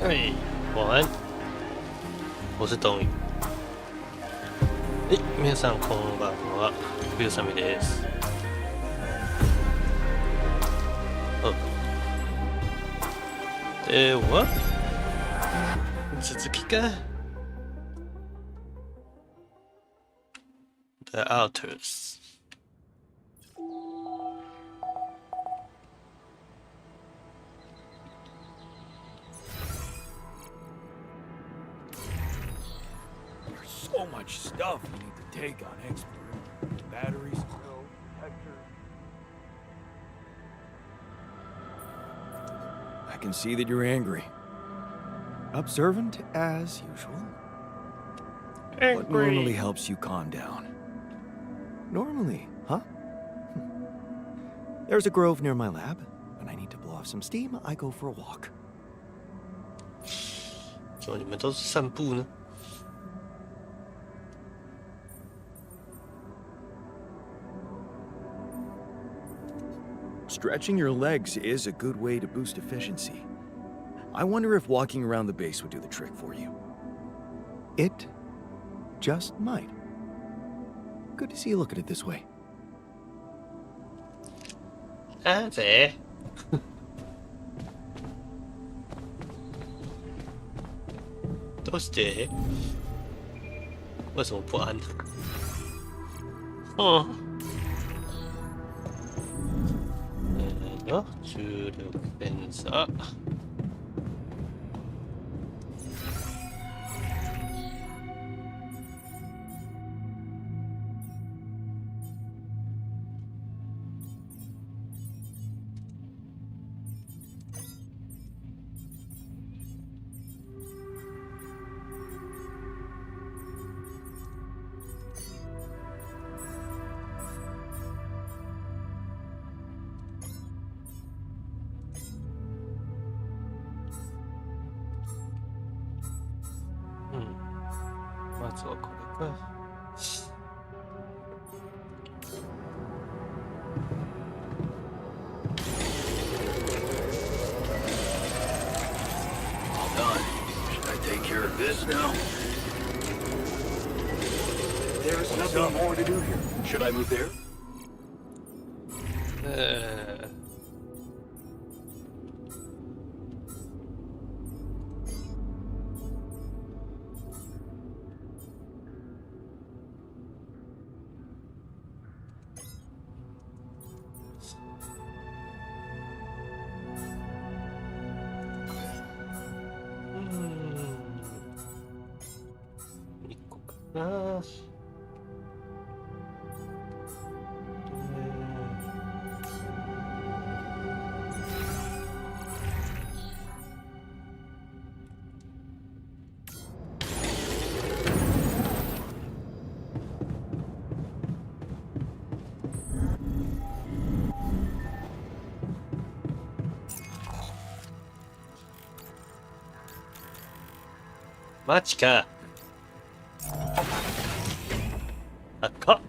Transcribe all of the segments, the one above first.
哎，晚安，我是东宇。はい、皆さんこんばんは。冬雨です。では、続きか。The Alters。So much stuff you need to take on expert. Batteries, detectors. I can see that you're angry. Observant as usual. Angry. What normally helps you calm down? Normally, huh? There's a grove near my lab. When I need to blow off some steam, I go for a walk. 怎么你们都是散步呢？ Stretching your legs is a good way to boost efficiency. I wonder if walking around the base would do the trick for you. It just might. Good to see you look at it this way. 啊，这どうして？为什么不安？重力センサー。まずはこれか。All done. Should I take care of this now? There's nothing more to do here. Should I move there? 一個かな。マジか。高っ。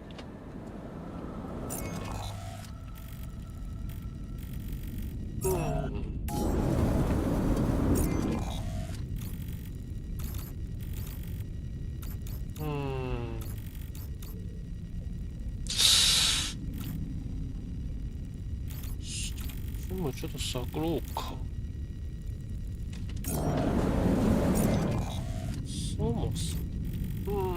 もうちょっと探ろうか。そもそも。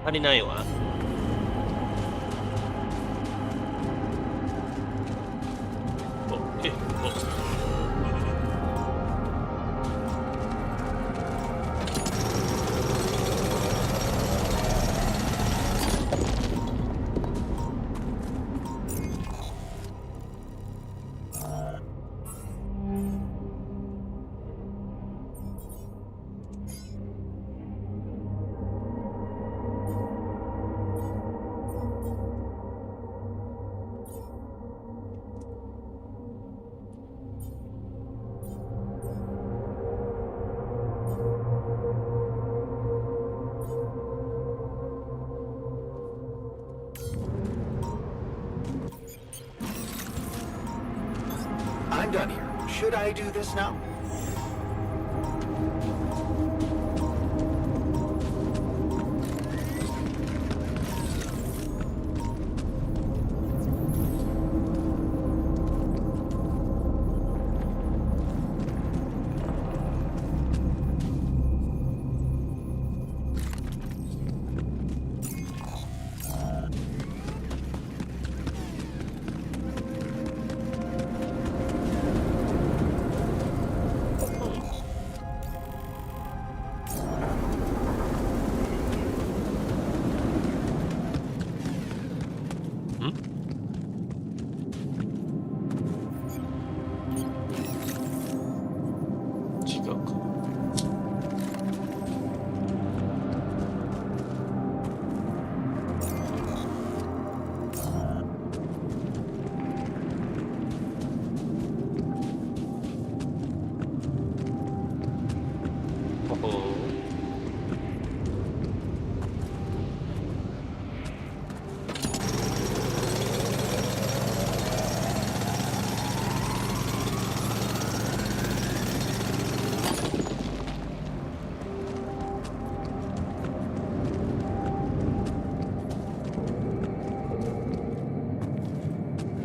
足りないわ。done here. Should I do this now?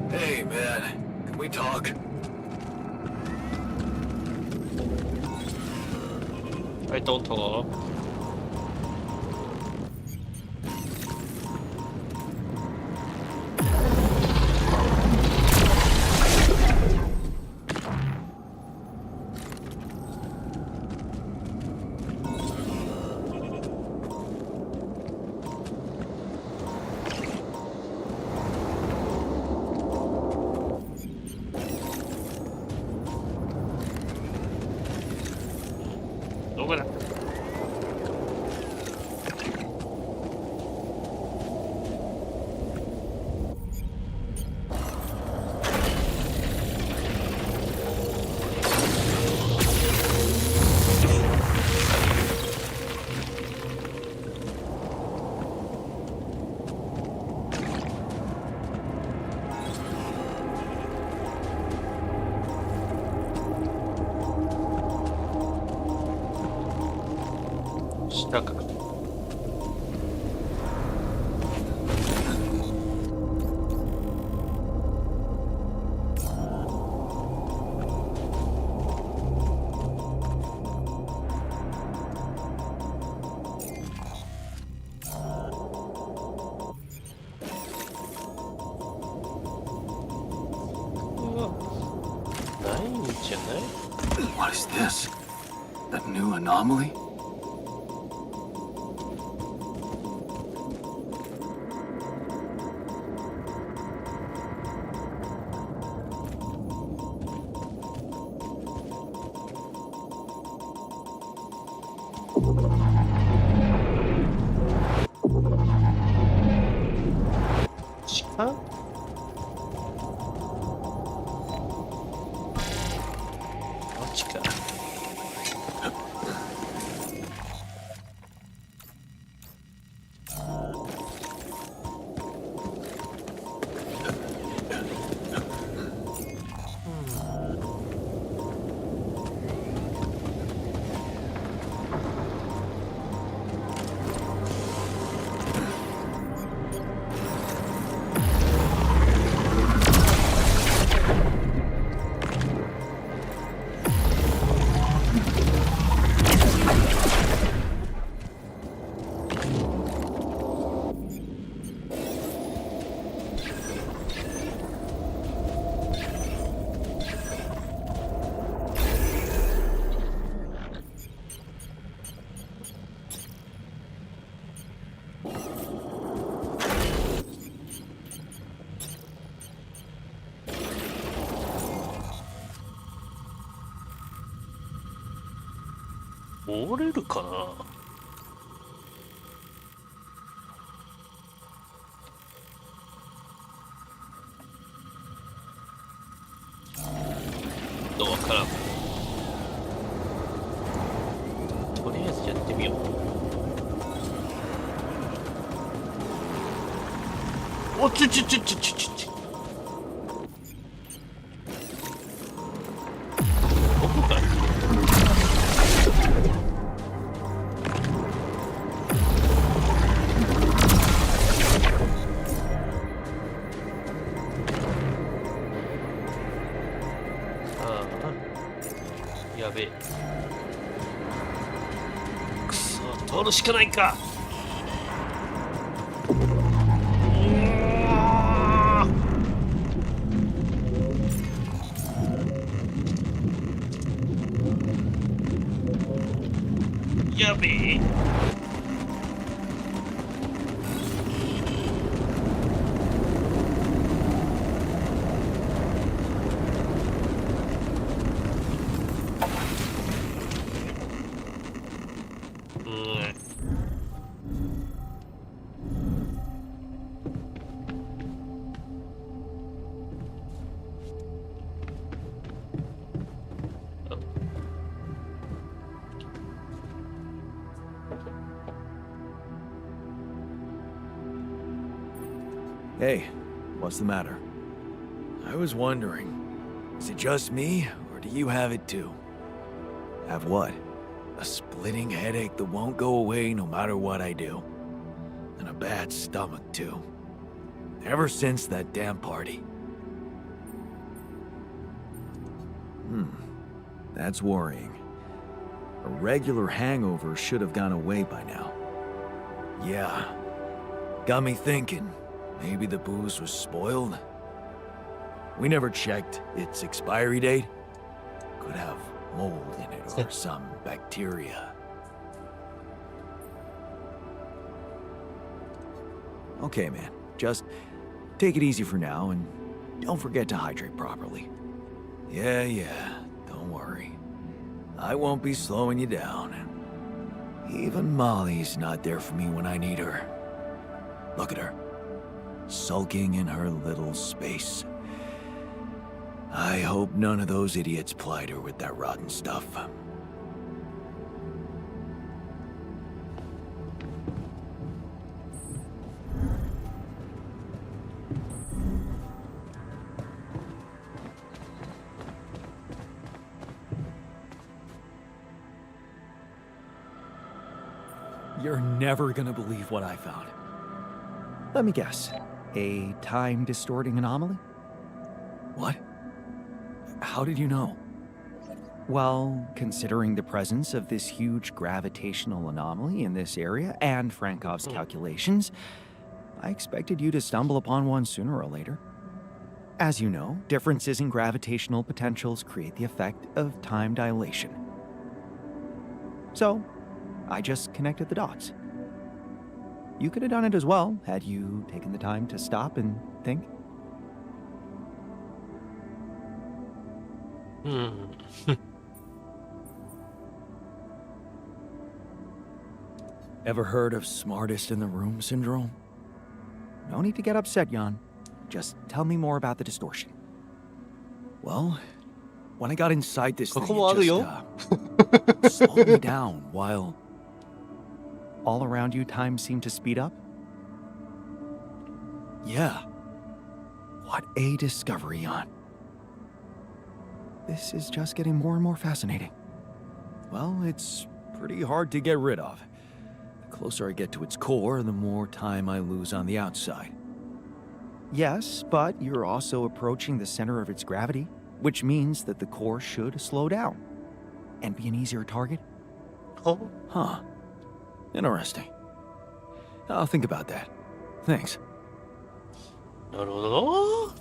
Hey, man. Can we talk? はい、どうぞ。どこだ？下か。ないんじゃない？ What is this? That new anomaly? Huh? マジか。折れるかな。どうわからん。とりあえずやってみよう。おちょちょちょちょちょちょ。べえ。くそ、通るしかないか。やべえ。Hey, what's the matter? I was wondering, is it just me, or do you have it too? Have what? A splitting headache that won't go away no matter what I do. And a bad stomach too. Ever since that damn party. That's worrying. A regular hangover should have gone away by now. Yeah. Got me thinking. Maybe the booze was spoiled? We never checked its expiry date. Could have mold in it or some bacteria. Okay, man. Just take it easy for now and don't forget to hydrate properly. Yeah. Don't worry. I won't be slowing you down. Even Molly's not there for me when I need her. Look at her. Sulking in her little space. I hope none of those idiots plied her with that rotten stuff. You're never gonna believe what I found. Let me guess. A time-distorting anomaly? What? How did you know? Well, considering the presence of this huge gravitational anomaly in this area and Frankov's calculations, I expected you to stumble upon one sooner or later. As you know, differences in gravitational potentials create the effect of time dilation. So, I just connected the dots. You could have done it as well, had you taken the time to stop and think. Ever heard of smartest in the room syndrome? No need to get upset, Jan. Just tell me more about the distortion. Well, when I got inside this thing, it just slowed me down while all around you time seemed to speed up? Yeah. What a discovery, Jan. This is just getting more and more fascinating. Well, it's pretty hard to get rid of. The closer I get to its core, the more time I lose on the outside. Yes, but you're also approaching the center of its gravity, which means that the core should slow down and be an easier target. Oh. Huh. Interesting. I'll think about that. Thanks. なるほど。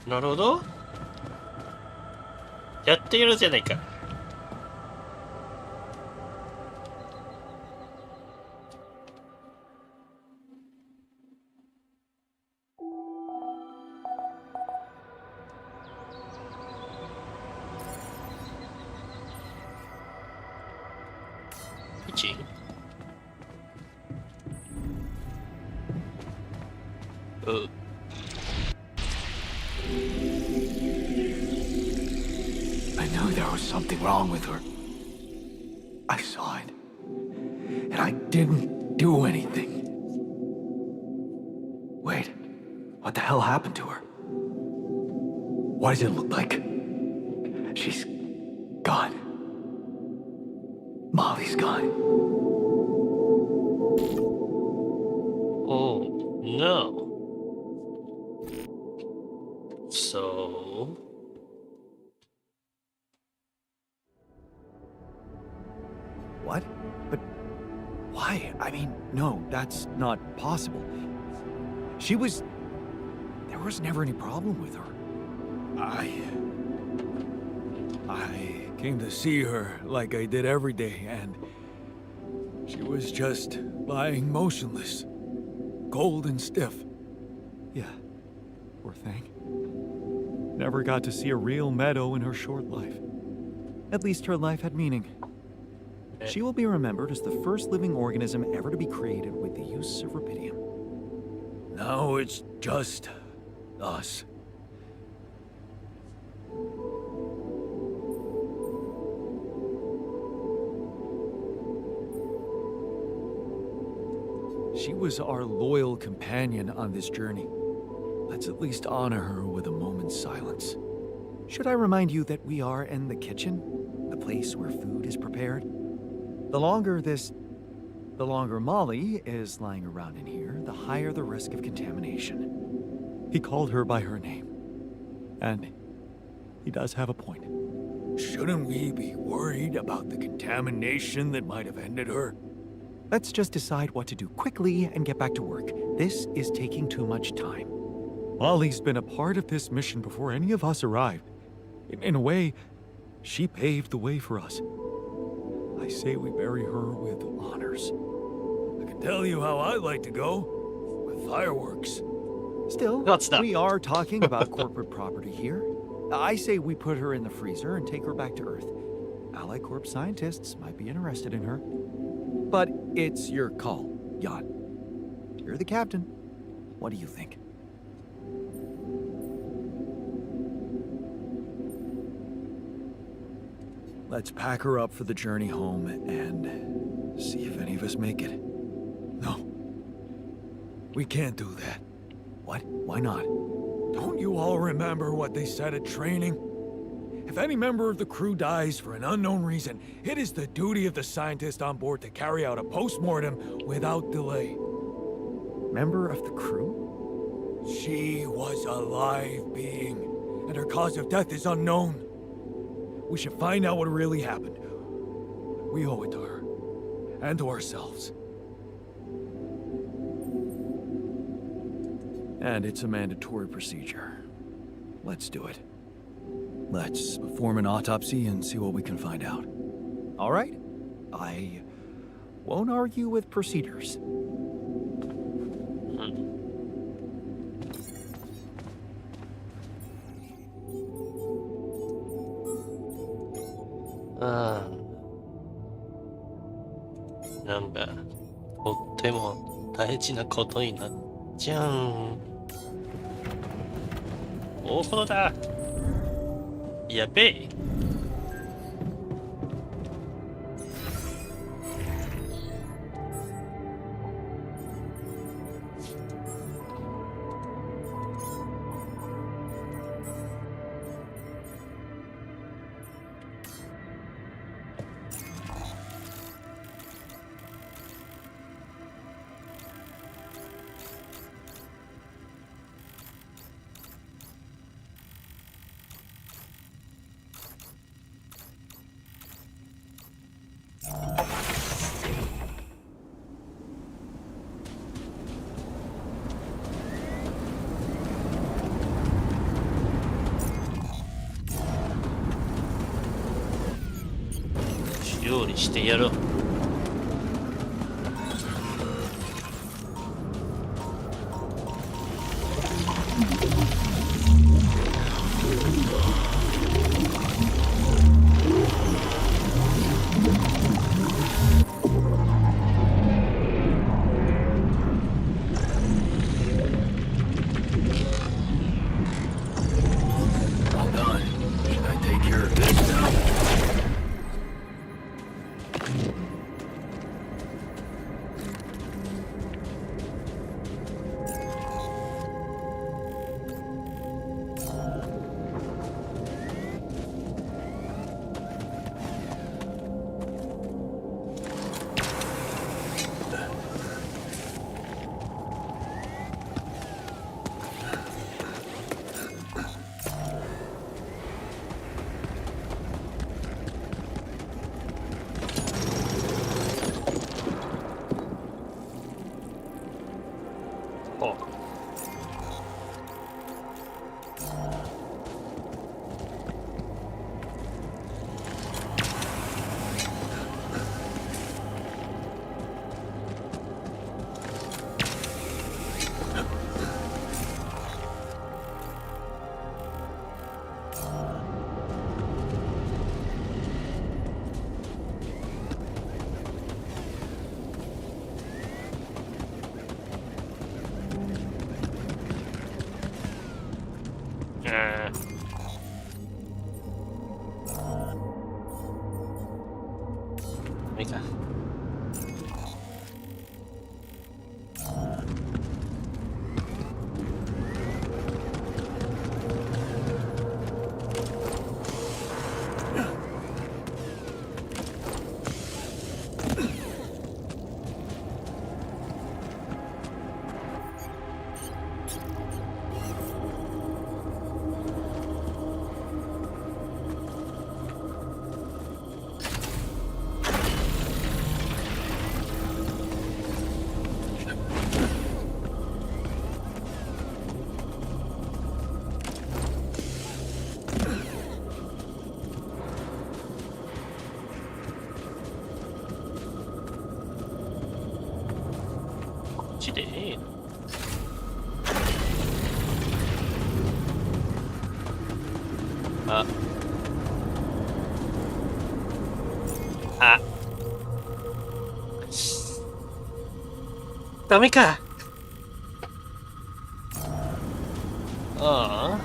なるほど。やってやるじゃないか。I knew there was something wrong with her. I saw it. And I didn't do anything. Wait, what the hell happened to her? Why does it look like she's gone? Mom. guy. Oh no. So What? But why? I mean, no, that's not possible. There was never any problem with her. I came to see her like I did every day, and she was just lying motionless, cold and stiff. Yeah, poor thing. Never got to see a real meadow in her short life. At least her life had meaning. She will be remembered as the first living organism ever to be created with the use of rubidium. Now it's just us. She was our loyal companion on this journey. Let's at least honor her with a moment's silence. Should I remind you that we are in the kitchen, the place where food is prepared? The longer Molly is lying around in here, the higher the risk of contamination. He called her by her name. And he does have a point. Shouldn't we be worried about the contamination that might have ended her? Let's just decide what to do quickly and get back to work. This is taking too much time. Molly's been a part of this mission before any of us arrived. In a way, she paved the way for us. I say we bury her with honors. I can tell you how I like to go. With fireworks. Still, we are talking about corporate property here. I say we put her in the freezer and take her back to Earth. Ally Corp scientists might be interested in her. But it's your call, Jan. You're the captain. What do you think? Let's pack her up for the journey home and see if any of us make it. No. We can't do that. What? Why not? Don't you all remember what they said at training? If any member of the crew dies for an unknown reason, it is the duty of the scientist on board to carry out a post-mortem without delay. Member of the crew? She was a live being, and her cause of death is unknown. We should find out what really happened. We owe it to her, and to ourselves. And it's a mandatory procedure. Let's do it. Let's perform an autopsy and see what we can find out. All right? I won't argue with procedures.なんかとっても大事なことになっちゃう。大物だ。やべえ。料理してやろう。Well done. Should I take care of this now? いいか。でええの。ダメか。ああ。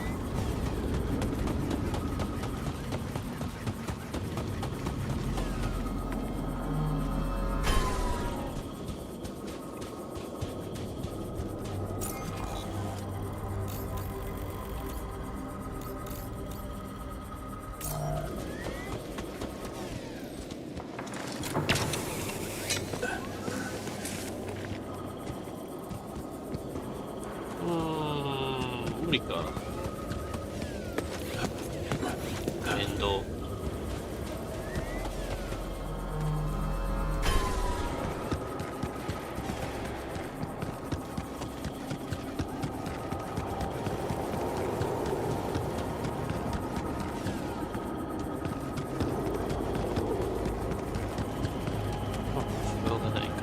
無理か。面倒。しょうがないか。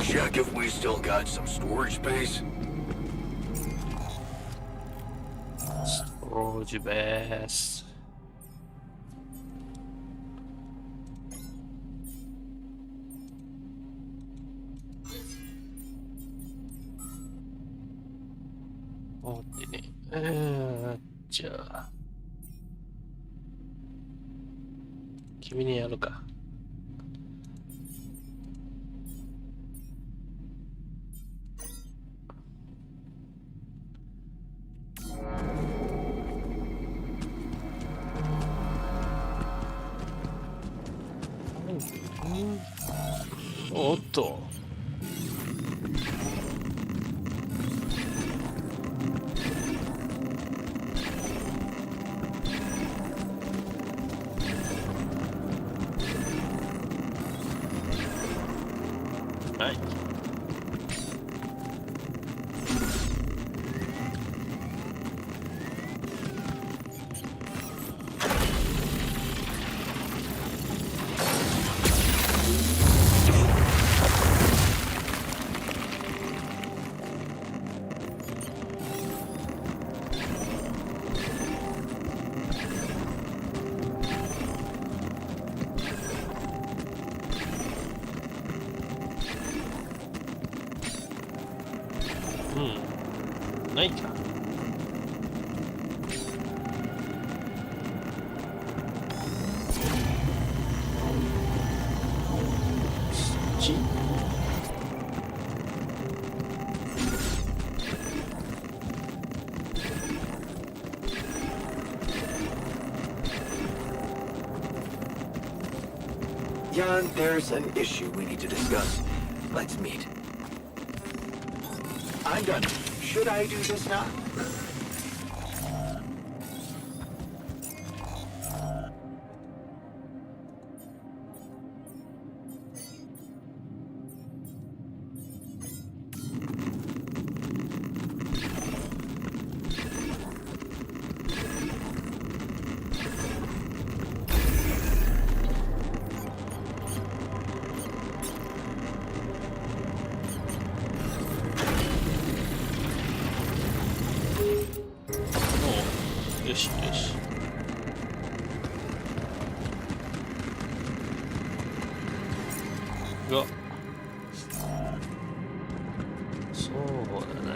Check if we still got some storage space. Storage space. Okay. じゃあ君にやるか。おっと。はい。ないか。そっち？Jan, there's an issue we need to discuss. Let's meet. I'm done. Should I do this now? よしよし。うわ、そうだね。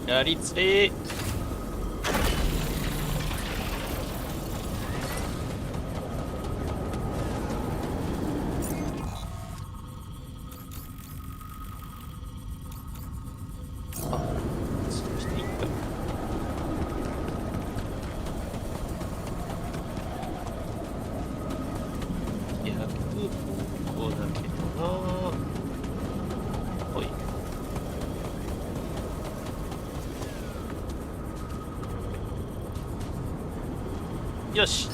やりつれー。あ、そうしていいか。逆方向だけどな。ほい。よし。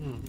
うん。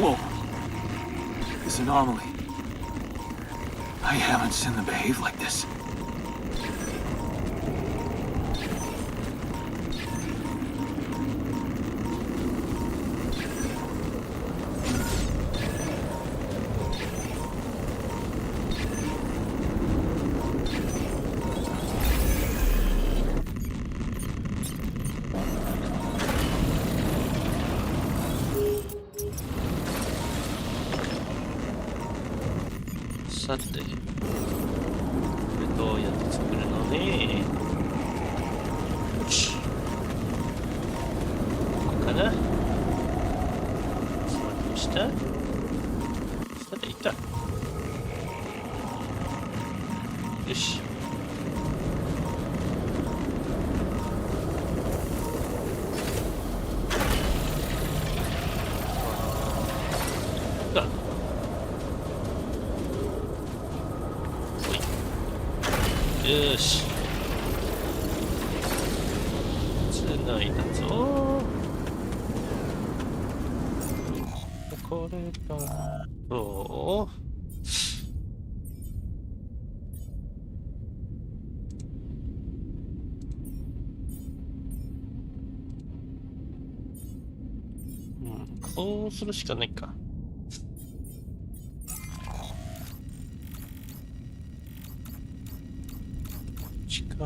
Whoa. This anomaly. I haven't seen them behave like this.さて、これどうやって作るのね。よし。ここかな。そうした。さて、いった。よし。よし。つないだぞ。これだと。うん、こうするしかないか。あ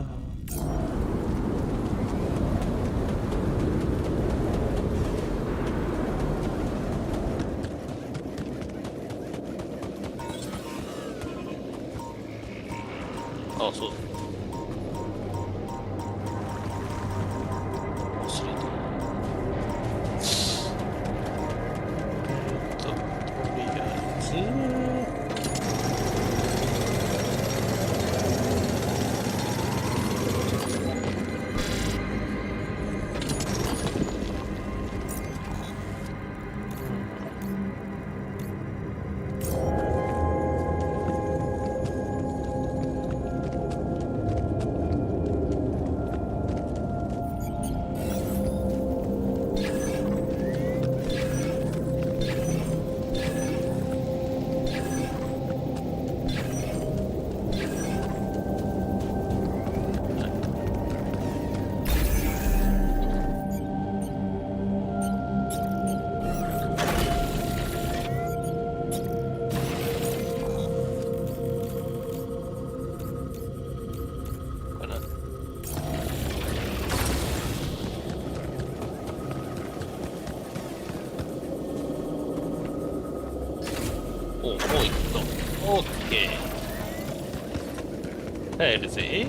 あ、そうだ。忘れた。とりあえず。お、もう行った。オッケー。帰るぜ。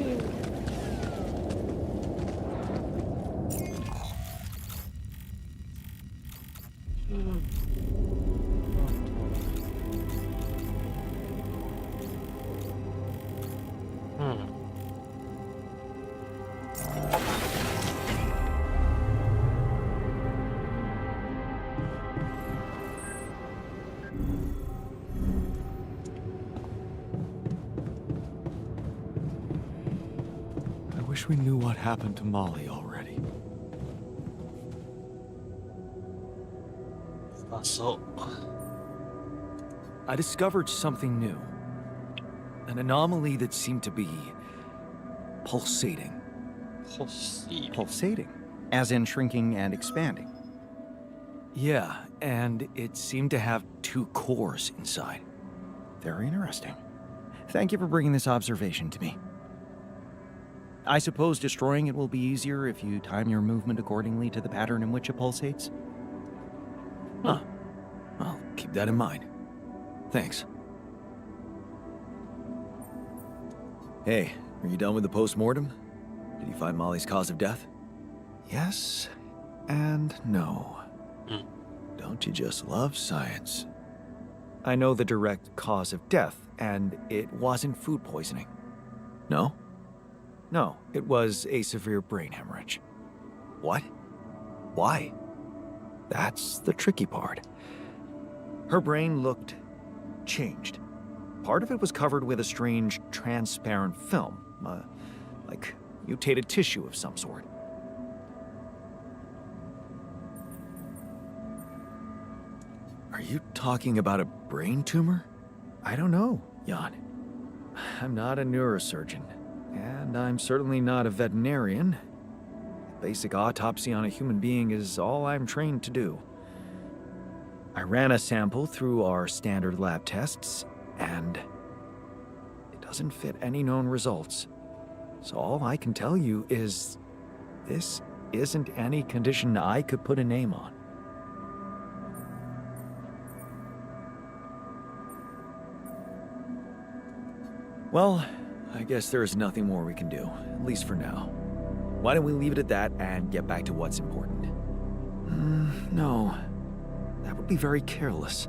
I wish we knew what happened to Molly already. あ、そう。I discovered something new. An anomaly that seemed to be pulsating. 欲しい。Pulsating, as in shrinking and expanding. Yeah, and it seemed to have two cores inside. Very interesting. Thank you for bringing this observation to me. I suppose destroying it will be easier if you time your movement accordingly to the pattern in which it pulsates? Huh. I'll keep that in mind. Thanks. Hey, are you done with the post-mortem? Did you find Molly's cause of death? Yes and no. Don't you just love science? I know the direct cause of death, and it wasn't food poisoning. No? No, it was a severe brain hemorrhage. What? Why? That's the tricky part. Her brain looked changed. Part of it was covered with a strange, transparent film, like mutated tissue of some sort. Are you talking about a brain tumor? I don't know, Jan. I'm not a neurosurgeon, and I'm certainly not a veterinarian. Basic autopsy on a human being is all I'm trained to do. I ran a sample through our standard lab tests, and it doesn't fit any known results. So all I can tell you is this isn't any condition I could put a name on. Well, I guess there's nothing more we can do, at least for now. Why don't we leave it at that and get back to what's important? No. That would be very careless.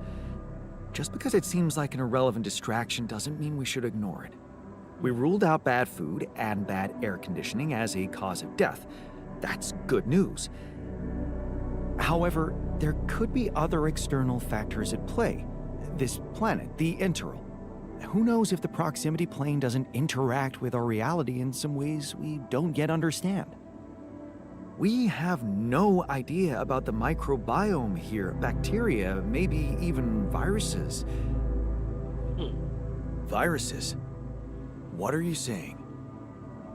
Just because it seems like an irrelevant distraction doesn't mean we should ignore it. We ruled out bad food and bad air conditioning as a cause of death. That's good news. However, there could be other external factors at play. This planet, the Interal. Who knows if the proximity plane doesn't interact with our reality in some ways we don't yet understand? We have no idea about the microbiome here, bacteria, maybe even viruses. Viruses? What are you saying?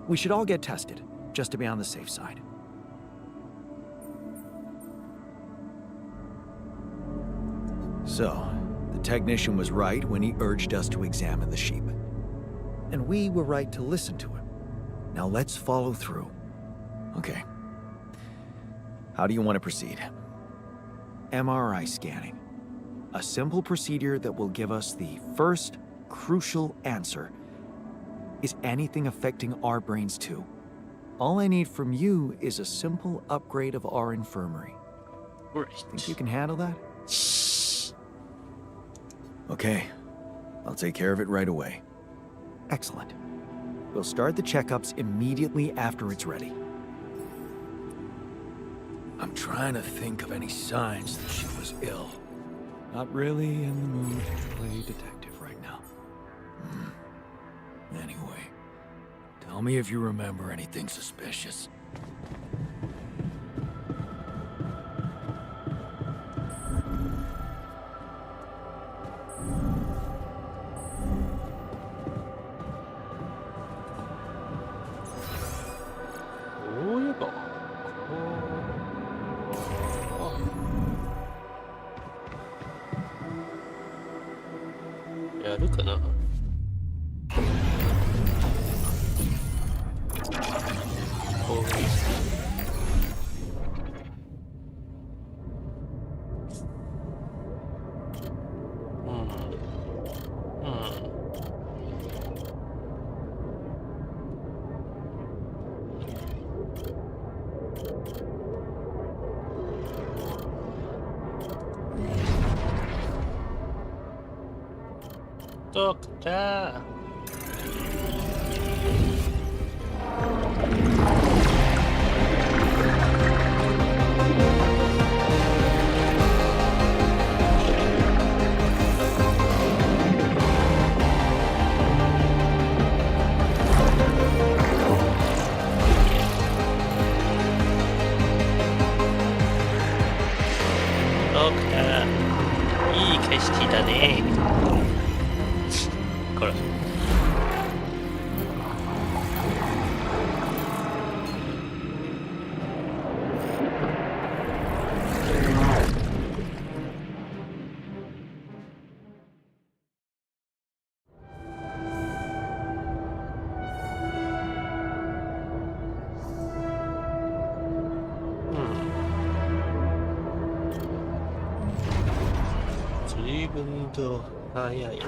We should all get tested, just to be on the safe side. So, the technician was right when he urged us to examine the sheep. And we were right to listen to him. Now let's follow through. Okay. How do you want to proceed? MRI scanning. A simple procedure that will give us the first crucial answer. Is anything affecting our brains too? All I need from you is a simple upgrade of our infirmary. Great. Think you can handle that? Okay. I'll take care of it right away. Excellent. We'll start the checkups immediately after it's ready. I'm trying to think of any signs that she was ill. Not really in the mood to play detective right now. Anyway, tell me if you remember anything suspicious. ドクター。ドクター、いい景色だね。これ。随分と早いね。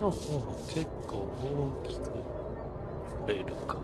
の方が結構大きく増えるか。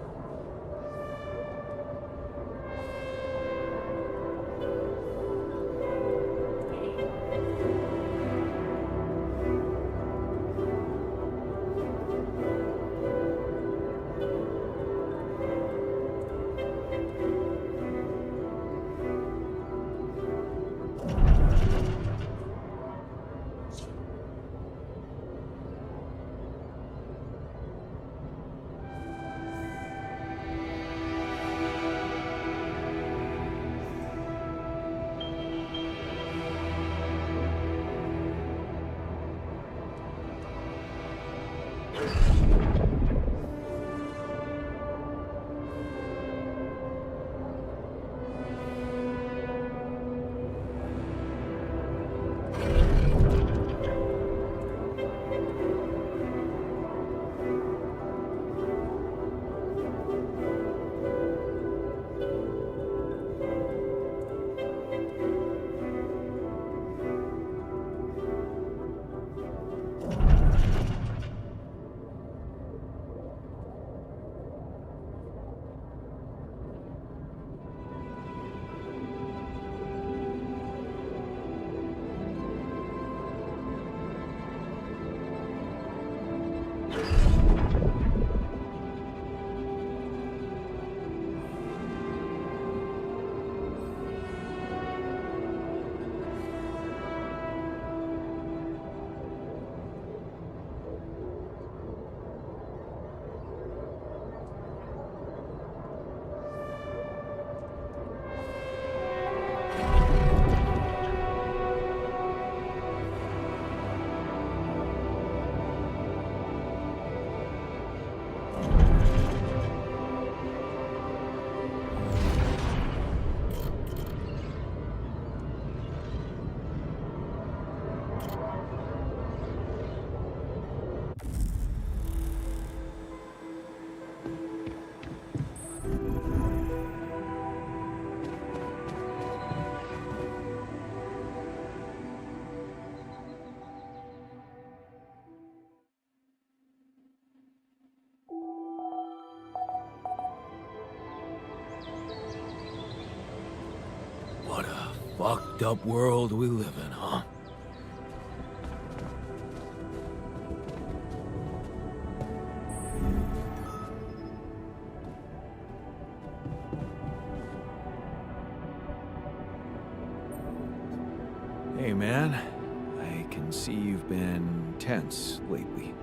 fucked up world we live in, huh? Hey, man. I can see you've been tense lately.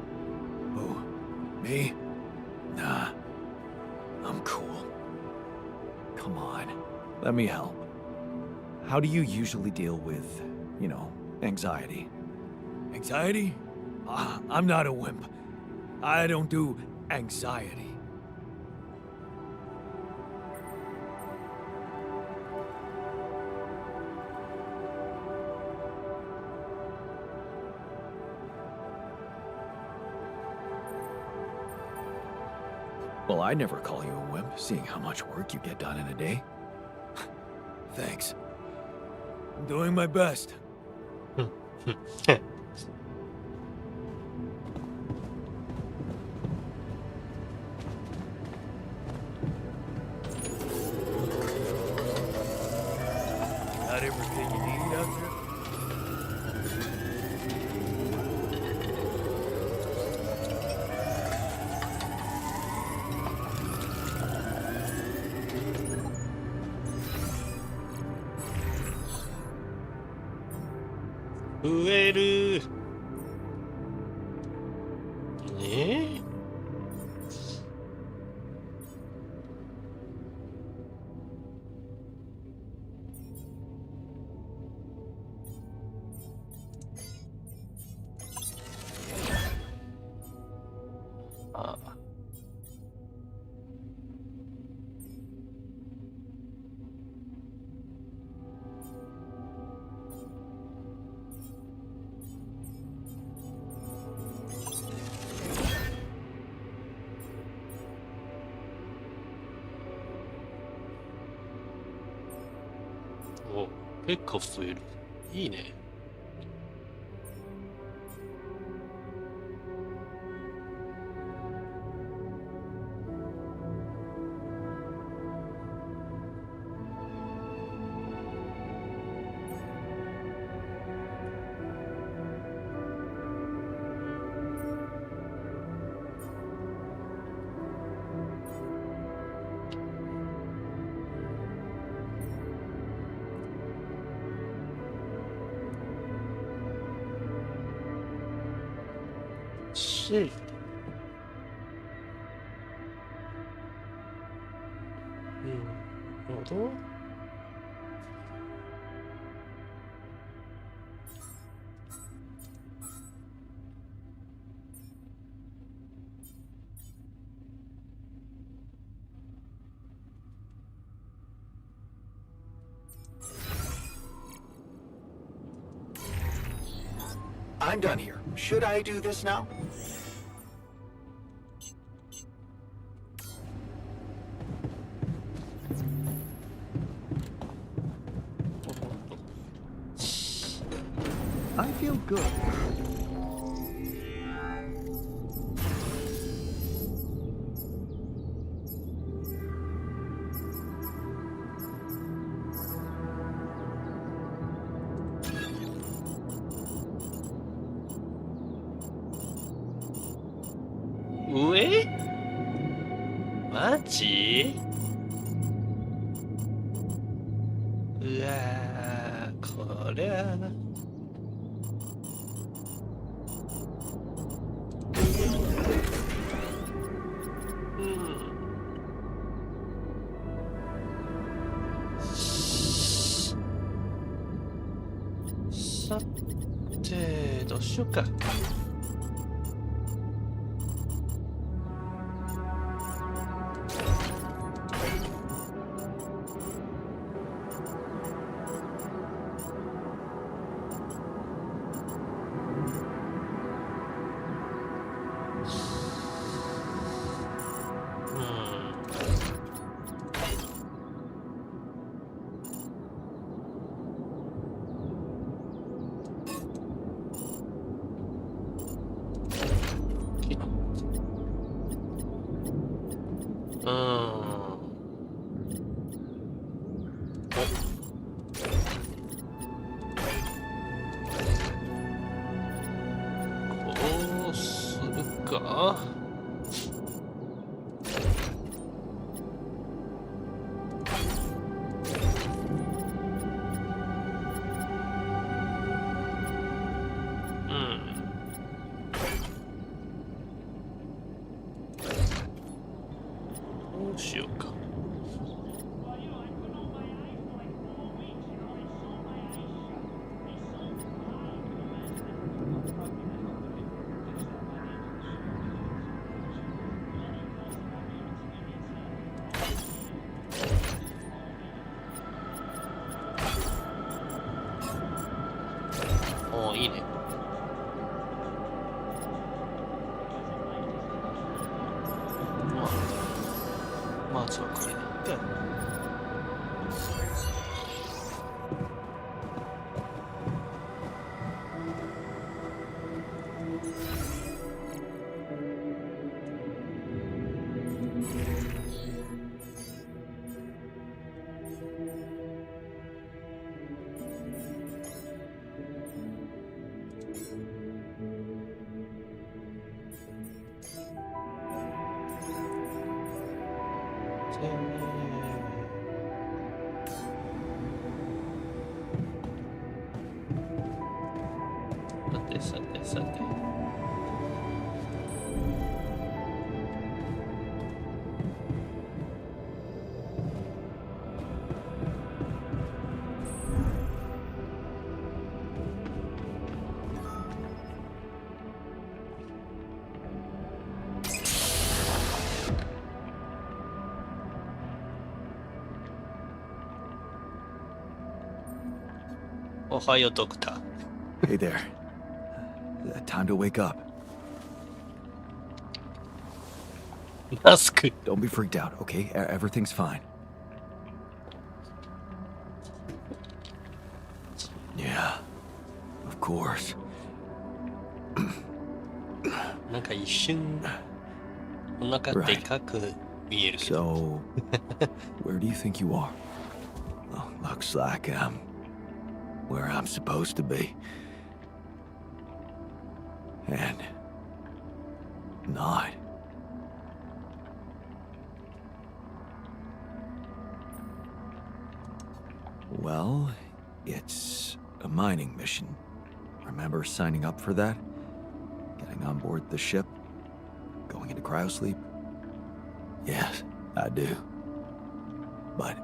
Oh, me? Nah, I'm cool. Come on, let me help. How do you usually deal with, anxiety? Anxiety? I'm not a wimp. I don't do anxiety. Well, I'd never call you a wimp, seeing how much work you get done in a day. Thanks. I'm doing my best. Got everything you need out there? Fuel. ねえ。ああ。お、結構増える。いいね。し、なるほど。I'm done here. Should I do this now? I feel good. Ue? マジ？うわー、こりゃさて、どうしようか。か。どうしようか。おー、いいね。まずはこれで。さてさてさて。おはよう、ドクター。Hey there. Time to wake up. マスク。Don't be freaked out, okay? Everything's fine. Yeah, of course. なんか一瞬、お腹でかく見えるけど。So, where do you think you are? Well, looks like I'm where I'm supposed to be. And not. Well, it's a mining mission. Remember signing up for that? Getting on board the ship? Going into cryosleep? Yes, I do. But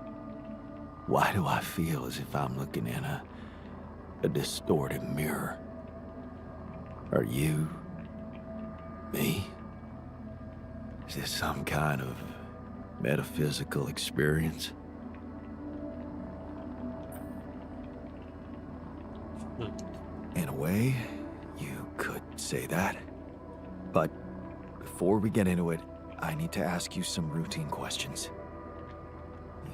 why do I feel as if I'm looking in a distorted mirror? Are you me? Is this some kind of metaphysical experience? In a way, you could say that. But before we get into it, I need to ask you some routine questions.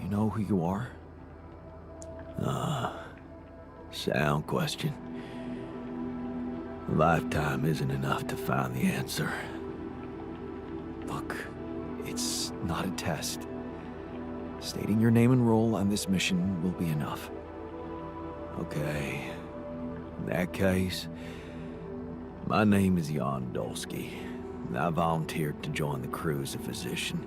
You know who you are? Sound question. A lifetime isn't enough to find the answer. Look, it's not a test. Stating your name and role on this mission will be enough. Okay. In that case, my name is Jan Dolsky, and I volunteered to join the crew as a physician.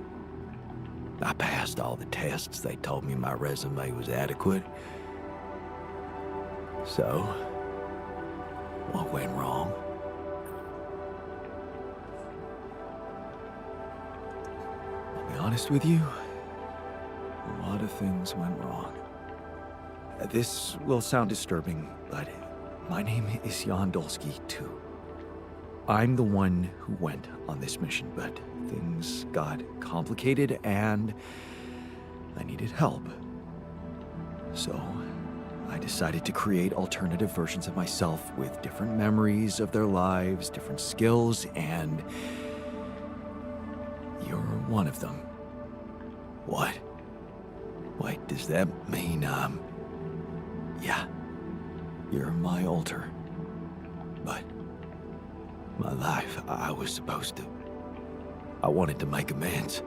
I passed all the tests. They told me my resume was adequate. So, what went wrong? I'll be honest with you, a lot of things went wrong. This will sound disturbing, but my name is Jan Dolsky, too. I'm the one who went on this mission, but things got complicated and I needed help. So, I decided to create alternative versions of myself with different memories of their lives, different skills, and you're one of them. What? Wait, does that mean yeah, you're my alter. But my life, I was supposed to. I wanted to make amends.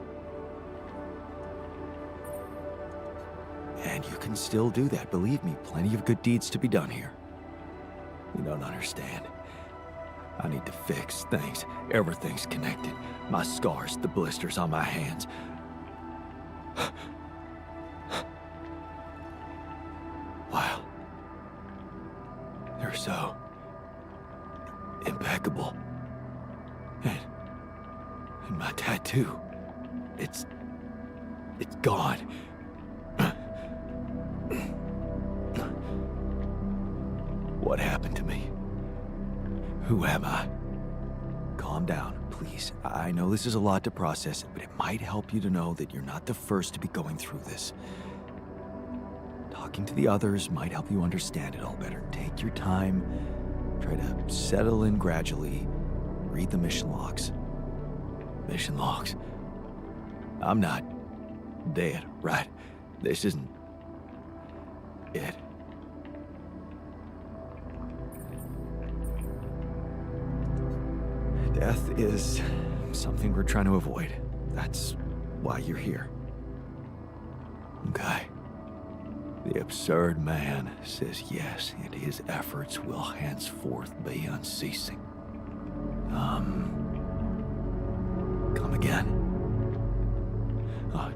And you can still do that, believe me, plenty of good deeds to be done here. You don't understand. I need to fix things. Everything's connected. My scars, the blisters on my hands. Wow. They're so impeccable. And my tattoo, it's gone. What happened to me? Who am I? Calm down, please. I know this is a lot to process, but it might help you to know that you're not the first to be going through this. Talking to the others might help you understand it all better. Take your time. Try to settle in gradually. Read the mission logs. Mission logs. I'm not dead, right? This isn't it. Death is something we're trying to avoid. That's why you're here. Okay. The absurd man says yes, and his efforts will henceforth be unceasing. Come again.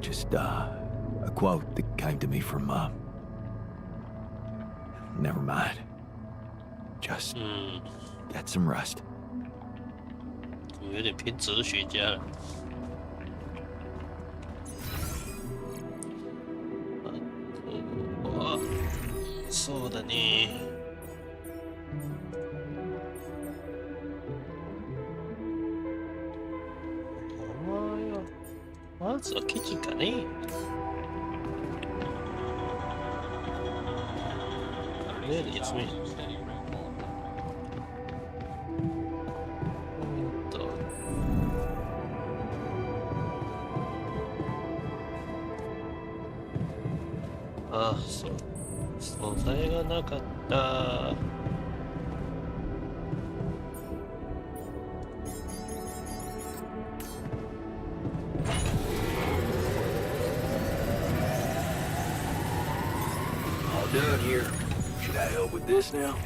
Just a quote that came to me from, never mind. Just get some rest. 有点偏哲学家了。そうだね。まずはキッチンかね。あれで休め。ああ、そう。素材がなかった。All done here. Should I help with this now?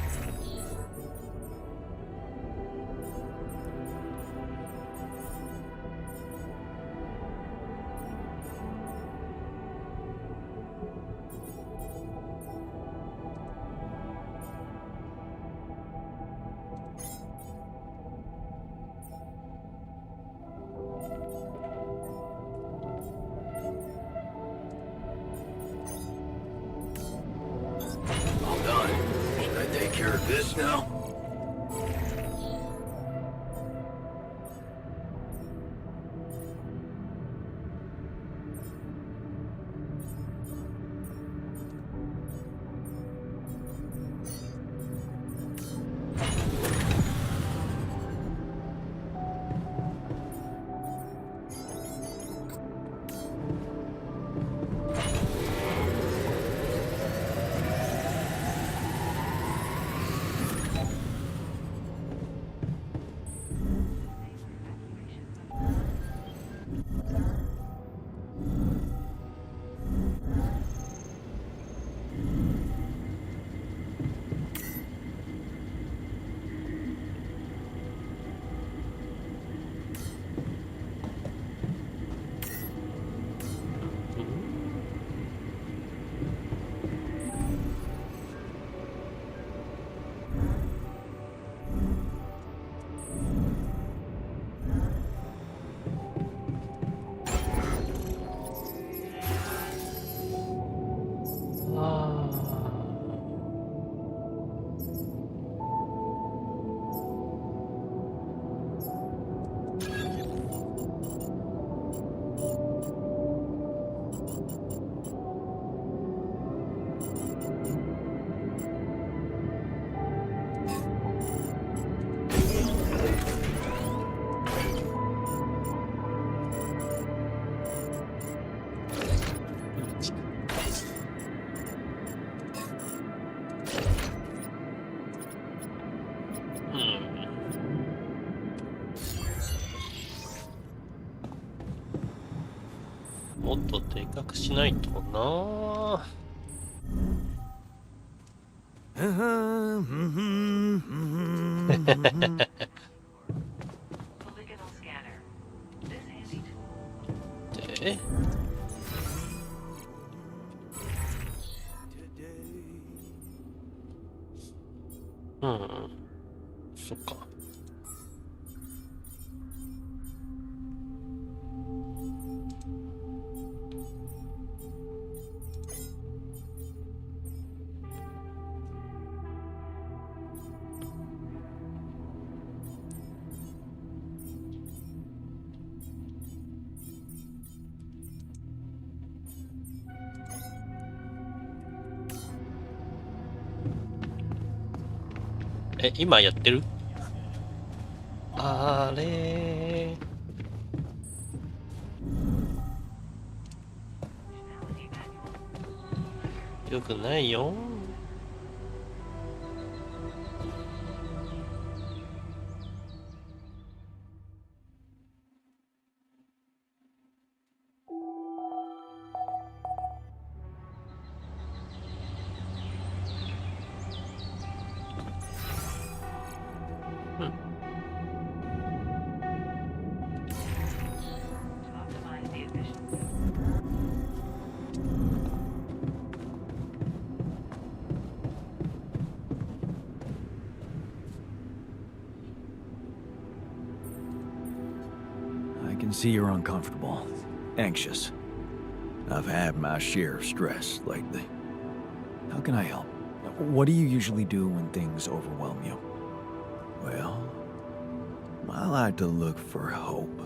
This now?もっとでかくしないとな。今やってる？あれよくないよ。I can see you're uncomfortable, anxious. I've had my share of stress lately. How can I help? What do you usually do when things overwhelm you? Well, I like to look for hope.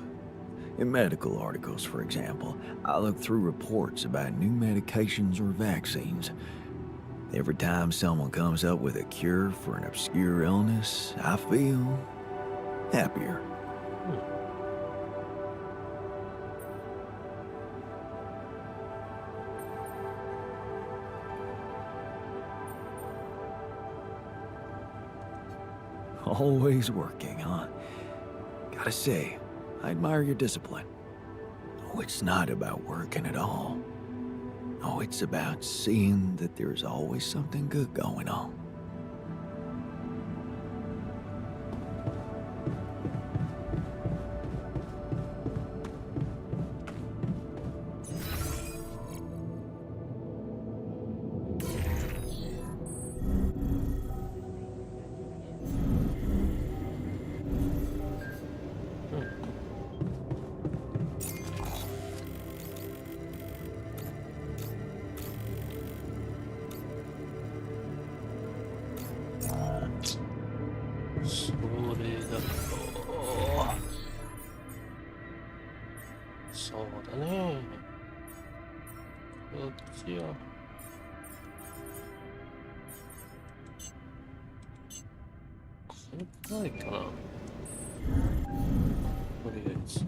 In medical articles, for example, I look through reports about new medications or vaccines. Every time someone comes up with a cure for an obscure illness, I feel happier. Always working, huh? Gotta say, I admire your discipline. Oh, it's not about working at all. Oh, it's about seeing that there's always something good going on.そうだね。どっちや。これないかな。とりあえず。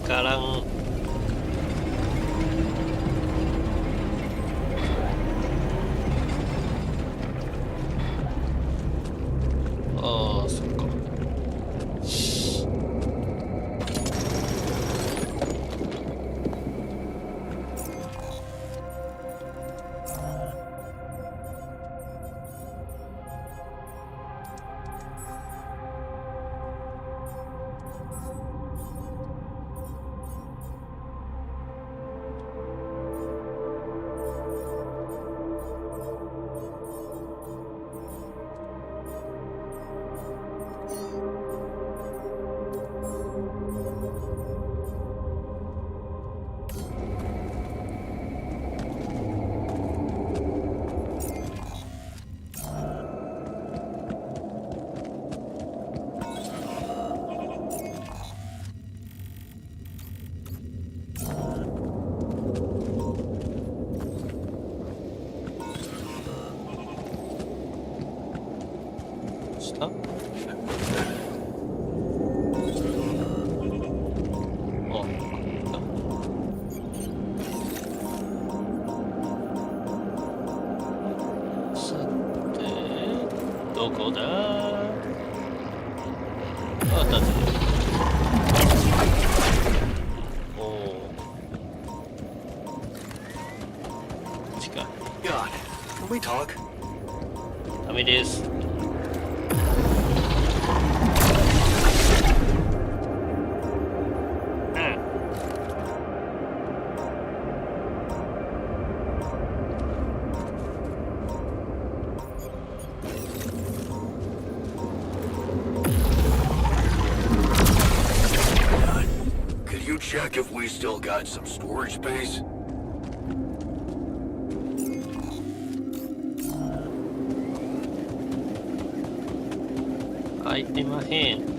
からん。ああ、そっか。あったぜ。おお。近い。God, can we talk? ダメです。Could you check if we still got some storage space? 開いてまへん。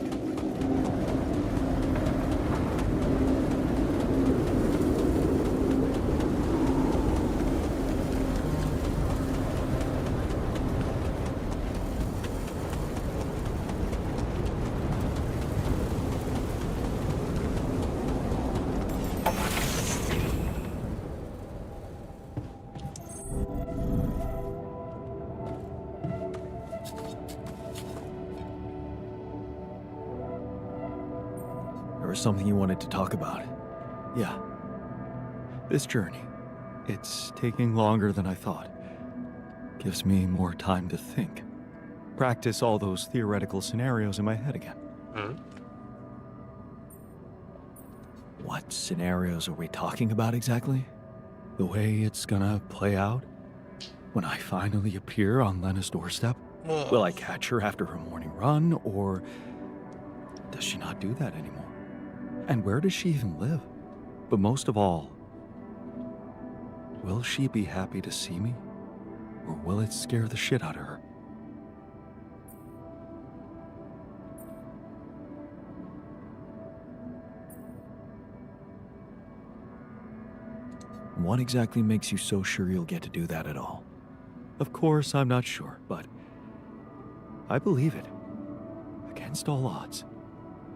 There was something you wanted to talk about. Yeah. This journey. It's taking longer than I thought. Gives me more time to think. Practice all those theoretical scenarios in my head again. What scenarios are we talking about exactly? The way it's gonna play out? When I finally appear on Lena's doorstep? Will I catch her after her morning run, or does she not do that anymore? And where does she even live? But most of all, will she be happy to see me? Or will it scare the shit out of her? What exactly makes you so sure you'll get to do that at all? Of course, I'm not sure, but I believe it. Against all odds.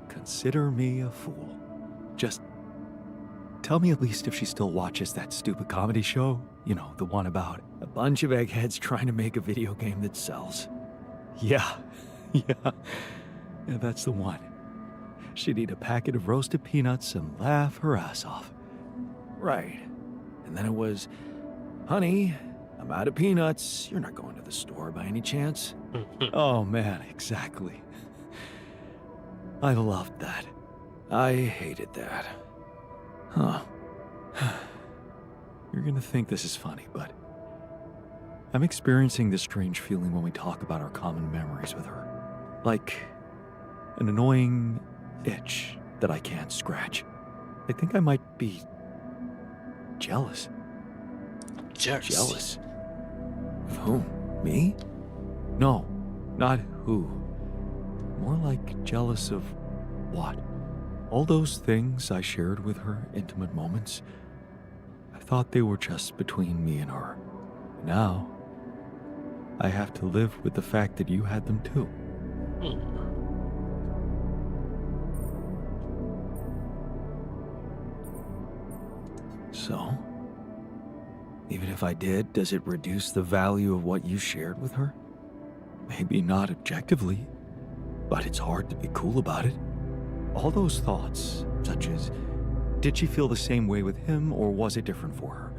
Consider me a fool. Just tell me at least if she still watches that stupid comedy show. You know, the one about a bunch of eggheads trying to make a video game that sells. Yeah, yeah, that's the one. She'd eat a packet of roasted peanuts and laugh her ass off. Right. And then it was, honey, I'm out of peanuts. You're not going to the store by any chance? Oh man, exactly. I loved that. I hated that. Huh. You're gonna think this is funny, but I'm experiencing this strange feeling when we talk about our common memories with her. Like an annoying itch that I can't scratch. I think I might be jealous. Jealous? Of whom? Me? No, not who. More like jealous of what? All those things I shared with her, intimate moments, I thought they were just between me and her. Now, I have to live with the fact that you had them too. So, even if I did, does it reduce the value of what you shared with her? Maybe not objectively, but it's hard to be cool about it. All those thoughts, such as, did she feel the same way with him, or was it different for her?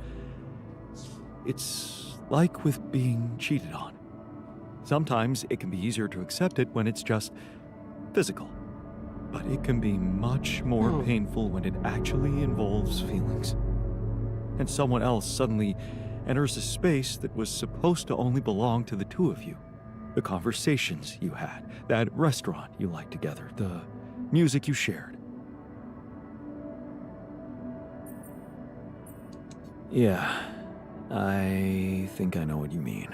It's like with being cheated on. Sometimes it can be easier to accept it when it's just physical, but it can be much more painful when it actually involves feelings. And someone else suddenly enters a space that was supposed to only belong to the two of you. The conversations you had, that restaurant you liked together, the music you shared. Yeah, I think I know what you mean.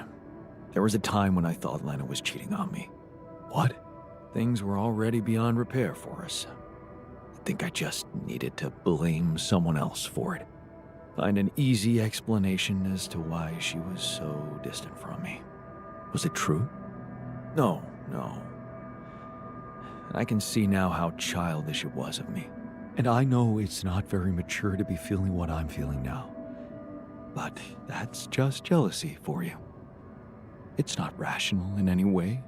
There was a time when I thought Lena was cheating on me. What? Things were already beyond repair for us. I think I just needed to blame someone else for it. Find an easy explanation as to why she was so distant from me. Was it true? No. I can see now how childish it was of me. And I know it's not very mature to be feeling what I'm feeling now. But that's just jealousy for you. It's not rational in any way.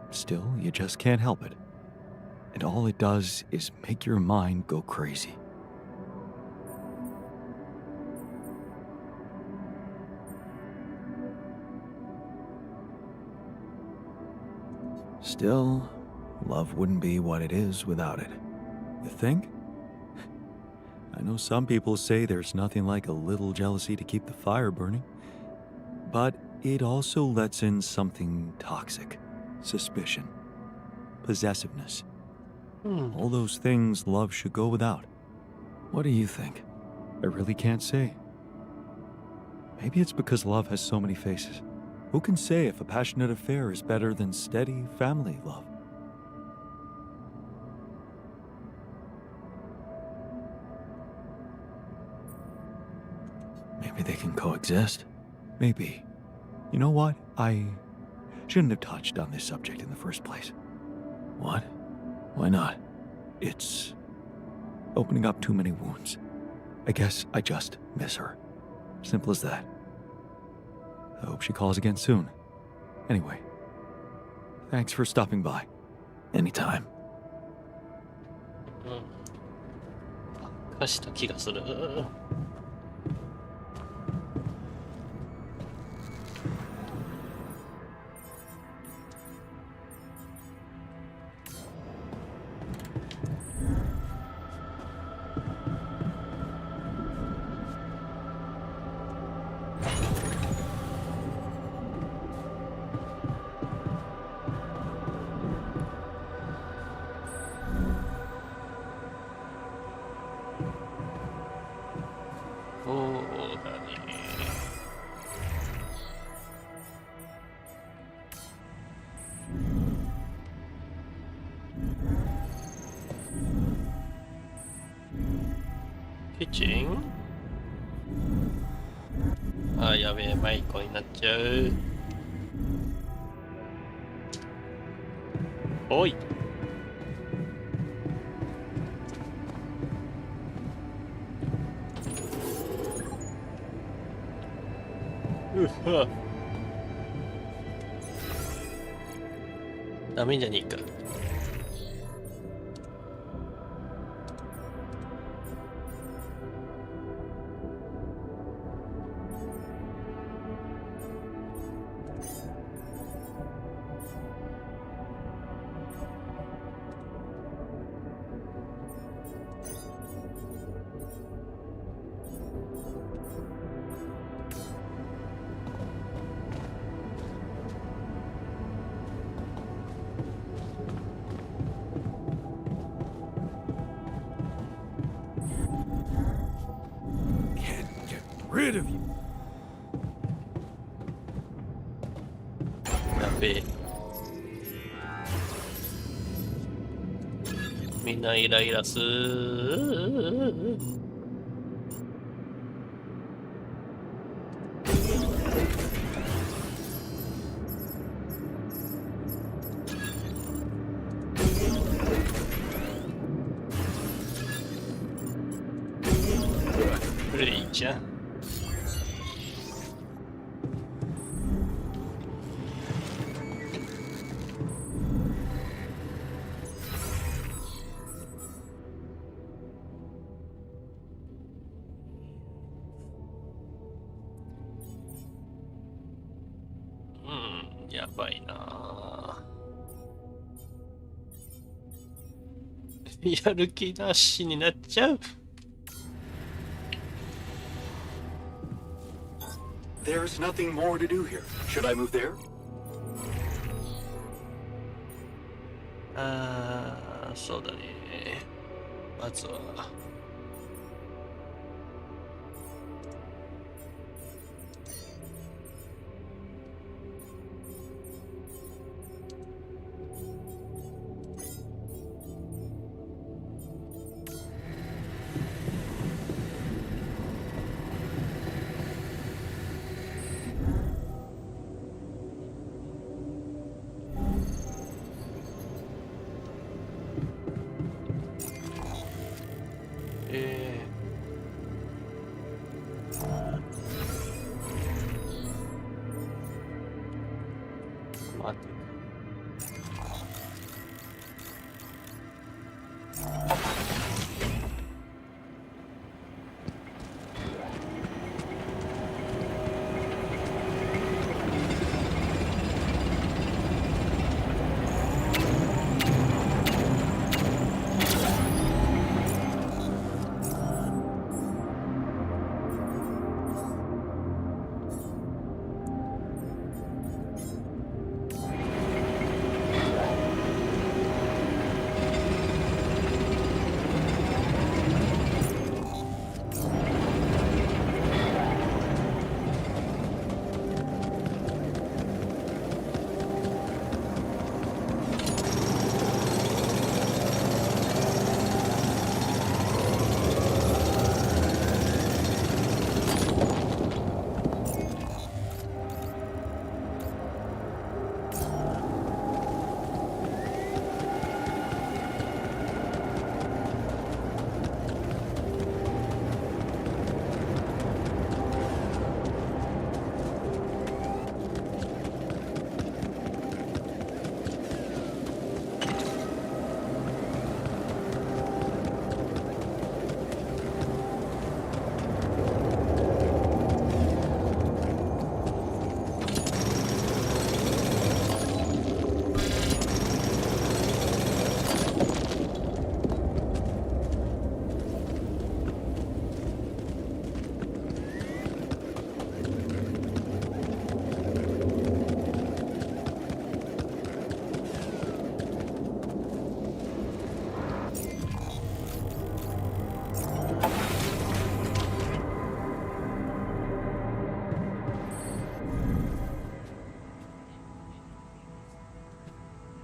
Still, you just can't help it. and all it does is make your mind go crazy. Still, love wouldn't be what it is without it. You think? I know some people say there's nothing like a little jealousy to keep the fire burning, but it also lets in something toxic. Suspicion. Possessiveness. All those things love should go without. What do you think? I really can't say. Maybe it's because love has so many faces. Who can say if a passionate affair is better than steady family love? Maybe they can coexist. Maybe. You know what? I shouldn't have touched on this subject in the first place. What? Why not? It's opening up too many wounds. I guess I just miss her. Simple as that. I hope she calls again soon. Anyway, thanks for stopping by. Anytime. 化した気がする。そうだね。キッチン？あ、やべえ、マイコになっちゃう。おい。うわ。ダメじゃねえか。Rid of you. やべえ。みんなイライラすー。古いじゃん。やばいなやる気なしになっちゃう。There's nothing more to do here. Should I move there? ああ、そうだね。まずは。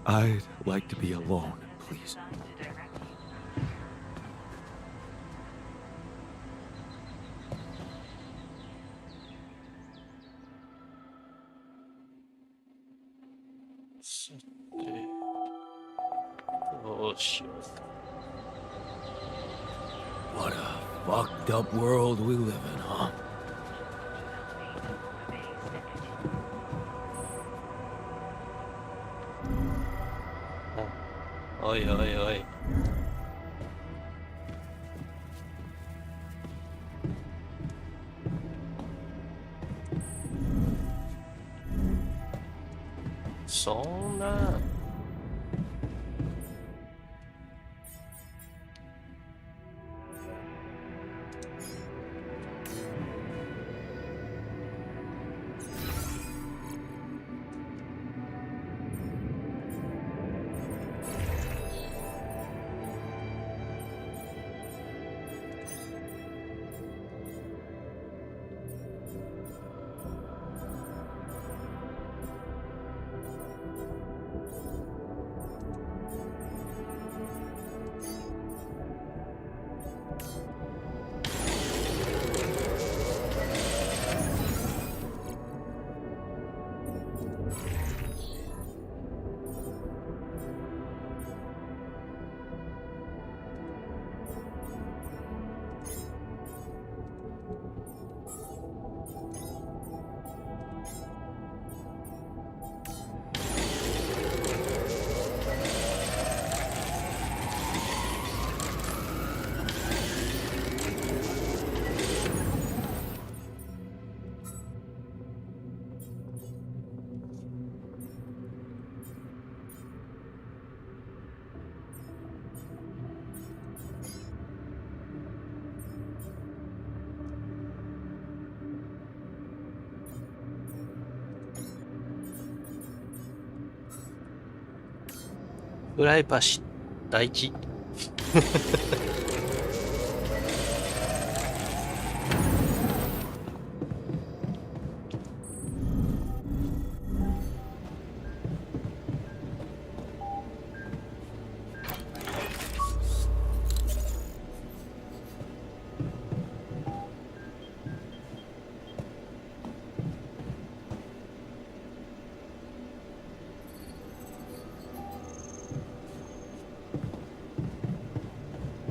I'd like to be alone, please. What a fucked up world we live in, huh? Oi, oi, oi. Sona.プライバシー大事。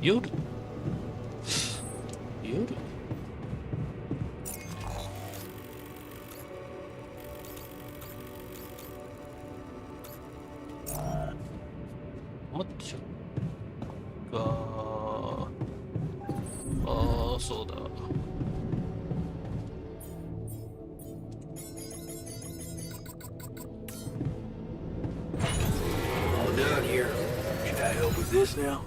夜マッチョがそうだ。All done here. Should I help with this now?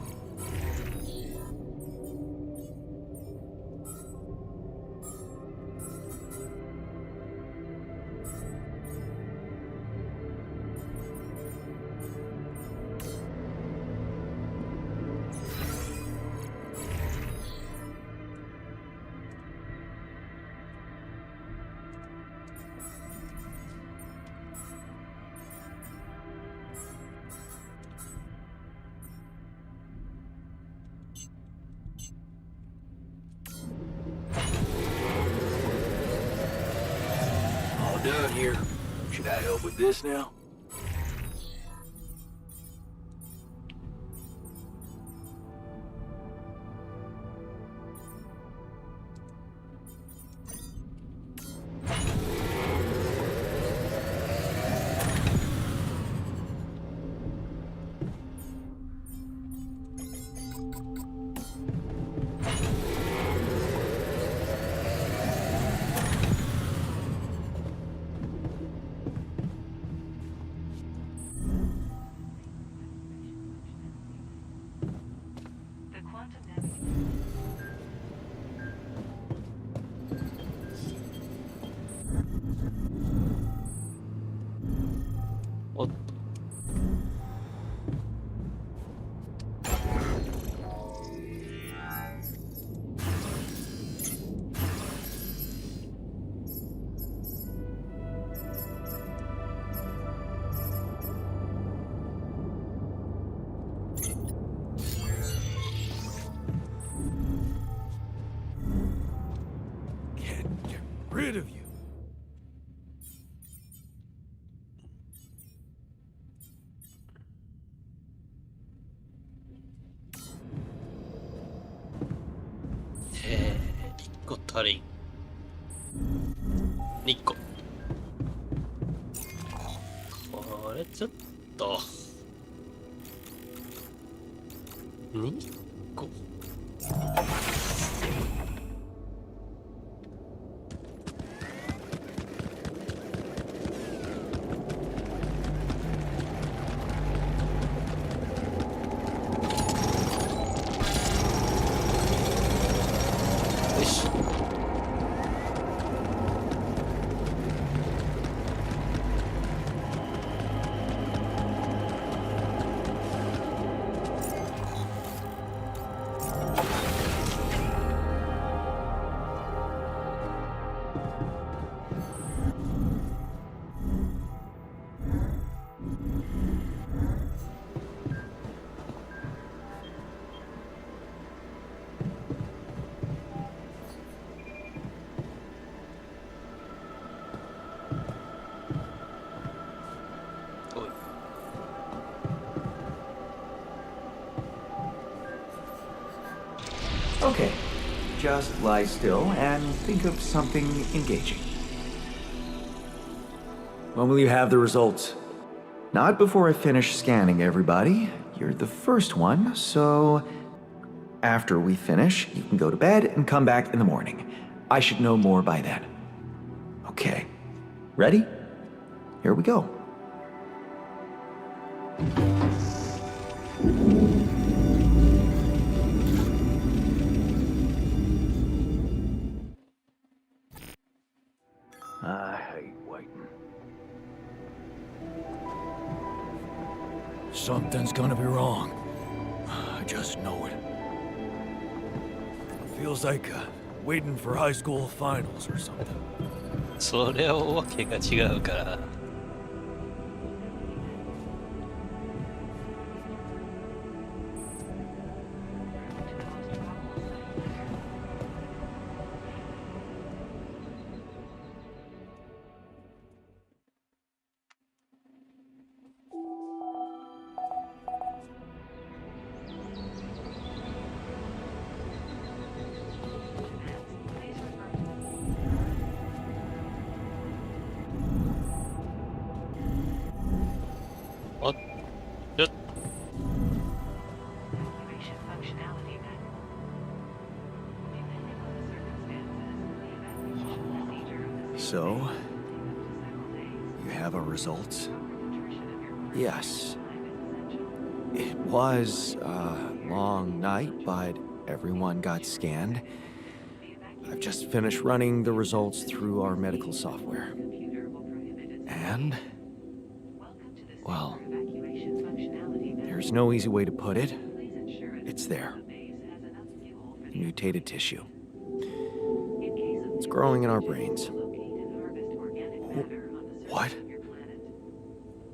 Done here. Should I help with this now? rid of you.1個足りん。2個。これちょっと。2個。よし。おい。Okay, just lie still and think of something engaging. When will you have the results? Not before I finish scanning everybody. You're the first one, so after we finish, you can go to bed and come back in the morning. I should know more by then. Okay, ready? Here we go. I hate waiting. Something's gonna be wrong. I just know it. Feels like waiting for high school finals or something. それはわけが違うから。あ、ちょっ Evacuation functionality met. Depending on the circumstances, the evacuation procedure of this So, may take up to several days. you have our results? Nutrition of your body Yes. time is essential. It was a long night, but everyone got scanned. I've just finished running the results through our medical software. Computer will prohibit it. And, Welcome to the well, evacuation functionality met. there's no easy way to put it. Please ensure It's that there. the base has enough fuel for the Mutated tissue. In case of It's growing in our brains. locate and harvest organic matter on the surface What? of your planet.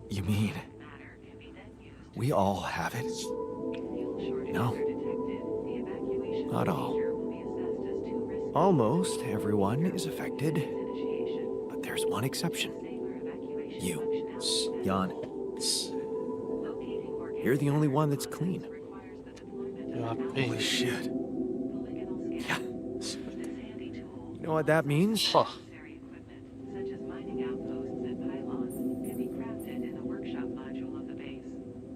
You mean Matter can be then used to we all have it? If fuel shortages No. are detected, the evacuation Not all. procedure will be assessed as too risky. Almost everyone is affected, Initiation. but there's one exception. Saber evacuation You. functionality. Jan, Locating organic you're the only matter one that's on clean. Earth requires the deployment Yeah, of hey. Holy shit. polygonal Yeah. scanner. This handy tool, You know what that means? は necessary equipment, such as mining outposts and pylons, can be crafted in the workshop module of the base.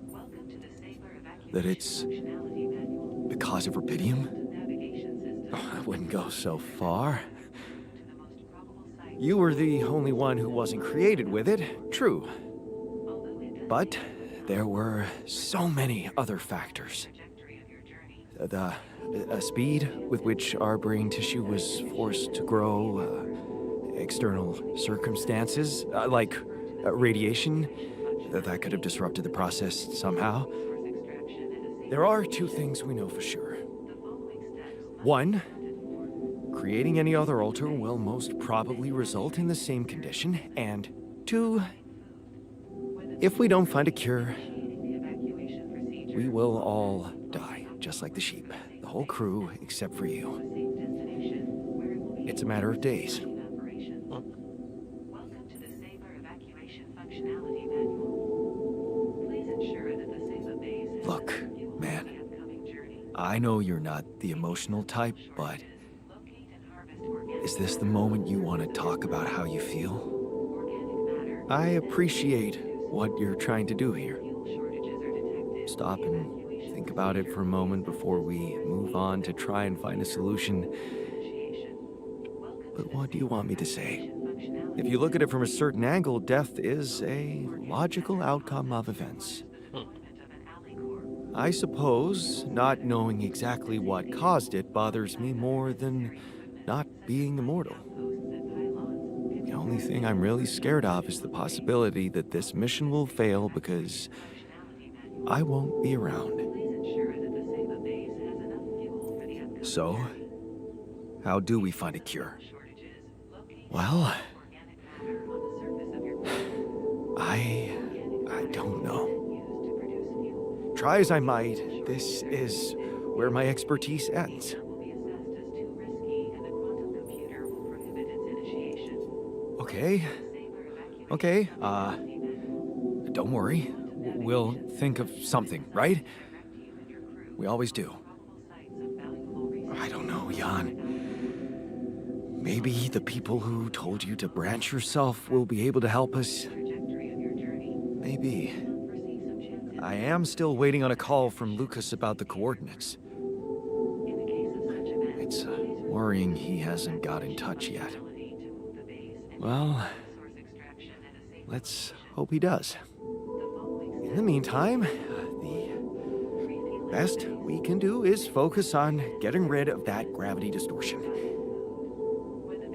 Welcome to the Saber That evacuation it's functionality manual. because of rubidium? Navigation system. I wouldn't go so far. To the most probable site. You were the only one who wasn't created with it, true. Although it does But there were so many other factors. trajectory of your journey. The speed with which our brain tissue was forced to grow, external circumstances, like radiation, that could have disrupted the process somehow. Source extraction and a There are two things we know for sure. The following steps must One, be accounted for. creating any other altar will most probably result in the same condition. And two, if we don't find a cure, Initiating the evacuation procedure. we will all die, just like the sheep. The whole crew, except for To you. a safe destination, where it will be It's a matter of days. in operation. Look, man, I know you're not the emotional type, but is this the moment you want to talk about how you feel? I appreciate what you're trying to do here. Stop and think about it for a moment before we move on to try and find a solution. But what do you want me to say? If you look at it from a certain angle, death is a logical outcome of events. I suppose not knowing exactly what caused it bothers me more than not being immortal. The only thing I'm really scared of is the possibility that this mission will fail because I won't be around. So, how do we find a cure? Well, I don't know. Try as I might, this is where my expertise ends. Okay, don't worry. We'll think of something, right? We always do. I don't know, Jan. Maybe the people who told you to branch yourself will be able to help us. Maybe. I am still waiting on a call from Lucas about the coordinates. It's worrying he hasn't got in touch yet. Well, let's hope he does. In the meantime, the best we can do is focus on getting rid of that gravity distortion.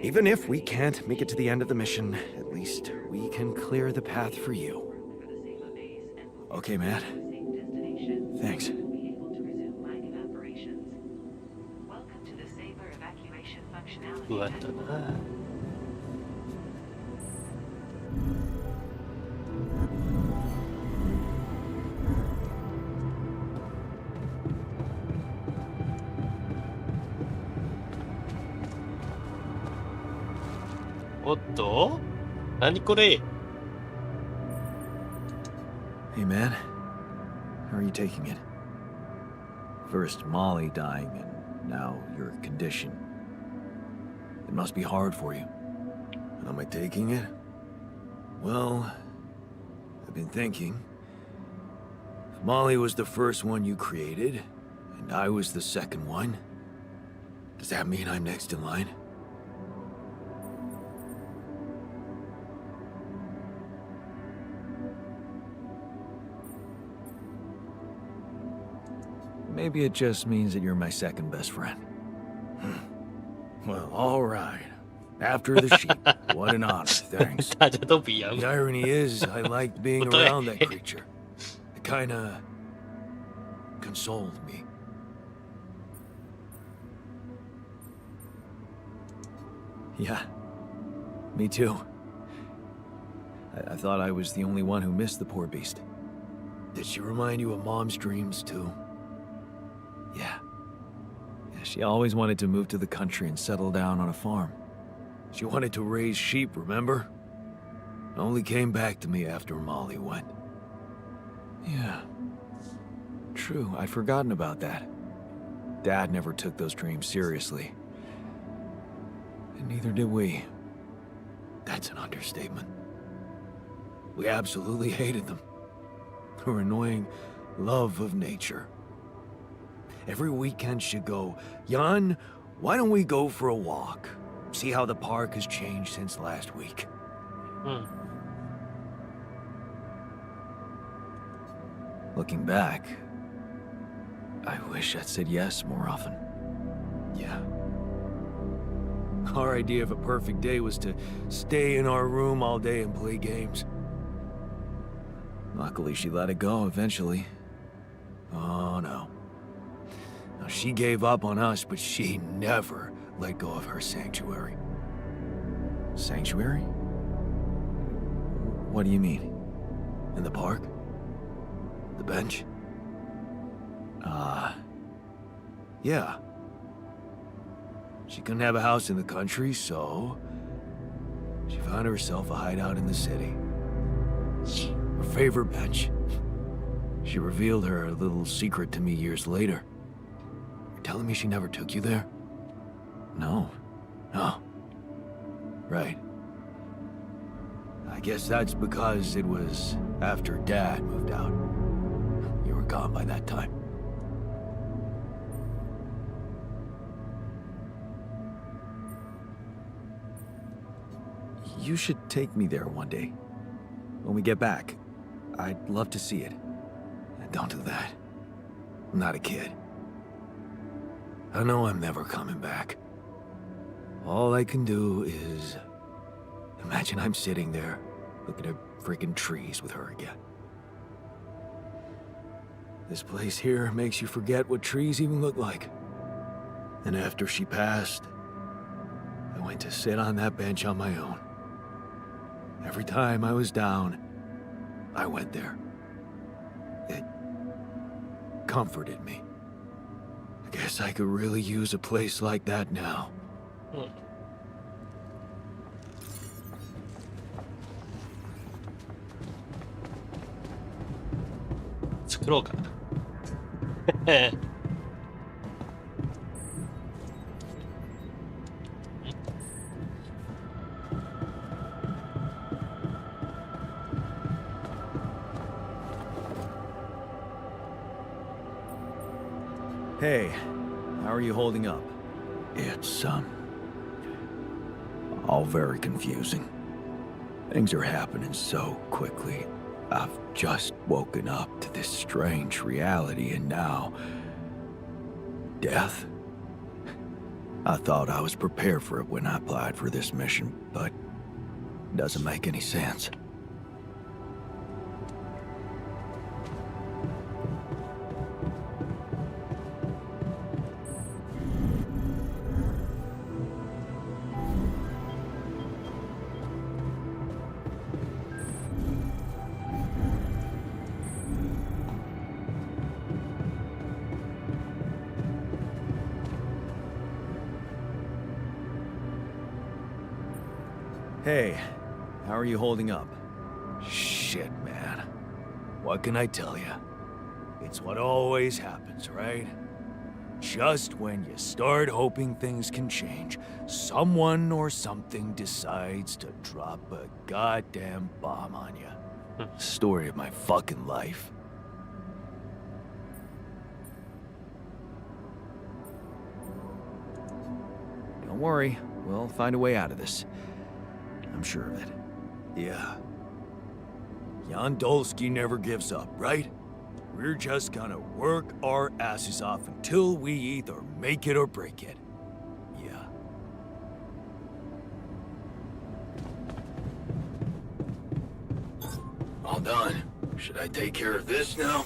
Even if we can't make it to the end of the mission, at least we can clear the path for you. Okay, Matt. Thanks. 不安だな。おっと、何これ？ Hey, man. How are you taking it? First Molly dying, and now your condition. It must be hard for you. How am I taking it? Well, I've been thinking. If Molly was the first one you created, and I was the second one, does that mean I'm next in line? Maybe it just means that you're my second best friend. Well, all right. After the sheep. What an honor. Thanks. 大家都不一样。 The irony is, I liked being 不对。 around that creature. It kinda consoled me. Yeah, me too. I thought I was the only one who missed the poor beast. Did she remind you of Mom's dreams, too? Yeah. She always wanted to move to the country and settle down on a farm. She wanted to raise sheep, remember? Only came back to me after Molly went. Yeah. True, I'd forgotten about that. Dad never took those dreams seriously. And neither did we. That's an understatement. We absolutely hated them. Her annoying love of nature. Every weekend she'd go, Jan, why don't we go for a walk? See how the park has changed since last week. Looking back, I wish I'd said yes more often. Yeah. Our idea of a perfect day was to stay in our room all day and play games. Luckily, she let it go eventually. Oh, no. Now, she gave up on us, but she never let go of her sanctuary. Sanctuary? What do you mean? In the park? The bench? Yeah. She couldn't have a house in the country, so she found herself a hideout in the city. Her favorite bench. She revealed her little secret to me years later. You're telling me she never took you there? No. Oh. Right. I guess that's because it was after Dad moved out. You were gone by that time. You should take me there one day. When we get back, I'd love to see it. Don't do that. I'm not a kid. I know I'm never coming back. All I can do is imagine I'm sitting there looking at freaking trees with her again. This place here makes you forget what trees even look like. And after she passed, I went to sit on that bench on my own. Every time I was down, I went there. It comforted me. I guess I could really use a place like that now. 作ろうかな。Hey, how are you holding up? It's, all very confusing. Things are happening so quickly. I've just woken up to this strange reality, and now... death? I thought I was prepared for it when I applied for this mission, but it doesn't make any sense. Hey, how are you holding up? Shit, man. What can I tell you? It's what always happens, right? Just when you start hoping things can change, someone or something decides to drop a goddamn bomb on you. Story of my fucking life. Don't worry, we'll find a way out of this. I'm sure of it. Yeah. Jan Dolsky never gives up, right? We're just gonna work our asses off until we either make it or break it. Yeah. All done. Should I take care of this now?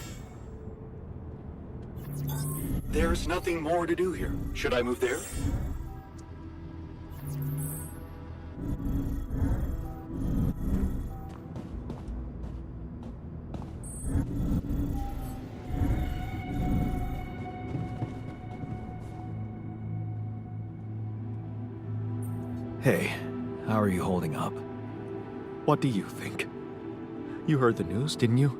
There's nothing more to do here. Should I move there? Hey, how are you holding up? What do you think? You heard the news, didn't you?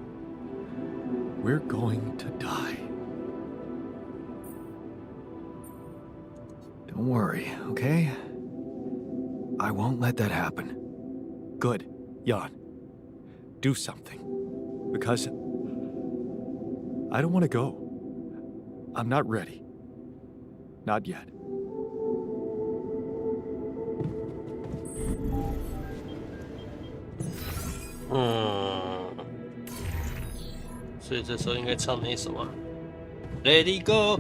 We're going to die. Don't worry, okay? I won't let that happen. Good, Jan. Do something. Because I don't want to go. I'm not ready. Not yet. 所以这时候应该唱那首啊 ，Let it go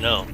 。No 。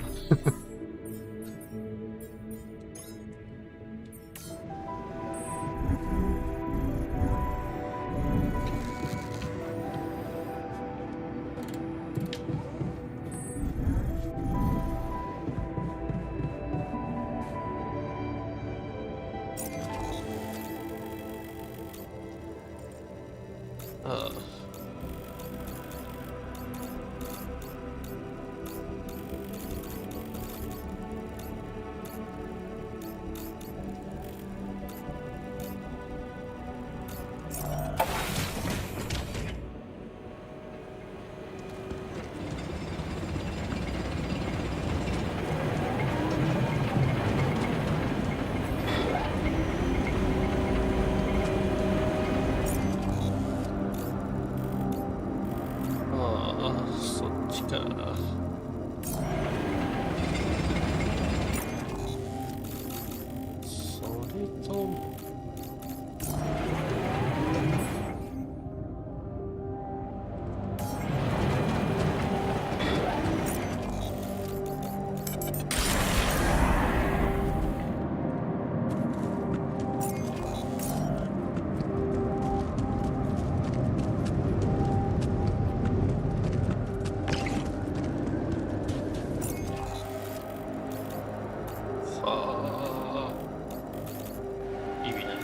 ちか。それとも意味ない。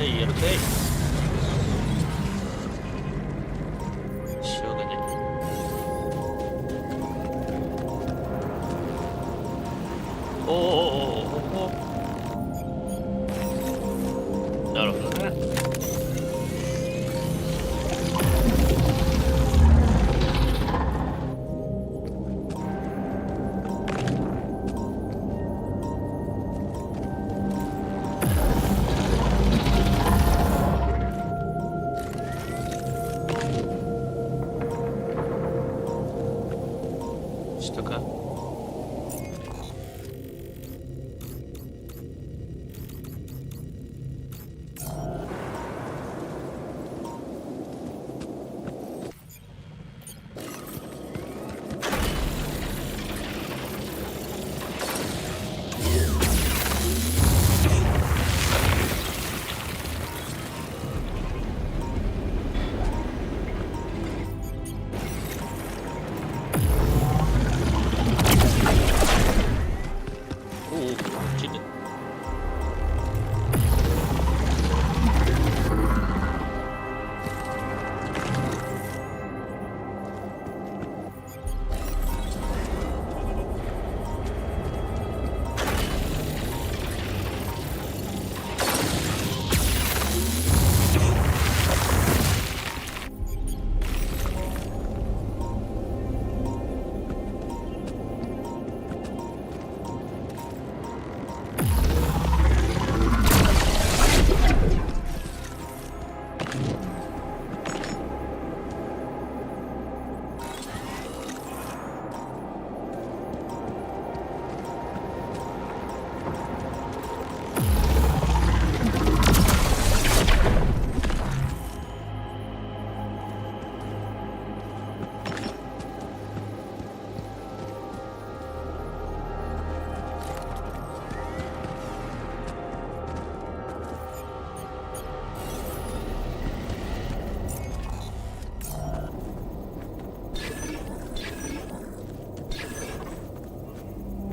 やるかい。しょうがない。おお、なるほどね。下か。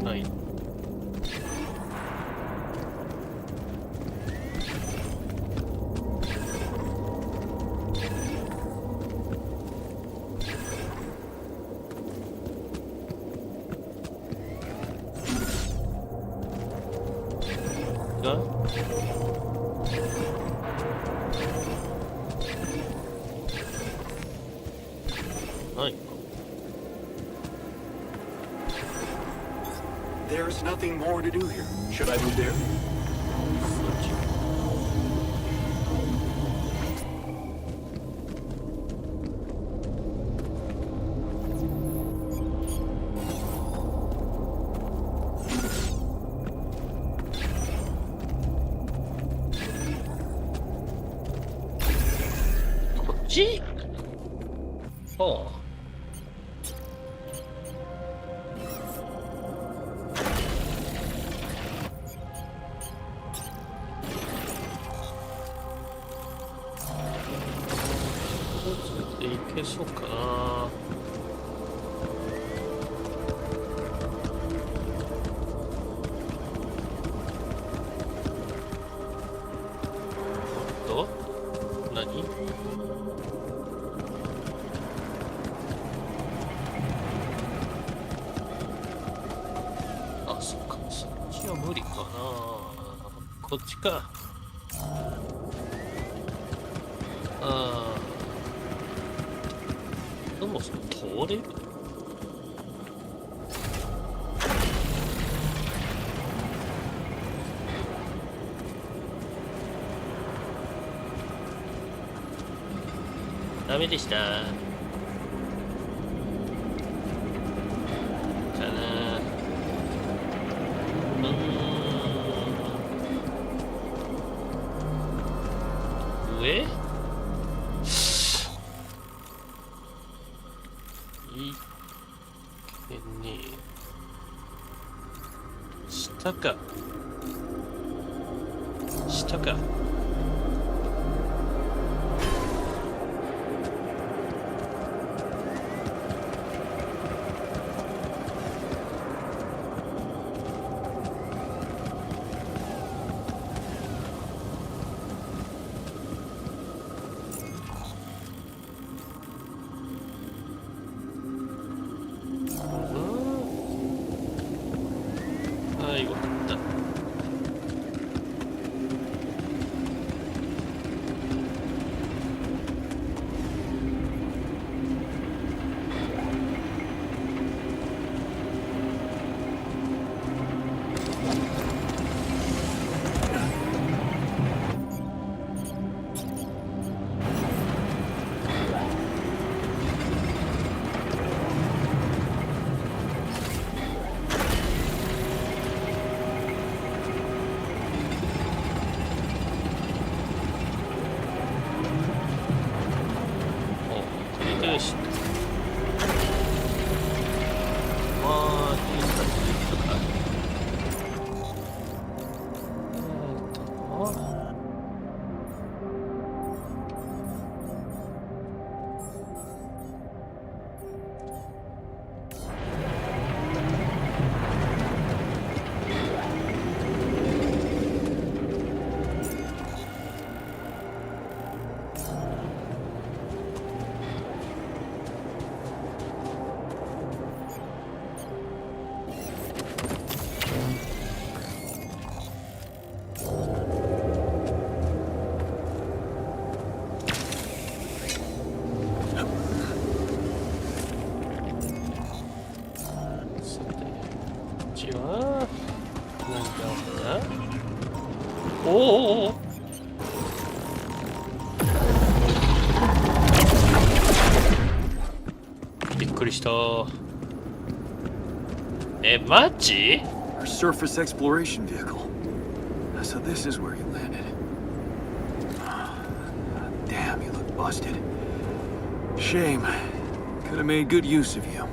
はい。がはい。There's nothing more to do here. Should I move there? こちはあ。つけていけそうかな。何？あ、そっか、そっちは無理かな。こっちか。ああ。でもその通れる？ダメでした。かな。上？いけねえ。下か。下か。はい、わかった。よし。まあ、いい感じとか。おお。びっくりした。え、マジ？ Our surface exploration vehicle. So this is where you landed. Damn, you look busted. Shame. Could have made good use of you.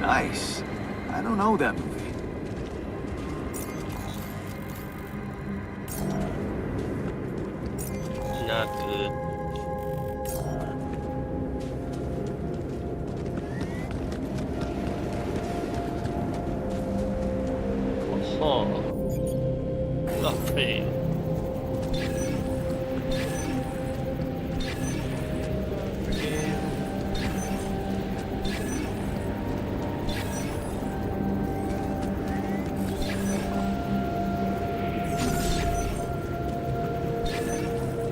Nice. I don't know that movie. Not good. Okay.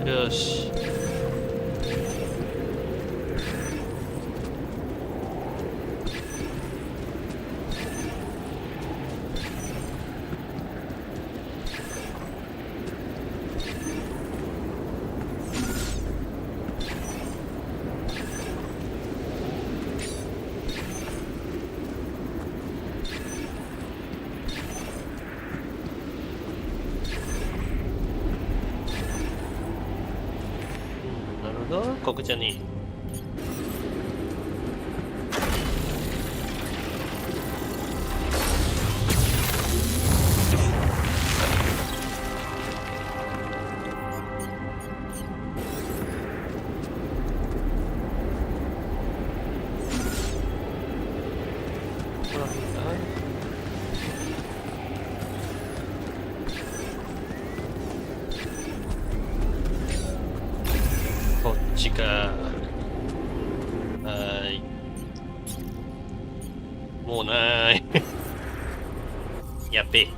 Yes. ここじゃねえ。こっちか。はーい。もうなーい。やっべ。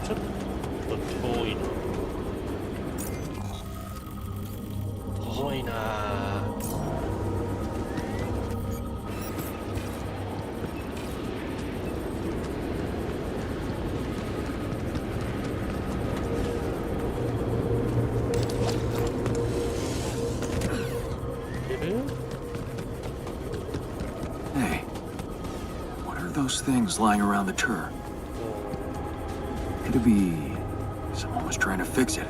ちょっと遠いな。遠いな。Hey, what are those things lying around the turret? Could it be someone was trying to fix it?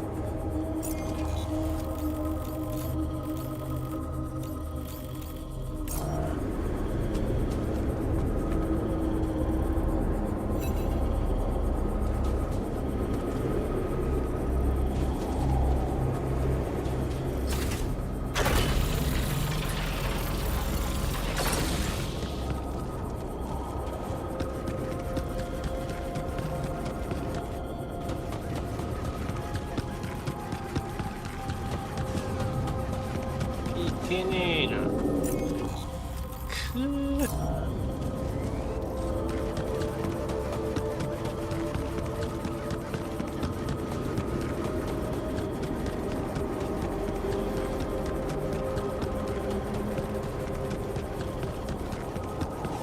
いけねえな。くー。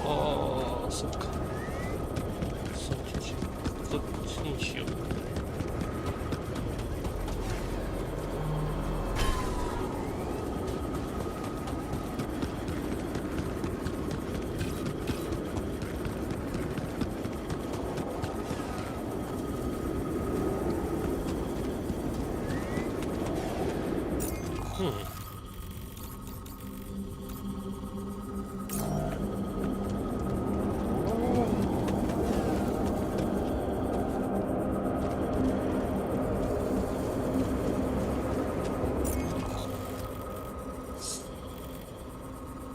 ああ、そっか。そっち、こっちにしよう。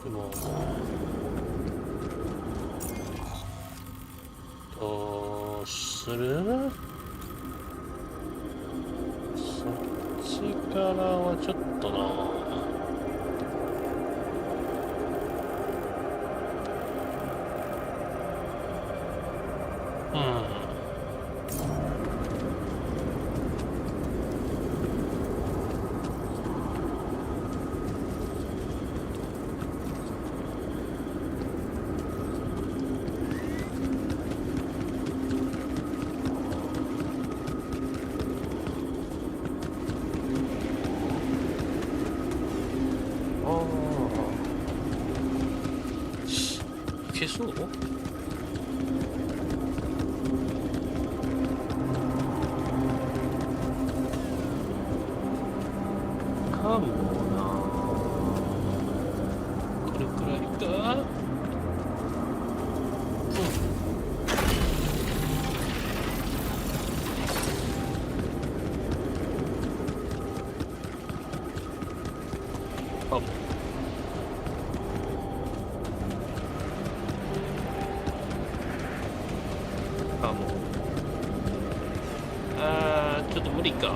でもどうする？そっちからはちょっとな。いけそう？かもな。これくらいか。かも。かも。ちょっと無理か。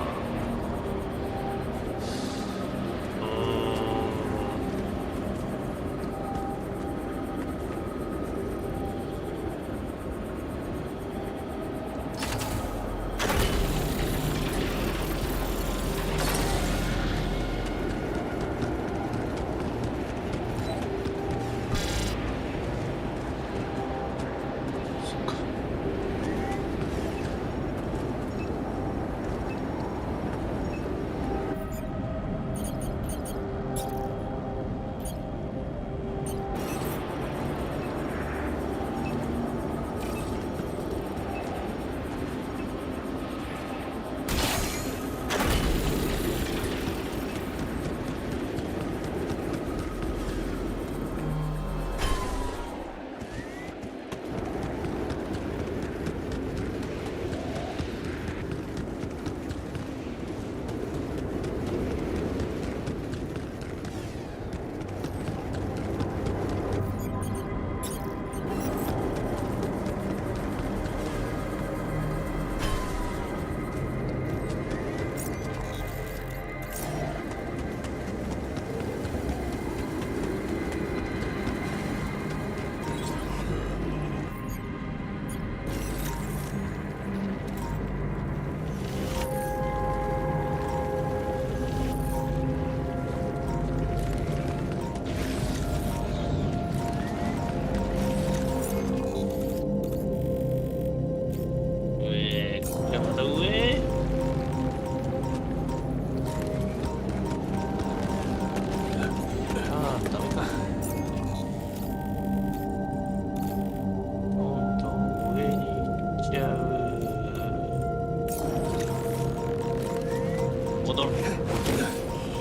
戻る。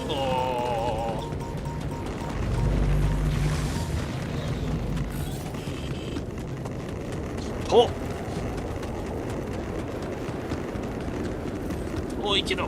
おー。おいけろ。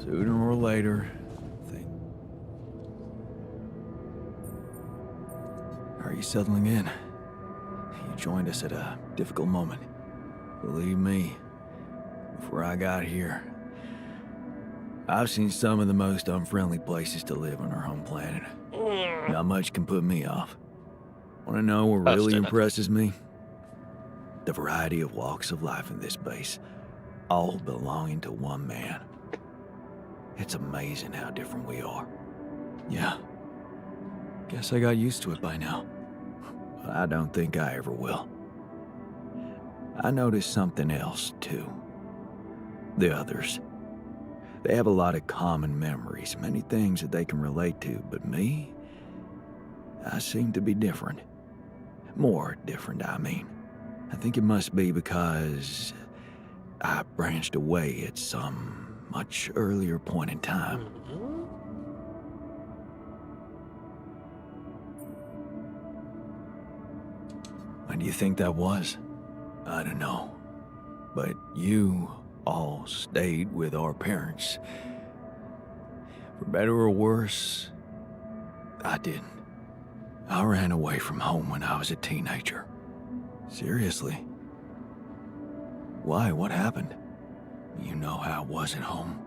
Sooner or later, Are you settling in? You joined us at a difficult moment. Believe me, before I got here, I've seen some of the most unfriendly places to live on our home planet. Not much can put me off. Want to know what really impresses me? The variety of walks of life in this base, all belonging to one man. It's amazing how different we are. Yeah. Guess I got used to it by now. But I don't think I ever will. I noticed something else, too. The others. They have a lot of common memories, many things that they can relate to, but me? I seem to be different. More different, I mean. I think it must be because I branched away at some much earlier point in time. When do you think that was? I don't know. But you all stayed with our parents. For better or worse, I didn't. I ran away from home when I was a teenager. Seriously? Why? What happened? You know how it was at home.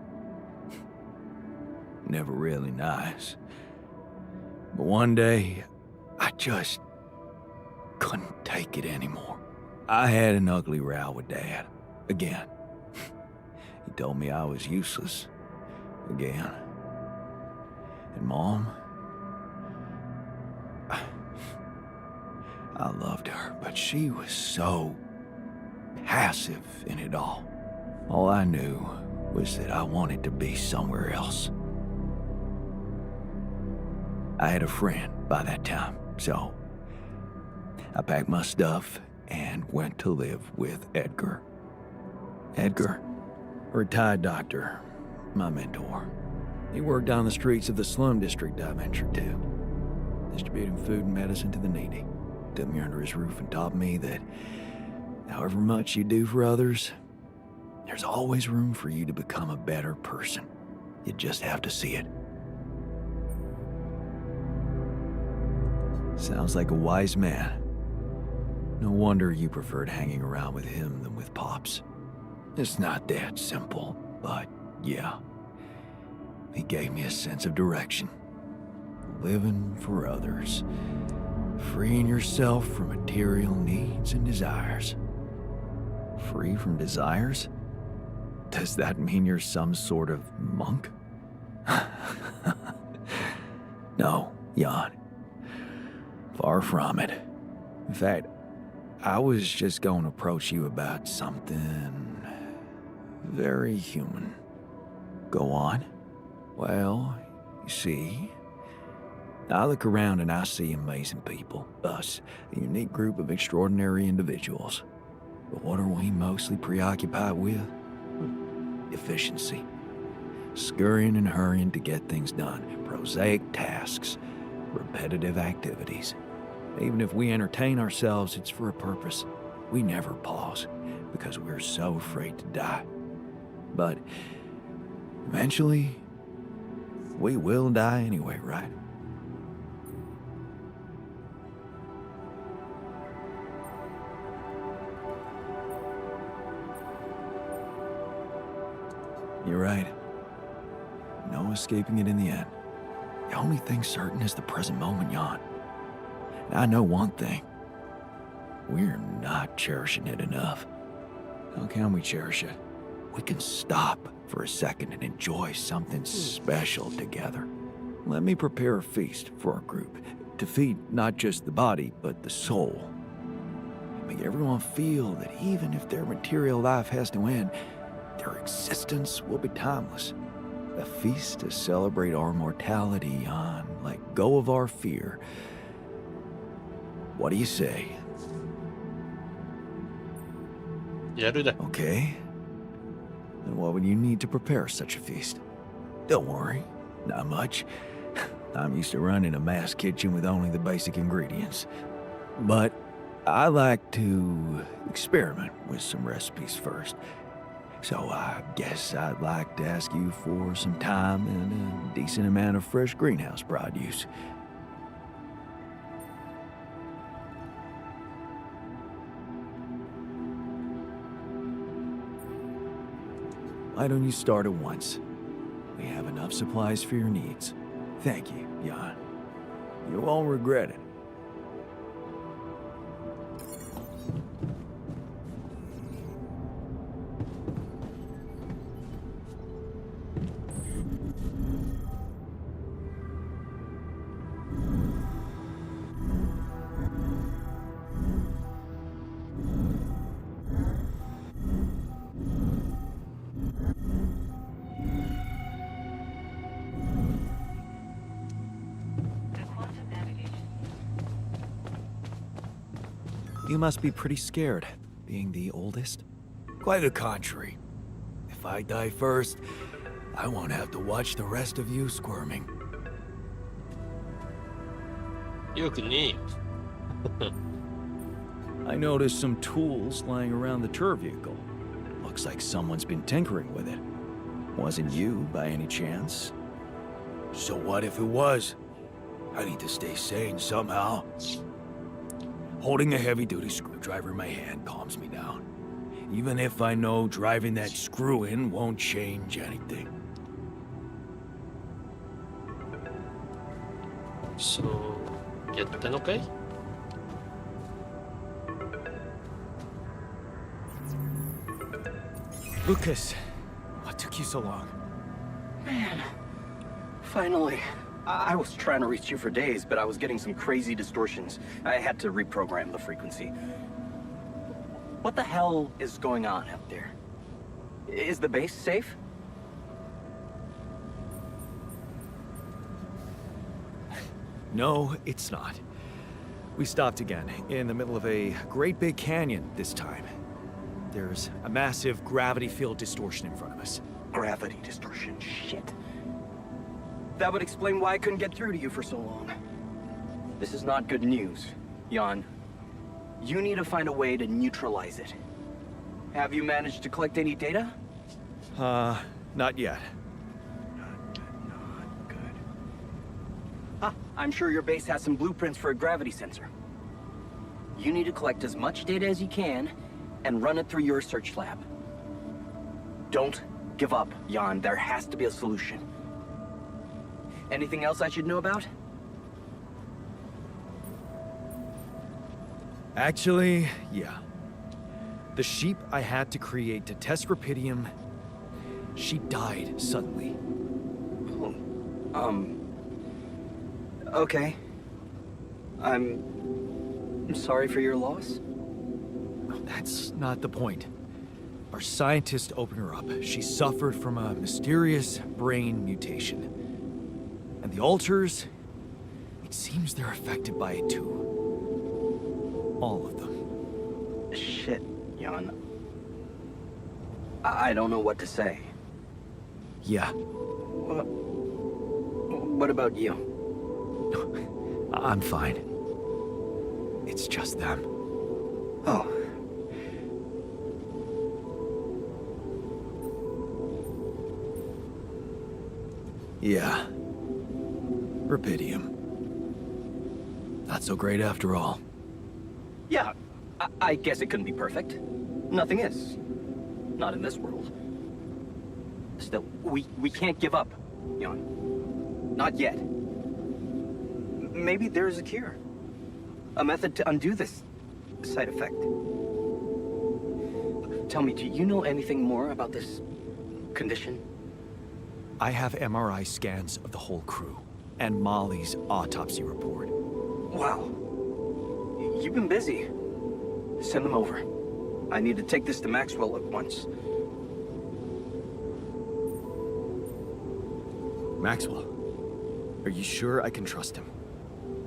Never really nice. But one day, I just couldn't take it anymore. I had an ugly row with Dad. Again. He told me I was useless. Again. And Mom? I loved her, but she was so passive in it all. All I knew was that I wanted to be somewhere else. I had a friend by that time, so I packed my stuff and went to live with Edgar. Edgar, a retired doctor, my mentor. He worked on the streets of the slum district I ventured to, distributing food and medicine to the needy. Took me under his roof and taught me that however much you do for others, there's always room for you to become a better person. You just have to see it. Sounds like a wise man. No wonder you preferred hanging around with him than with Pops. It's not that simple, but yeah. He gave me a sense of direction. Living for others. Freeing yourself from material needs and desires. Free from desires? Does that mean you're some sort of monk? No, Jan. Far from it. In fact, I was just going to approach you about something very human. Go on. Well, you see, I look around and I see amazing people, us, a unique group of extraordinary individuals. But what are we mostly preoccupied with? Efficiency. Scurrying and hurrying to get things done. Prosaic tasks. Repetitive activities. Even if we entertain ourselves, it's for a purpose. We never pause, because we're so afraid to die. But eventually, we will die anyway, right? You're right. No escaping it in the end. The only thing certain is the present moment, Jan. And I know one thing. We're not cherishing it enough. How can we cherish it? We can stop for a second and enjoy something special together. Let me prepare a feast for our group to feed not just the body, but the soul. Make everyone feel that even if their material life has to end, their existence will be timeless. A feast to celebrate our mortality, Jan. Let go of our fear. What do you say? やるだ。 Okay. And what would you need to prepare such a feast? Don't worry, not much. I'm used to running a mass kitchen with only the basic ingredients. But I like to experiment with some recipes first. So I guess I'd like to ask you for some time and a decent amount of fresh greenhouse produce. Why don't you start at once? We have enough supplies for your needs. Thank you, Jan. You won't regret it. You must be pretty scared, being the oldest. Quite the contrary. If I die first, I won't have to watch the rest of you squirming. よくね I noticed some tools lying around the tour vehicle. Looks like someone's been tinkering with it. Wasn't you, by any chance? So what if it was? I need to stay sane somehow. Holding a heavy-duty screwdriver in my hand calms me down. Even if I know driving that screw in won't change anything. そうやったのかい Lucas, what took you so long? Man, finally. I was trying to reach you for days, but I was getting some crazy distortions. I had to reprogram the frequency. What the hell is going on out there? Is the base safe? No, it's not. We stopped again, in the middle of a great big canyon this time. There's a massive gravity field distortion in front of us. Gravity distortion, shit. That would explain why I couldn't get through to you for so long. This is not good news, Jan. You need to find a way to neutralize it. Have you managed to collect any data? Not yet. Not good. I'm sure your base has some blueprints for a gravity sensor. You need to collect as much data as you can and run it through your search lab. Don't give up, Jan. There has to be a solution. Anything else I should know about? Actually, yeah. The sheep I had to create to test Rapidium, she died suddenly. Okay. I'm sorry for your loss. That's not the point. Our scientist opened her up. She suffered from a mysterious brain mutation. And the altars, it seems they're affected by it too. All of them. Shit, Jan. I don't know what to say. Yeah, What about you? I'm fine. It's just them. Oh. Yeah. Rapidium. Not so great after all. Yeah, I guess it couldn't be perfect. Nothing is. Not in this world. Still, we can't give up, Jan. Not yet. Maybe there's a cure. A method to undo this side effect. Tell me, do you know anything more about this condition? I have MRI scans of the whole crew, and Molly's autopsy report. Wow. You've been busy. Send them over. I need to take this to Maxwell at once. Maxwell, are you sure I can trust him?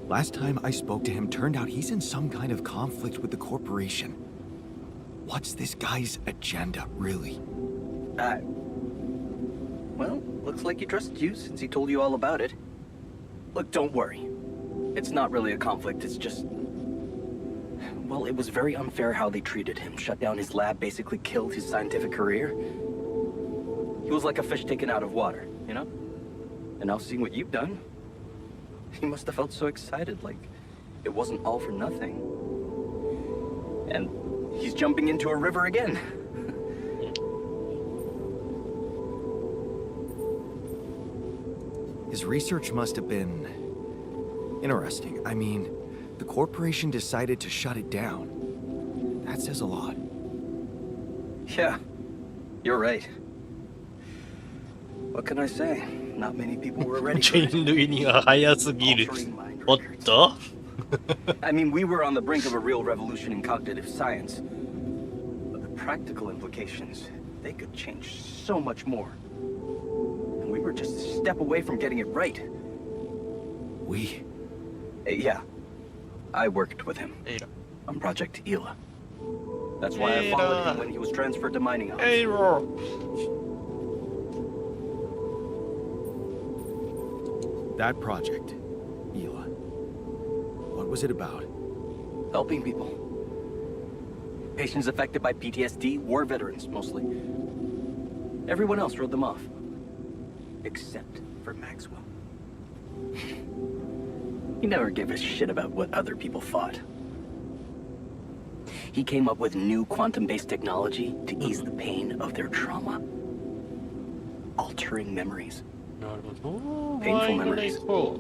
Last time I spoke to him, turned out he's in some kind of conflict with the corporation. What's this guy's agenda, really? Well, looks like he trusted you since he told you all about it. Look, don't worry. It's not really a conflict, it's just... Well, it was very unfair how they treated him. Shut down his lab, basically killed his scientific career. He was like a fish taken out of water, you know? And now seeing what you've done, he must have felt so excited, like it wasn't all for nothing. And he's jumping into a river again. His research must have been interesting. I mean, the corporation decided to shut it down. That says a lot. Yeah, you're right. What can I say? Not many people were ready for it. 人類には早すぎる。おっと I mean, we were on the brink of a real revolution in cognitive science. But the practical implications, they could change so much more. And we were just a step away from getting it right. We? Yeah. I worked with him エイラ on Project Ela. That's why I followed him when he was transferred to mining ops. エイラ That project, Ela. What was it about? Helping people. Patients affected by PTSD, war veterans mostly. Everyone else wrote them off. Except for Maxwell. He never gave a shit about what other people thought. He came up with new quantum-based technology to ease the pain of their trauma. Altering memories. なるほど。 Painful ワイドレイ memories. コー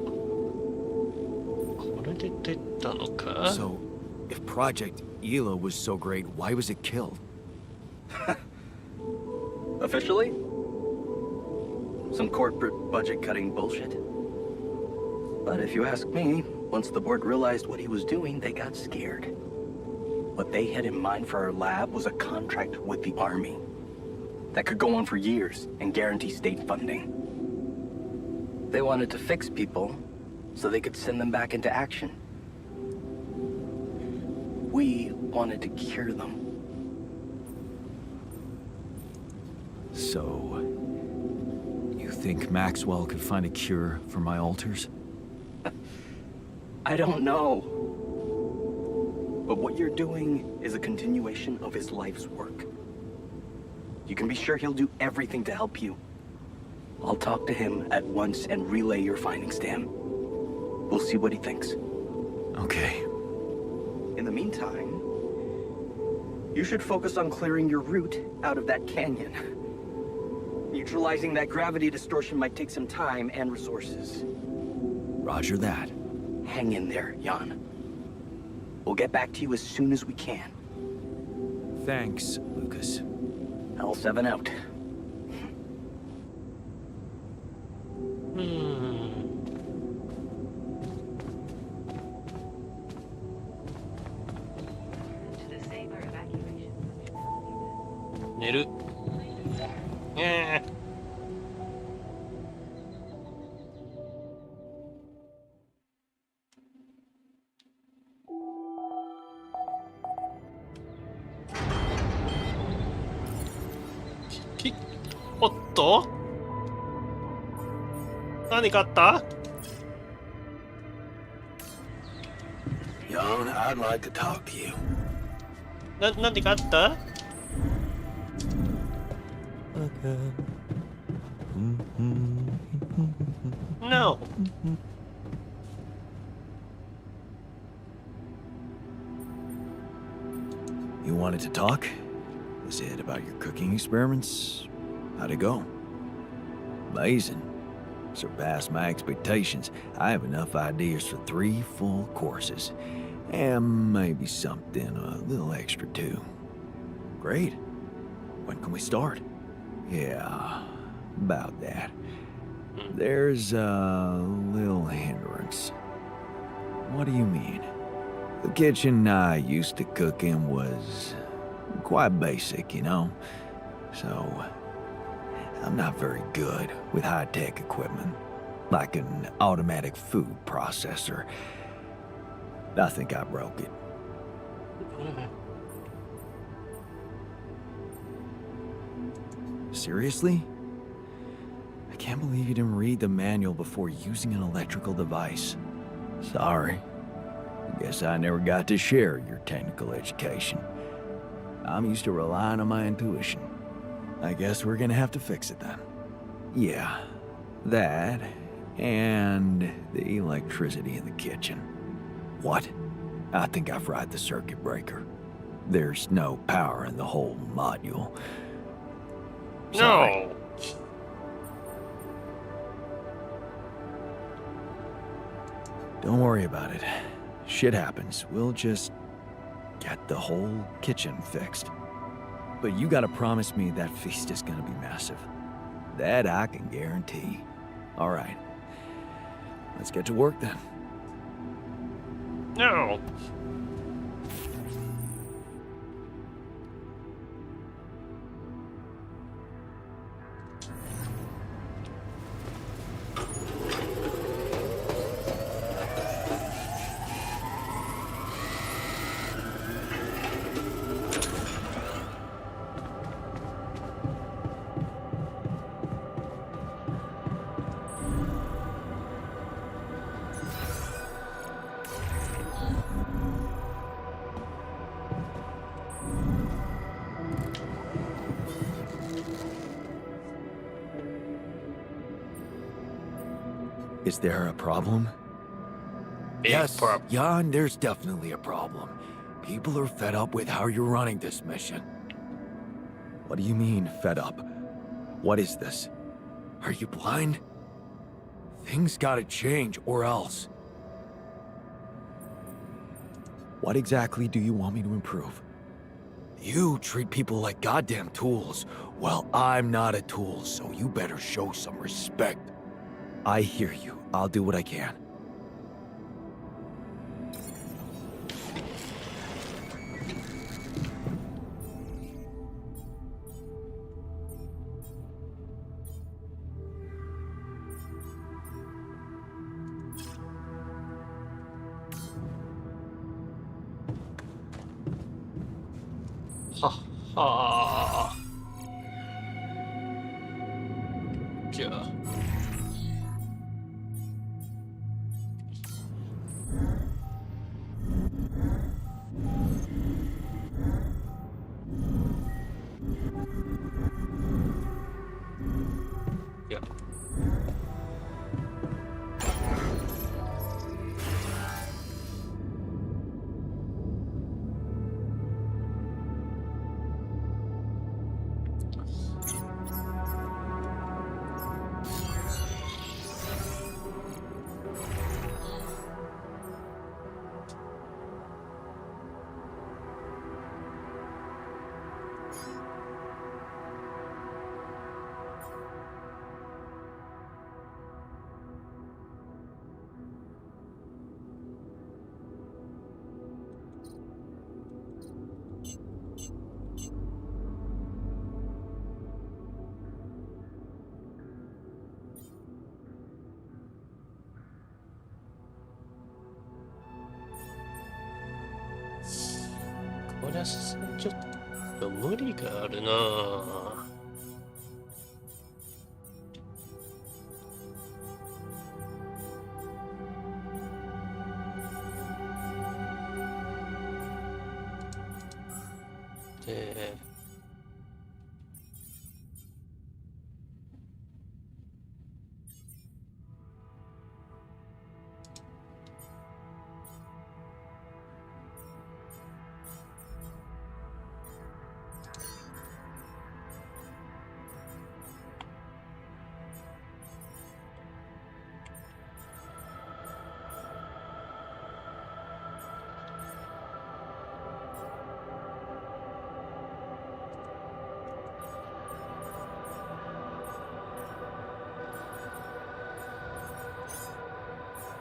これで出たのか So, if Project Ela was so great, why was it killed? Officially? Some corporate budget-cutting bullshit. But if you ask me, once the board realized what he was doing, they got scared. What they had in mind for our lab was a contract with the Army that could go on for years and guarantee state funding. They wanted to fix people so they could send them back into action. We wanted to cure them. So, you think Maxwell could find a cure for my alters? I don't know. But what you're doing is a continuation of his life's work. You can be sure he'll do everything to help you. I'll talk to him at once and relay your findings to him. We'll see what he thinks. Okay. In the meantime, you should focus on clearing your route out of that canyon. Neutralizing that gravity distortion might take some time and resources. Roger that. Hang in there, Jan. We'll get back to you as soon as we can. Thanks, Lucas. L7 out. うーん To the saber evacuation functionality. 寝るおっと何かあった Jan, I'd like to talk to you. 何かあった No. You wanted to talk? Is it about your cooking experiments? How'd it go? Amazing. Surpassed my expectations. I have enough ideas for 3 full courses. And maybe something a little extra too. Great. When can we start? Yeah, about that. There's a little hindrance. What do you mean? The kitchen I used to cook in was quite basic, you know? So, I'm not very good with high-tech equipment, like an automatic food processor. I think I broke it. Seriously? I can't believe you didn't read the manual before using an electrical device. Sorry. I guess I never got to share your technical education. I'm used to relying on my intuition. I guess we're gonna have to fix it then. Yeah, that, and the electricity in the kitchen. What? I think I fried the circuit breaker. There's no power in the whole module. Sorry. No. Don't worry about it. Shit happens. We'll just get the whole kitchen fixed. But you gotta promise me that feast is gonna be massive. That I can guarantee. All right. Let's get to work then. No. Is there a problem? Big Yes, problem. Jan, there's definitely a problem. People are fed up with how you're running this mission. What do you mean, fed up? What is this? Are you blind? Things gotta change, or else. What exactly do you want me to improve? You treat people like goddamn tools. Well, I'm not a tool, so you better show some respect. I hear you. I'll do what I can. Ha ha. Yeah. Yeah.これはちょっと無理があるなぁ。で、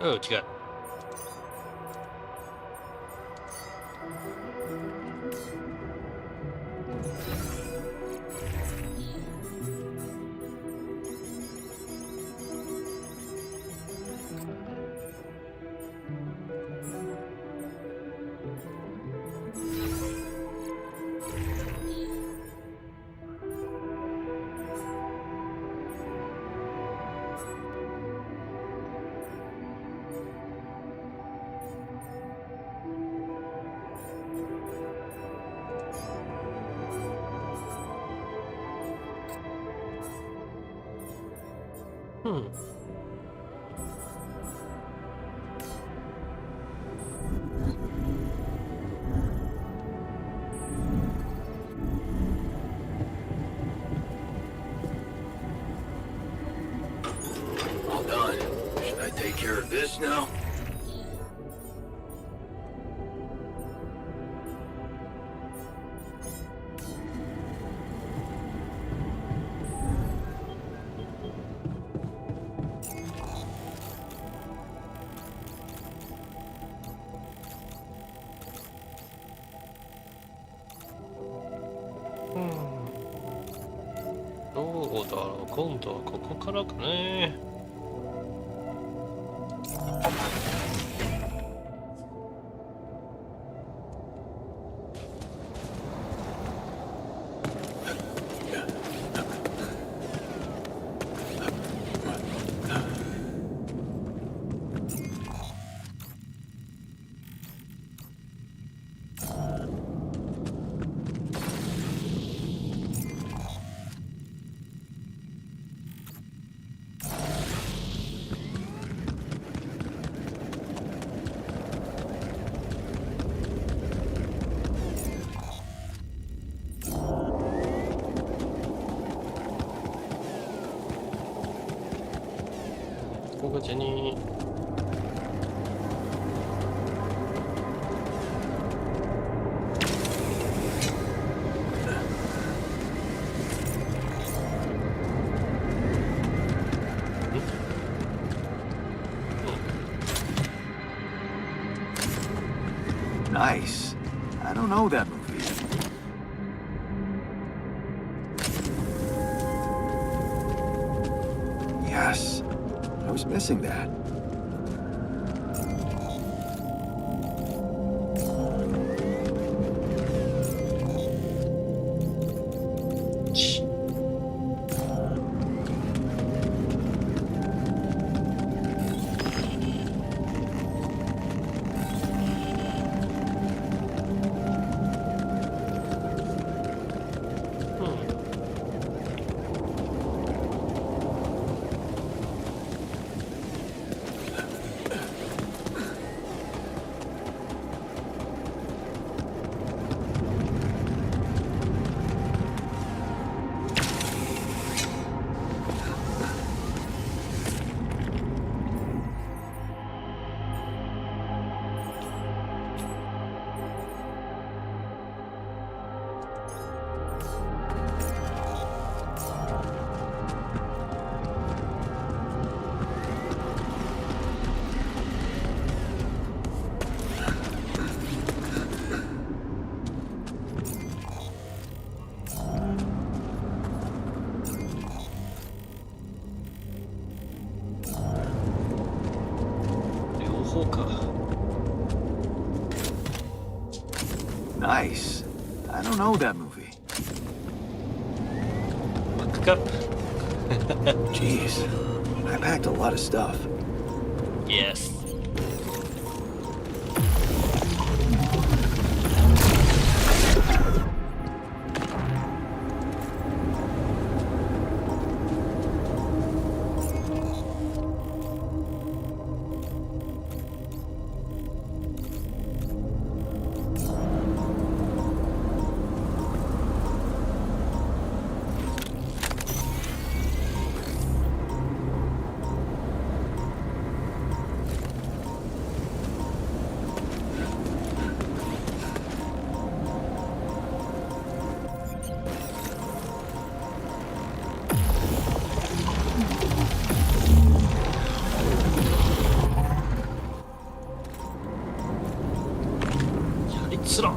うん、違う。うん。All done. Should I take care of this now? Hmm. どうだろう、今度はここからかね。ここじゃにNice. I don't know that movie. Yes. I was missing that. Nice. I don't know that movie. Look up. Jeez. I packed a lot of stuff. Yes. すら。おっ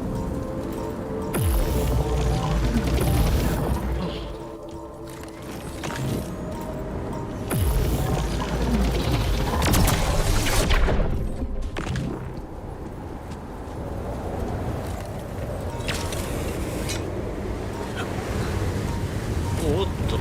と。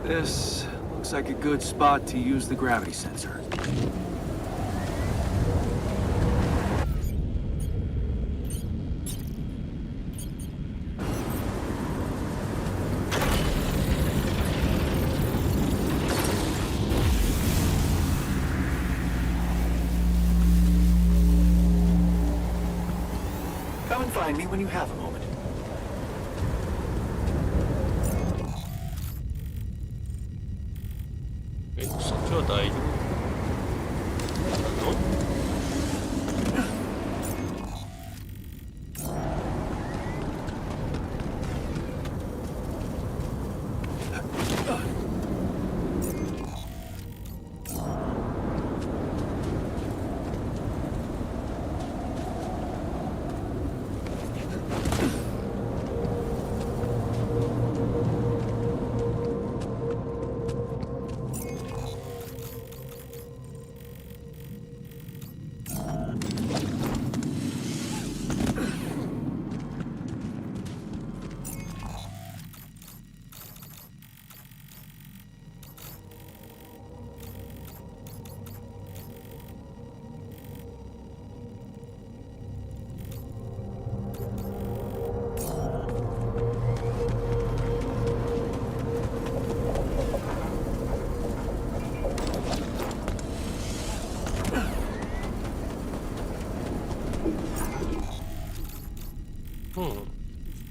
This looks like a good spot to use the gravity sensor. Come and find me when you have a moment. そっちは大丈夫なの？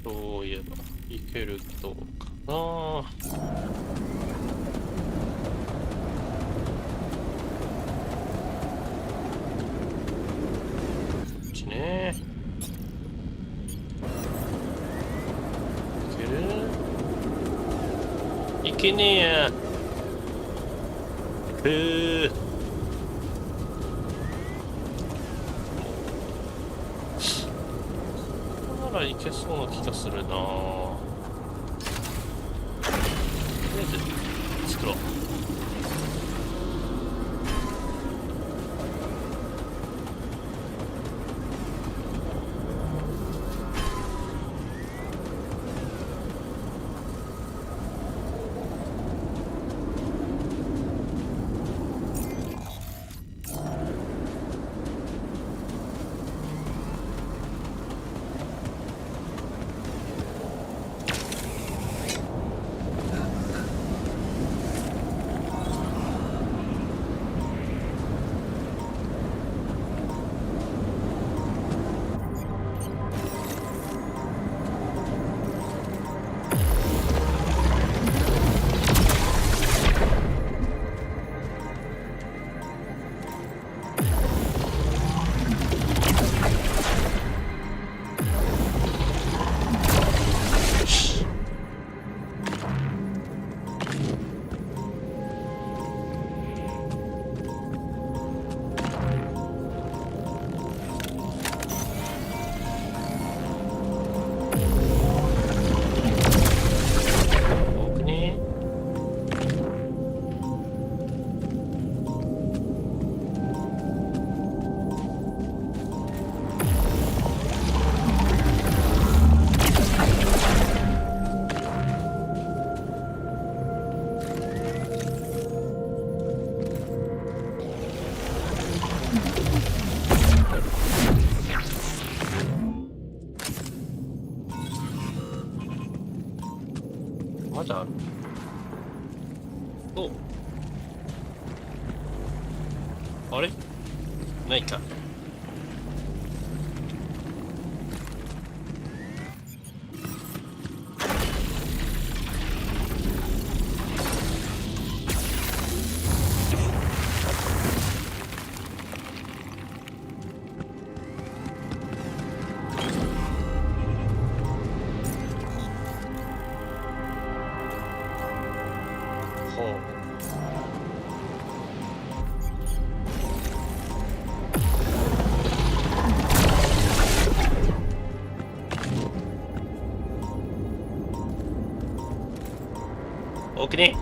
そういえばいけるとかな。こっちね。いける？いけねえや。いけそうな気がするな。とりあえず作ろう。まだある。お、あれないか。多くね。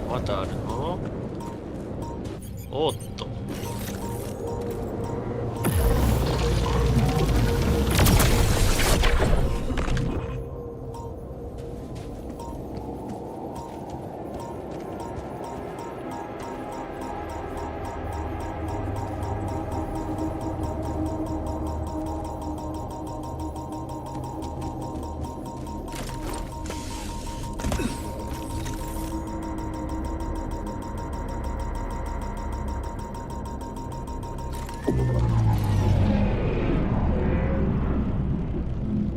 まだあるの？おっと。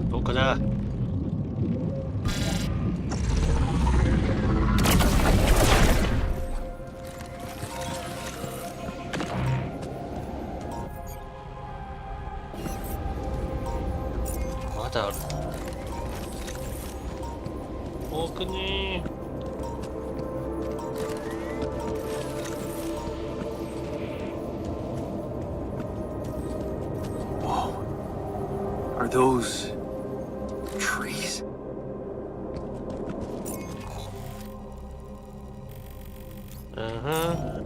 どこだ？まだある。奥に。Are those trees? Uh-huh.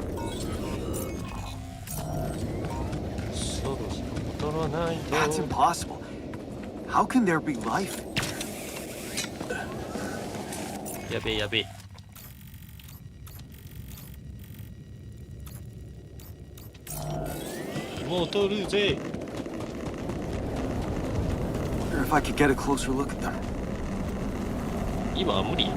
そろそろ戻らないと。 That's impossible. How can there be life? やべえやべえ。戻るぜ。Wonder if I could get a closer look at them. 今は無理。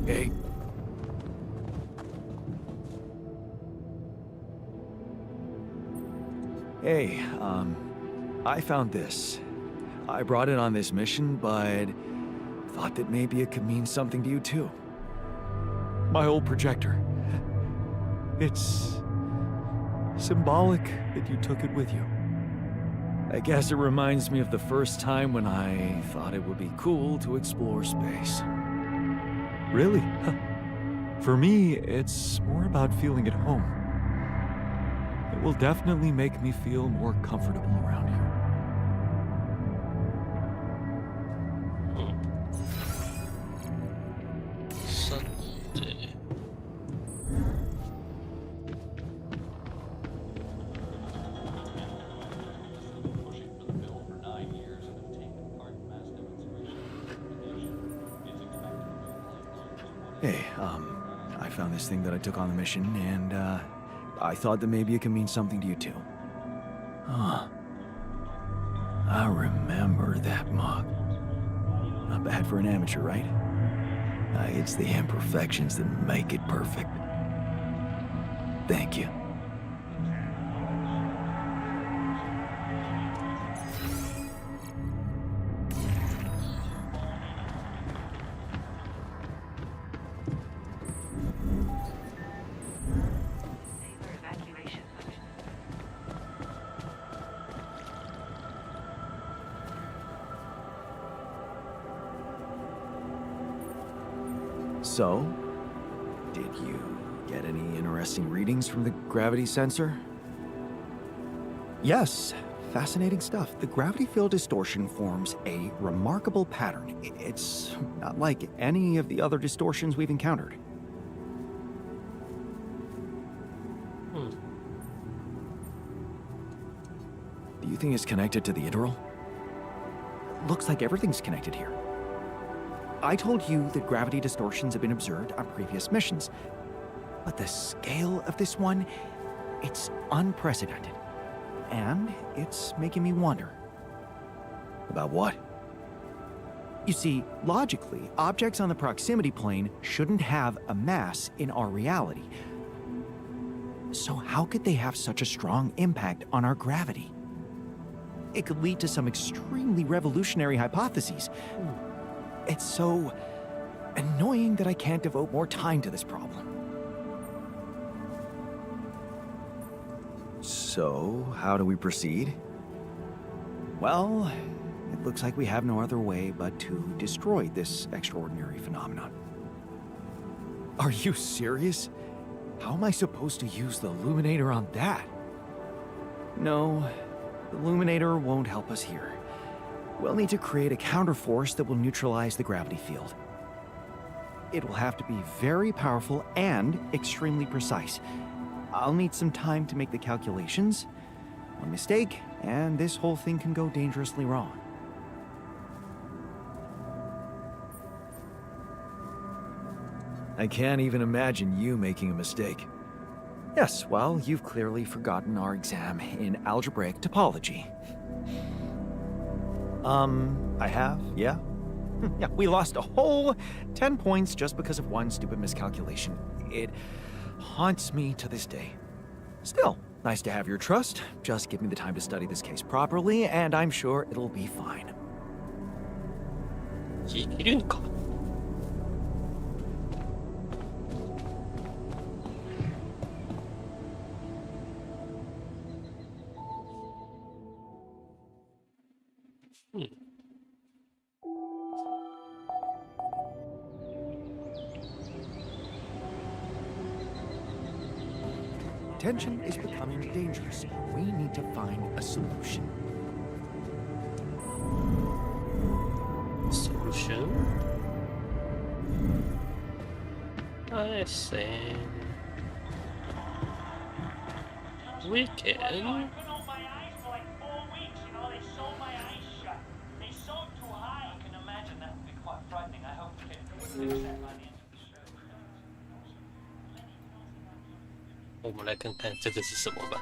Hey. Hey, I found this. I brought it on this mission, but thought that maybe it could mean something to you too. My old projector. It's symbolic that you took it with you. I guess it reminds me of the first time when I thought it would be cool to explore space. Really? For me, it's more about feeling at home. It will definitely make me feel more comfortable around here. Hey, I found this thing that I took on the mission, and, I thought that maybe it could mean something to you too. Huh. I remember that mug. Not bad for an amateur, right? It's the imperfections that make it perfect. Thank you. So, did you get any interesting readings from the gravity sensor? Yes, fascinating stuff. The gravity field distortion forms a remarkable pattern. It's not like any of the other distortions we've encountered. Do you think it's connected to the Iteral? Looks like everything's connected here. I told you that gravity distortions have been observed on previous missions, but the scale of this one, it's unprecedented. And it's making me wonder. About what? You see, logically, objects on the proximity plane shouldn't have a mass in our reality. So how could they have such a strong impact on our gravity? It could lead to some extremely revolutionary hypotheses. It's so annoying that I can't devote more time to this problem. So, how do we proceed? Well, it looks like we have no other way but to destroy this extraordinary phenomenon. Are you serious? How am I supposed to use the Illuminator on that? No, the Illuminator won't help us here. We'll need to create a counterforce that will neutralize the gravity field. It will have to be very powerful and extremely precise. I'll need some time to make the calculations. One mistake, and this whole thing can go dangerously wrong. I can't even imagine you making a mistake. Yes, well, you've clearly forgotten our exam in algebraic topology. I have, yeah? Yeah, we lost a whole 10 points just because of one stupid miscalculation. It haunts me to this day. Still, nice to have your trust. Just give me the time to study this case properly, and I'm sure it'll be fine. いるんか。Tension is becoming dangerous. We need to find a solution. Solution? I see. We can. Oh, 我们来看看这个是什么吧。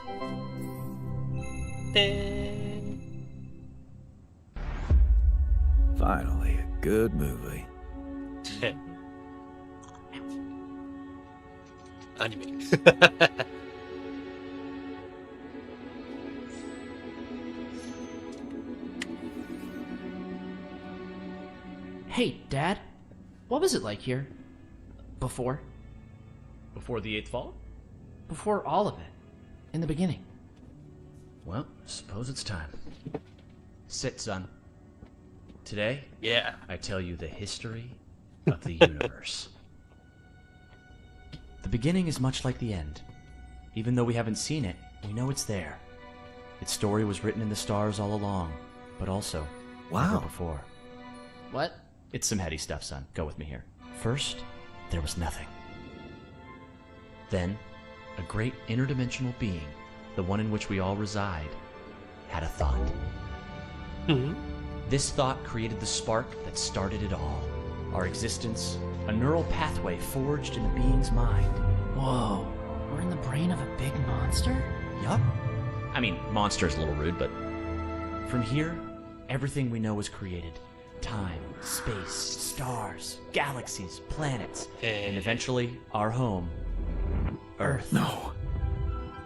Finally, a good movie. アニメ。Hey, Dad. What was it like here? Before? Before the Eighth Fall? Before all of it. In the beginning. Well, suppose it's time. Sit, son. Today, Yeah. I tell you the history of the universe. The beginning is much like the end. Even though we haven't seen it, we know it's there. Its story was written in the stars all along, but also never before. What? It's some heady stuff, son. Go with me here. First, there was nothing. Then, a great interdimensional being, the one in which we all reside, had a thought. This thought created the spark that started it all. Our existence, a neural pathway forged in the being's mind. Whoa, we're in the brain of a big monster? Yup. I mean, monster's a little rude, but... From here, everything we know was created. Time, space, stars, galaxies, planets, and eventually, our home, Earth. No.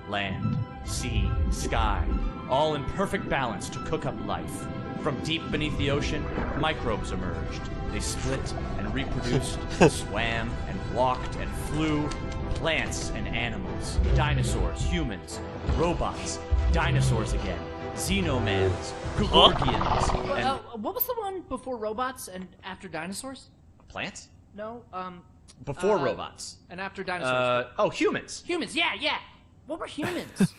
Land, sea, sky, all in perfect balance to cook up life. From deep beneath the ocean, microbes emerged. They split and reproduced, swam and walked and flew. Plants and animals, dinosaurs, humans, robots, dinosaurs again, xenomans, Gorgians, and... What was the one before robots and after dinosaurs? Plants? No, Before robots. And after dinosaurs. Humans. Humans, yeah. What were humans?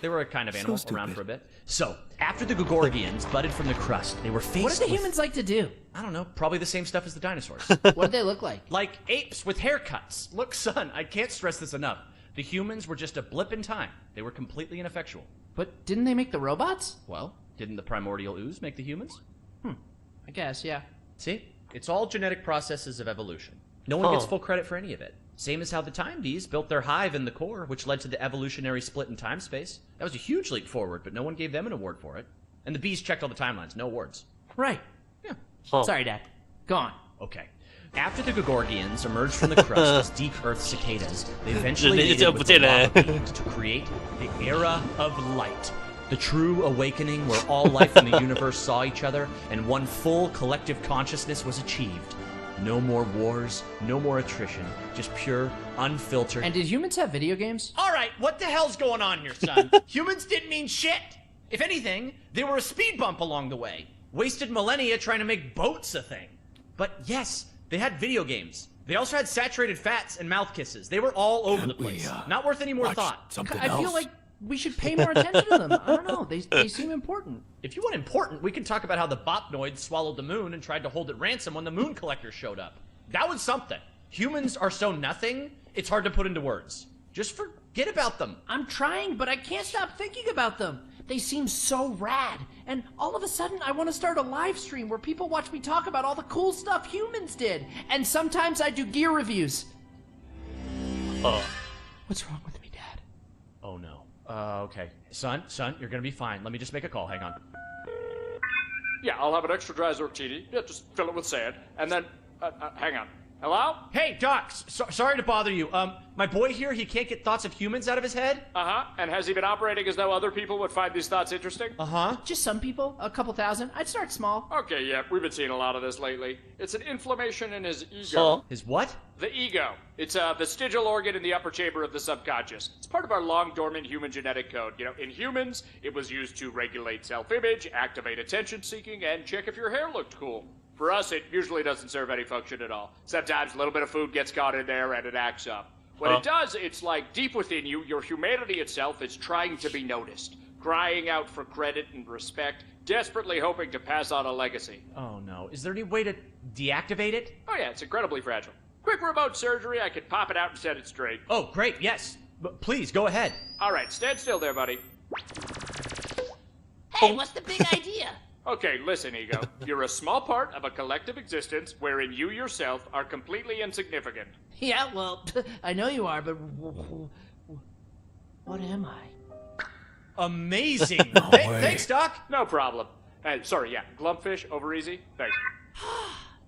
They were a kind of animal stupid. around for a bit. So, after the Gregorians budded from the crust, they were faced What did the with, humans like to do? I don't know, probably the same stuff as the dinosaurs. What did they look like? Like apes with haircuts. Look, son, I can't stress this enough. The humans were just a blip in time. They were completely ineffectual. But didn't they make the robots? Well, didn't the primordial ooze make the humans? I guess, yeah. See? It's all genetic processes of evolution. No one gets full credit for any of it. Same as how the time bees built their hive in the core, which led to the evolutionary split in time-space. That was a huge leap forward, but no one gave them an award for it. And the bees checked all the timelines, no awards. Right. Yeah. Sorry, Dad. Go on. Okay. After the Gregorians emerged from the crust as deep Earth cicadas, they eventually mated with the lava beings to create the Era of Light. The true awakening where all life in the universe saw each other and one full collective consciousness was achieved. No more wars, no more attrition, just pure, unfiltered... And did humans have video games? Alright, what the hell's going on here, son? Humans didn't mean shit! If anything, they were a speed bump along the way. Wasted millennia trying to make boats a thing. But yes, they had video games. They also had saturated fats and mouth kisses. They were all over the place. Not worth any more thought. I feel like we should pay more attention to them. I don't know. They seem important. If you want important, we can talk about how the Botnoids swallowed the moon and tried to hold it ransom when the moon collectors showed up. That was something. Humans are so nothing, it's hard to put into words. Just forget about them. I'm trying, but I can't stop thinking about them. They seem so rad. And all of a sudden, I want to start a live stream where people watch me talk about all the cool stuff humans did. And sometimes I do gear reviews. What's wrong with me, Dad? Oh no. Okay. Son, you're gonna be fine. Let me just make a call. Hang on. Yeah, I'll have an extra dry Zortini. Yeah, just fill it with sand. And then, hang on. Hello? Hey, Doc. Sorry to bother you. My boy here, he can't get thoughts of humans out of his head. Uh-huh. And has he been operating as though other people would find these thoughts interesting? Uh-huh. Just some people, a couple thousand. I'd start small. Okay, yeah, we've been seeing a lot of this lately. It's an inflammation in his ego. His what? The ego. It's the vestigial organ in the upper chamber of the subconscious. It's part of our long-dormant human genetic code. You know, in humans, it was used to regulate self-image, activate attention-seeking, and check if your hair looked cool. For us, it usually doesn't serve any function at all. Sometimes a little bit of food gets caught in there and it acts up. When it does, it's like deep within you, your humanity itself is trying to be noticed, crying out for credit and respect, desperately hoping to pass on a legacy. Oh no. Is there any way to deactivate it? Oh yeah, it's incredibly fragile. Quick remote surgery, I could pop it out and set it straight. Oh, great, yes. But please, go ahead. All right, stand still there, buddy. Hey, what's the big idea? Okay, listen, Ego. You're a small part of a collective existence wherein you yourself are completely insignificant. Yeah, well, I know you are, but what am I? Amazing. Thanks, Doc. No problem. Sorry, yeah, Glumpfish, over easy. Thanks.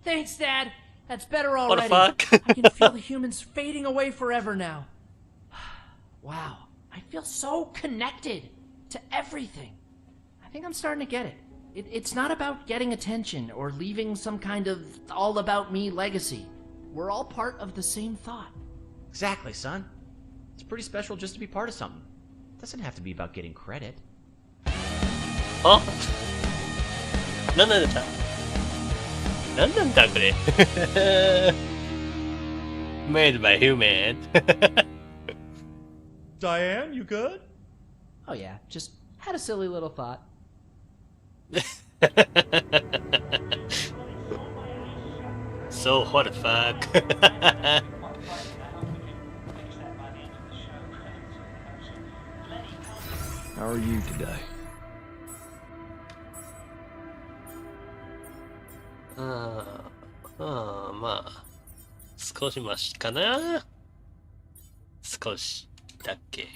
Thanks, Dad. That's better already. What the fuck? I can feel the humans fading away forever now. Wow, I feel so connected to everything. I think I'm starting to get it. It's not about getting attention or leaving some kind of all-about-me legacy. We're all part of the same thought. Exactly, son. It's pretty special just to be part of something. It doesn't have to be about getting credit. Oh? 何なんだ何なんだこれMade by human Diane, you good? Oh yeah, just had a silly little thought. So what the fuck How are you today? まあ少しマシかな少しだけ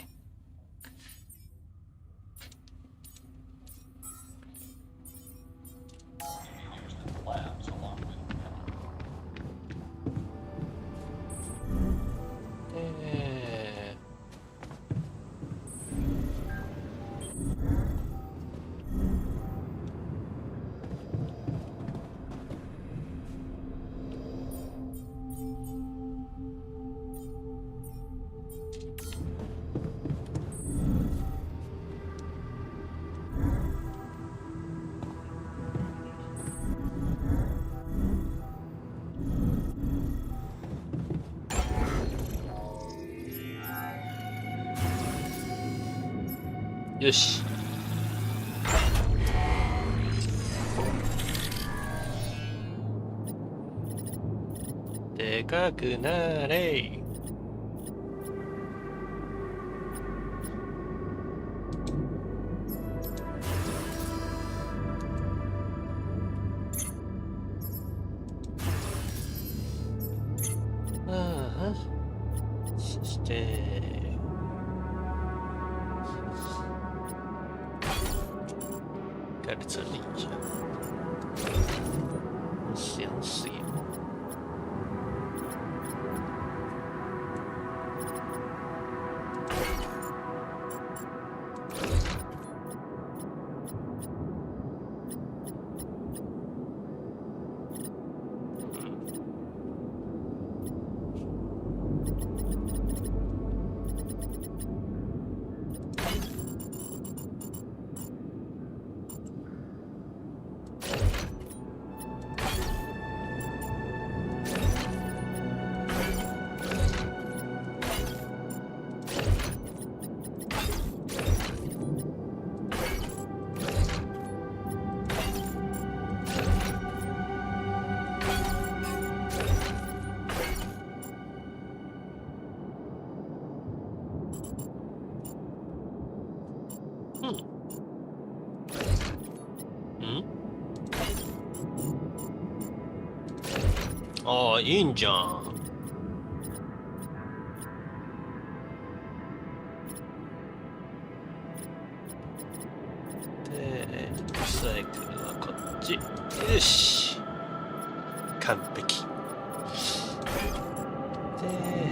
よし。でかくなれ。そして盖在这里呀，详细。ああ、いいんじゃん。で、サイクルはこっち。よし。完璧。で、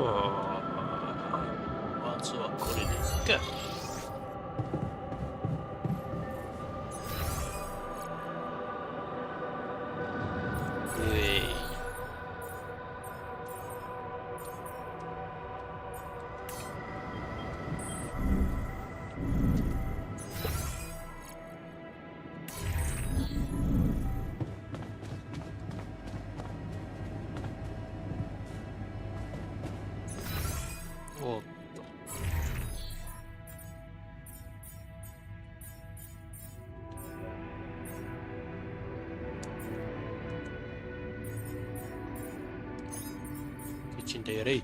まずはこれでいくか。おっと。キッチンでやれ。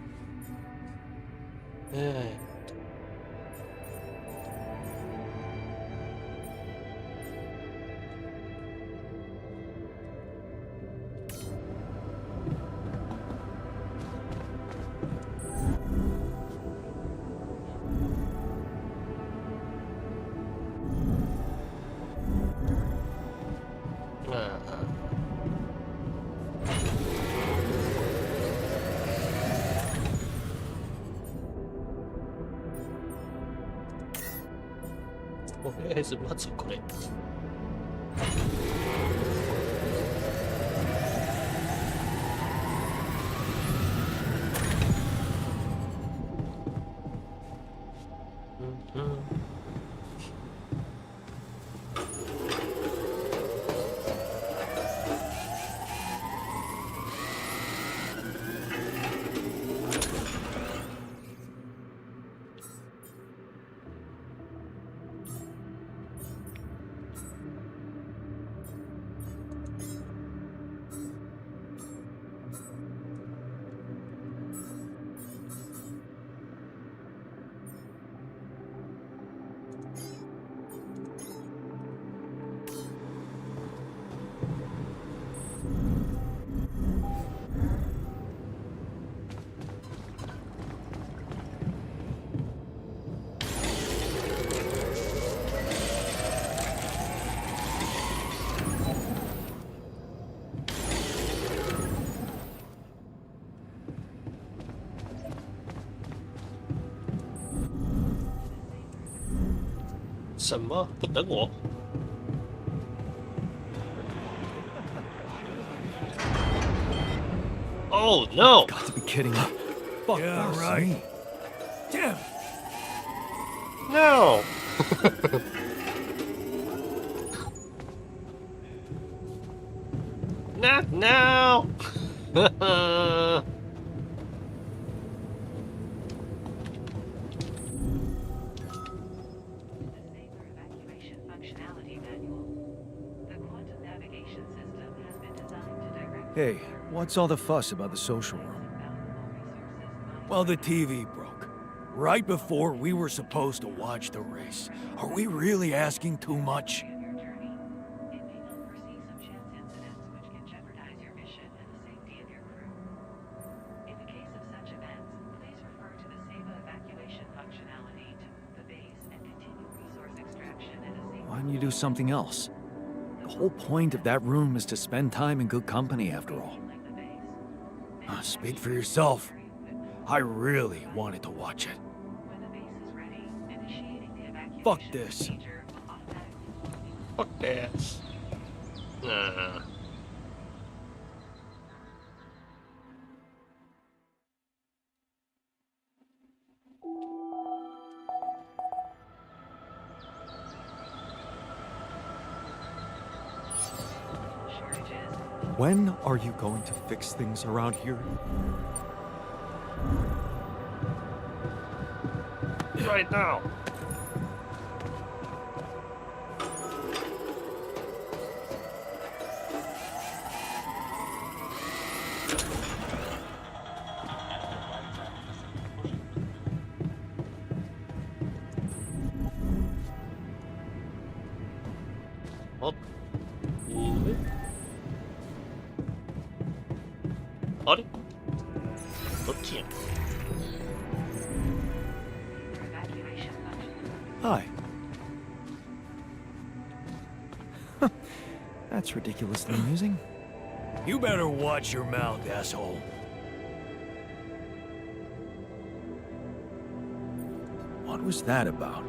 とりあえずまずこれ。什么？不等我？Oh no! Got to be kidding me. Fuck Yeah, this. right. Damn. No! Not now! Evacuation functionality manual. The quantum navigation system has been designed to direct Hey, what's all the fuss about the social room? Well, the TV broke. Right before we were supposed to watch the race. Are we really asking too much? your journey. It may not foresee some chance incidents which can jeopardize your mission and the safety of your crew. In the case of such events, please refer to the SEBA evacuation functionality to move the base and continue resource extraction at a safe. Why don't you do something else? The whole point of that room is to spend time in good company, after all. Like the base. Speak for yourself. I really wanted to watch it. When the base is ready, initiating the evacuation Fuck this. procedure will automatically Fuck this. shortages. When are you going to fix things around here? Right now! Oh. あれどっちや Evacuation function. Hi. That's ridiculously amusing. You better watch your mouth, asshole. What was that about?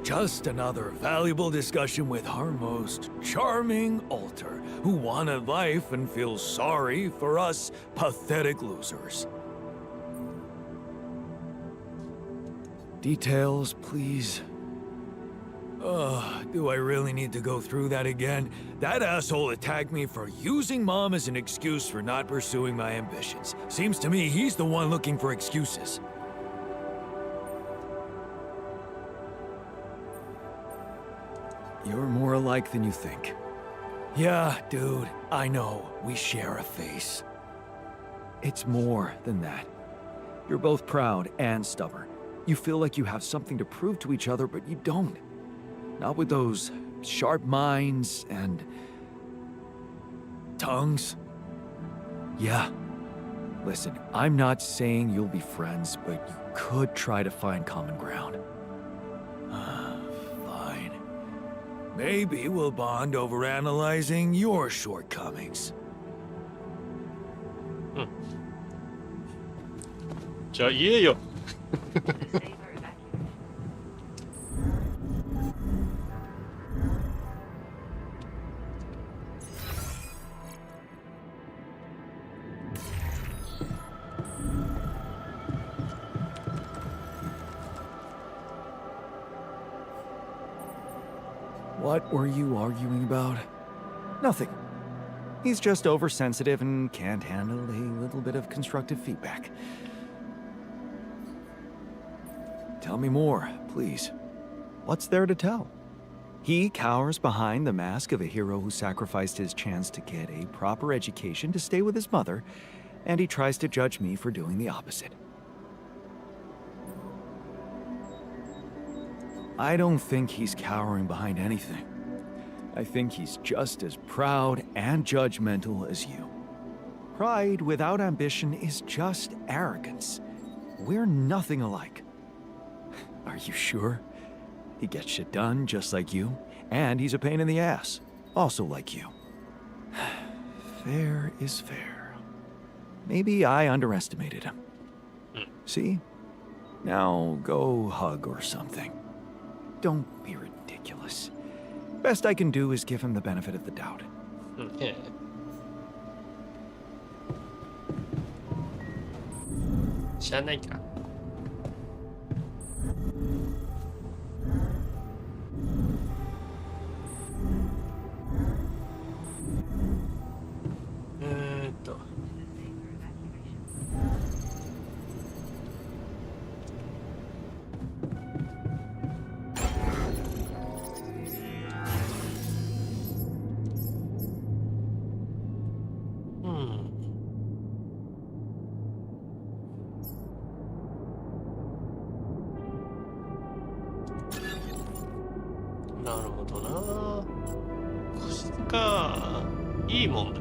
Just another valuable discussion with our most charming alter, who wanted life and feels sorry for us pathetic losers. Details, please. Do I really need to go through that again? That asshole attacked me for using Mom as an excuse for not pursuing my ambitions. Seems to me he's the one looking for excuses. You're more alike than you think. Yeah, dude, I know. We share a face. It's more than that. You're both proud and stubborn. You feel like you have something to prove to each other, but you don't. Not with those sharp minds and tongues. Yeah. Listen, I'm not saying you'll be friends, but you could try to find common ground. Fine. Maybe we'll bond over analyzing your shortcomings. じゃあ言えよ。What were you arguing about? Nothing. He's just oversensitive and can't handle a little bit of constructive feedback. Tell me more, please. What's there to tell? He cowers behind the mask of a hero who sacrificed his chance to get a proper education to stay with his mother, and he tries to judge me for doing the opposite. I don't think he's cowering behind anything. I think he's just as proud and judgmental as you. Pride without ambition is just arrogance. We're nothing alike. Are you sure? He gets shit done just like you, and he's a pain in the ass, also like you. Fair is fair. Maybe I underestimated him. See? Now go hug or something. Don't be ridiculous. Best I can do is give him the benefit of the doubt. 知らないか。なるほどな。個室か。いいもんだ。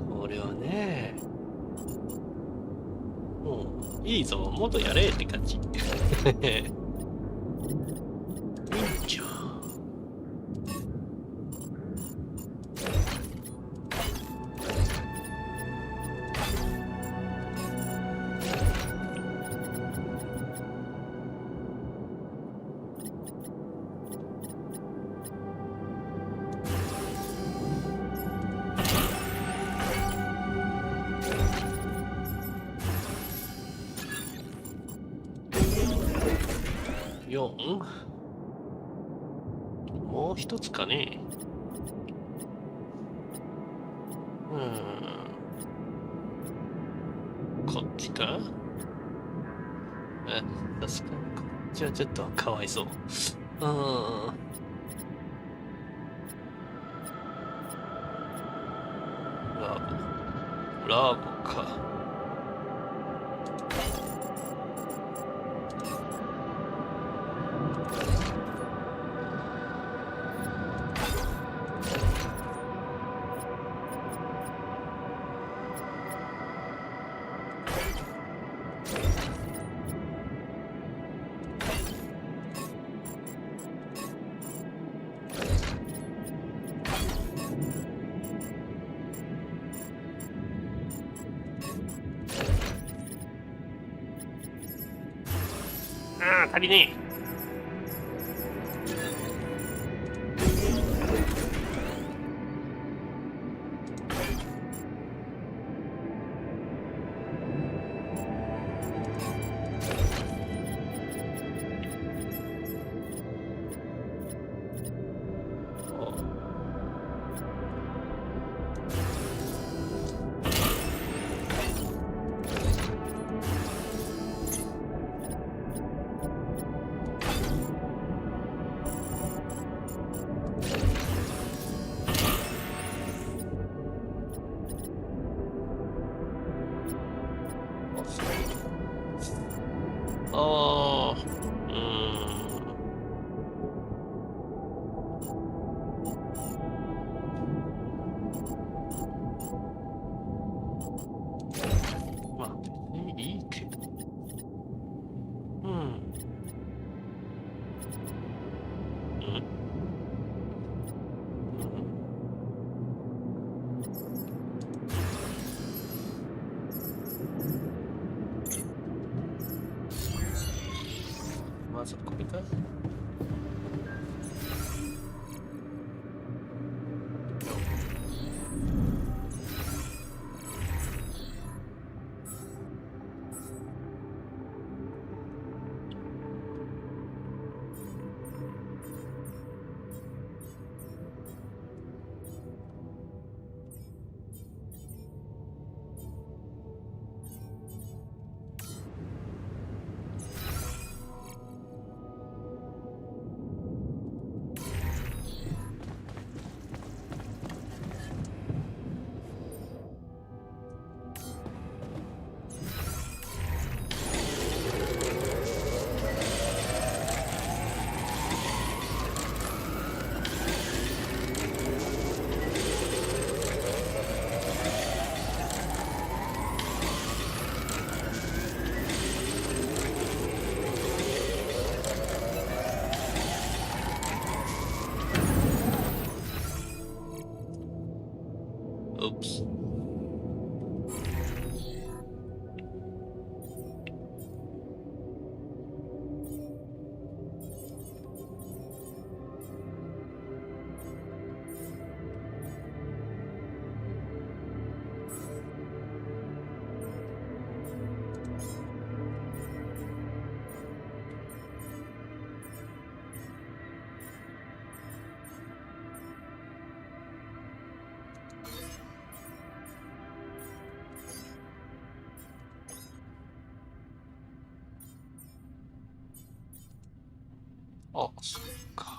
これはね、もういいぞ、もっとやれって感じ。いいじゃん。4? もう一つかね。こっちか。確かにこっちはちょっとかわいそう。ラボか。ああ、足りねえ。ああ、まあ別にいいけど。まずこれか。Oops. Oh, God.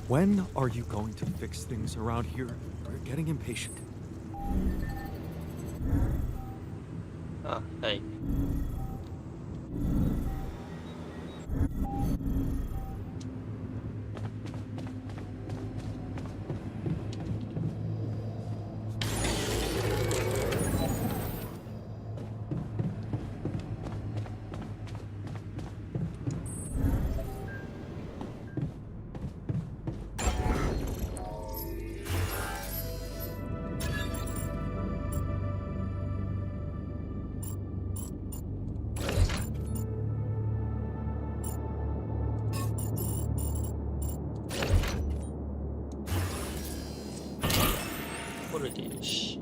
When are you going to fix things around here? We're getting impatient. あ、はい。これでよし。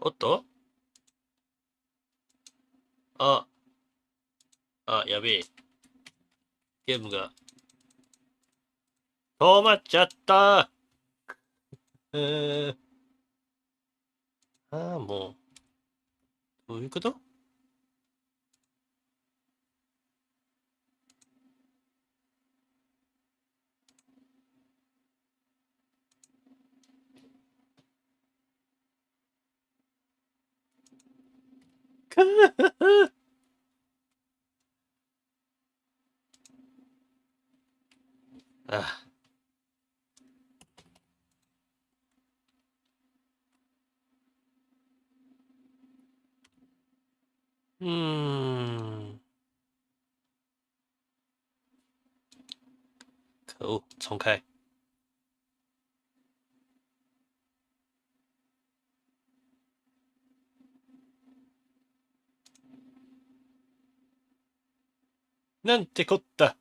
おっとあ、やべえ。ゲームが止まっちゃった。もう。どういうこと？あ。可恶，重开。なんてこった。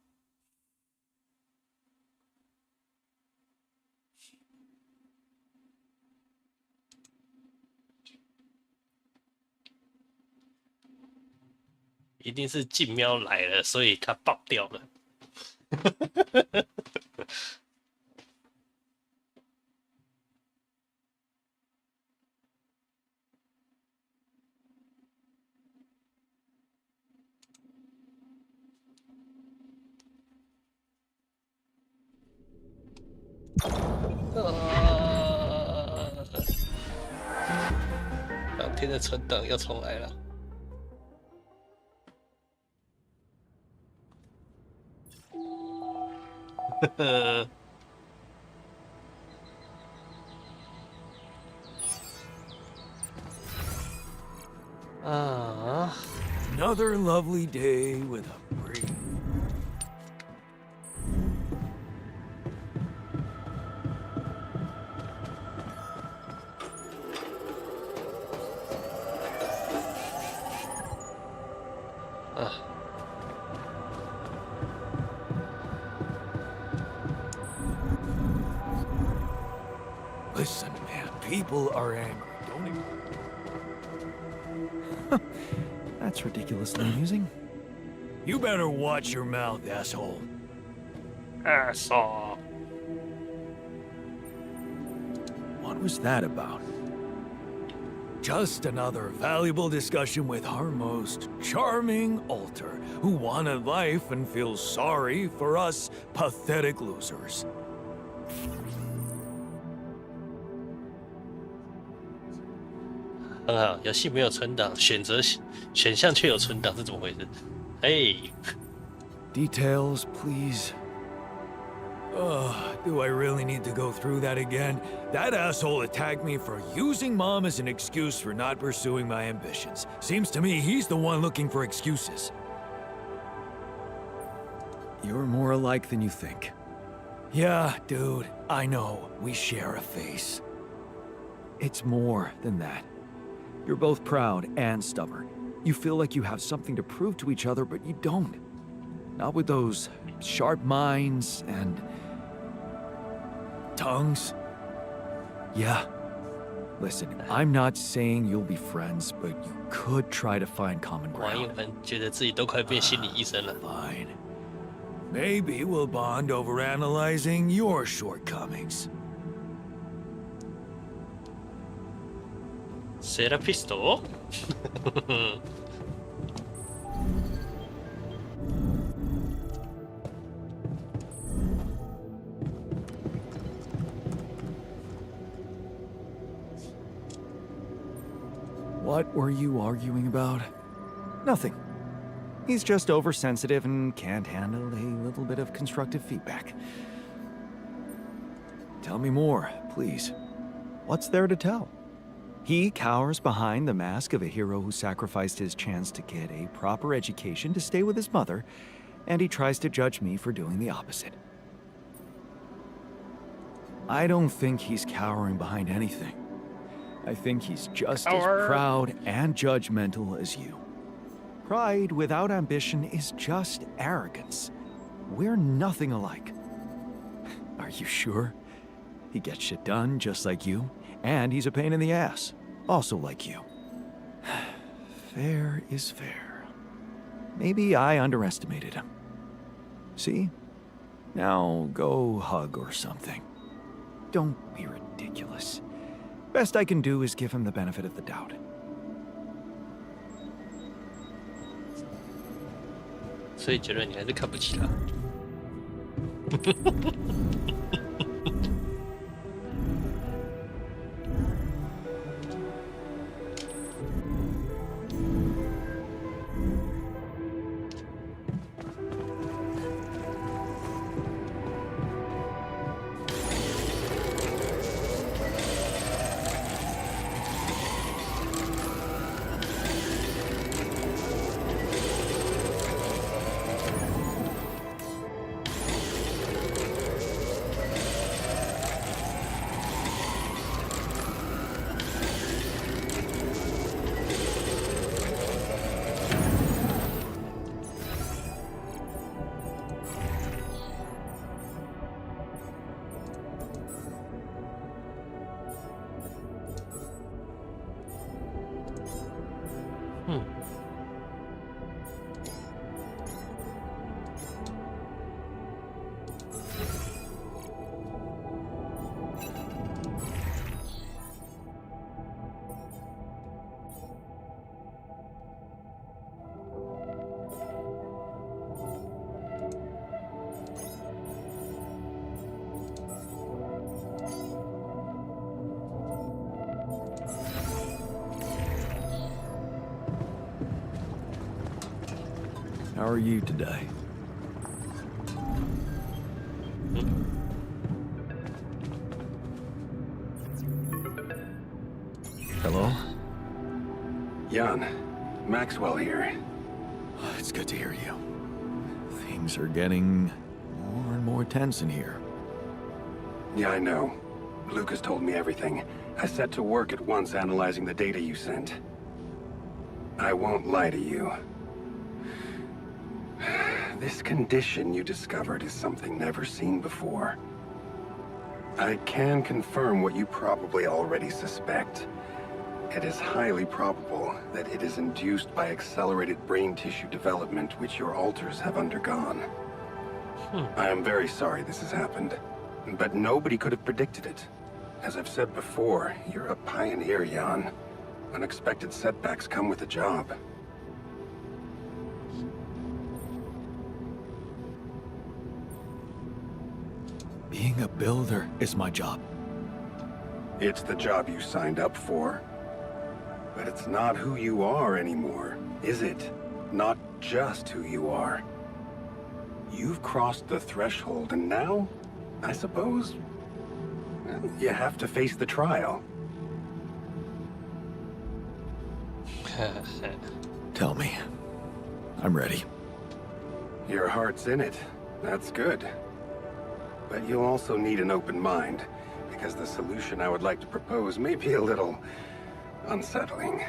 一定是禁喵来了，所以它爆掉了。当天的存档又重来了。Another lovely day with a breeze. Listen, man, people are angry. Don't even... That's ridiculously amusing. You better watch your mouth, asshole. Asshole. What was that about? Just another valuable discussion with our most charming alter, who wanted life and feels sorry for us pathetic losers. 很好，游戏没有存档，选项却有存档，是怎么回事？哎 Details, please. Do I really need to go through that again? That asshole attacked me for using Mom as an excuse for not pursuing my ambitions. Seems to me he's the one looking for excuses. You're more alike than you think. Yeah, dude, I know. We share a face. It's more than that. You're both proud and stubborn. You feel like you have something to prove to each other, but you don't. Not with those sharp minds and... tongues. Yeah. Listen, I'm not saying you'll be friends, but you could try to find common 王一 ground. 文觉得自己都快变心理医生了。 Fine. Maybe we'll bond over analyzing your shortcomings. Therapist? What were you arguing about? Nothing. He's just oversensitive and can't handle a little bit of constructive feedback. Tell me more, please. What's there to tell? He cowers behind the mask of a hero who sacrificed his chance to get a proper education to stay with his mother, and he tries to judge me for doing the opposite. I don't think he's cowering behind anything. I think he's just as proud and judgmental as you. Pride without ambition is just arrogance. We're nothing alike. Are you sure? He gets shit done just like you, and he's a pain in the ass. Also like you. Fair is fair. Maybe I underestimated him. See? Now go hug or something. Don't be ridiculous. Best I can do is give him the benefit of the doubt. 所以觉得你还是看不起他。How are you today? Hello? Jan, Maxwell here. It's good to hear you. Things are getting more and more tense in here. Yeah, I know. Lucas told me everything. I set to work at once analyzing the data you sent. I won't lie to you. This condition you discovered is something never seen before. I can confirm what you probably already suspect. It is highly probable that it is induced by accelerated brain tissue development which your alters have undergone. I am very sorry this has happened, but nobody could have predicted it. As I've said before, you're a pioneer, Jan. Unexpected setbacks come with the job. Being a builder is my job. It's the job you signed up for. But it's not who you are anymore, is it? Not just who you are. You've crossed the threshold, and now, I suppose, you have to face the trial. Tell me. I'm ready. Your heart's in it. That's good. But you'll also need an open mind, because the solution I would like to propose may be a little unsettling.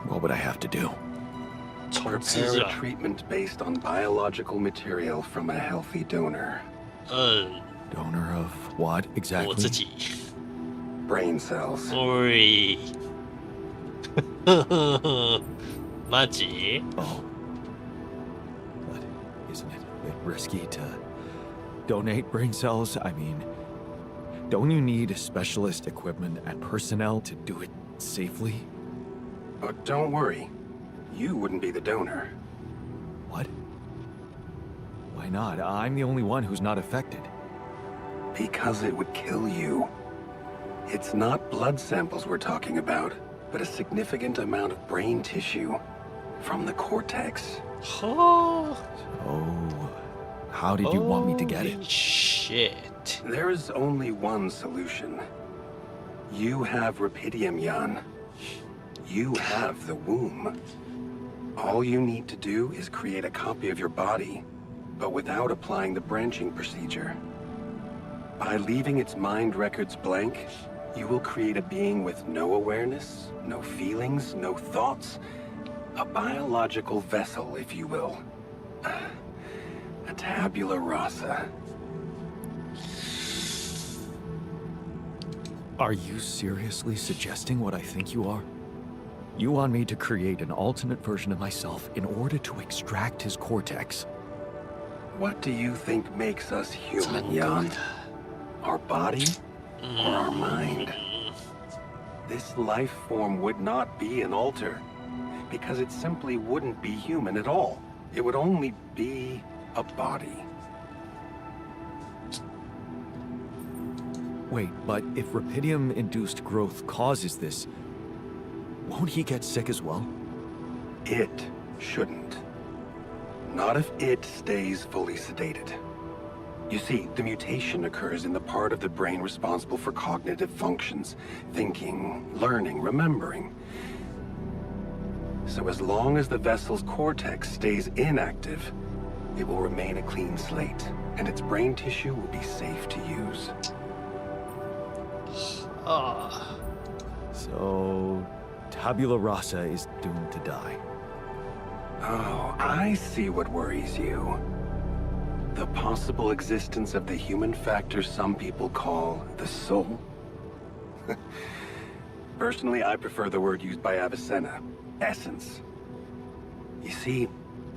What would I have to do? Prepare a treatment based on biological material from a healthy donor. Donor of what exactly? 我自己。 Brain cells. 喂。マジ？ Oh. But isn't it a bit risky to donate brain cells? I mean, don't you need specialist equipment and personnel to do it safely? But don't worry. You wouldn't be the donor. What? Why not? I'm the only one who's not affected. Because it would kill you. It's not blood samples we're talking about, but a significant amount of brain tissue from the cortex. Oh. Oh. How did you want me to get it? Shit. There is only one solution. You have Rapidium, Jan. You have the womb. All you need to do is create a copy of your body, but without applying the branching procedure. By leaving its mind records blank, you will create a being with no awareness, no feelings, no thoughts. A biological vessel, if you will. A tabula rasa. Are you seriously suggesting what I think you are? You want me to create an alternate version of myself in order to extract his cortex? What do you think makes us human, Jan? Our body or our mind? This life form would not be an alter, because it simply wouldn't be human at all. It would only be a body. Wait, but if Rapidium-induced growth causes this, won't he get sick as well? It shouldn't. Not if it stays fully sedated. You see, the mutation occurs in the part of the brain responsible for cognitive functions, thinking, learning, remembering. So as long as the vessel's cortex stays inactive, it will remain a clean slate, and its brain tissue will be safe to use. So, Tabula Rasa is doomed to die. Oh, I see what worries you. The possible existence of the human factor some people call the soul. Personally, I prefer the word used by Avicenna, essence. You see,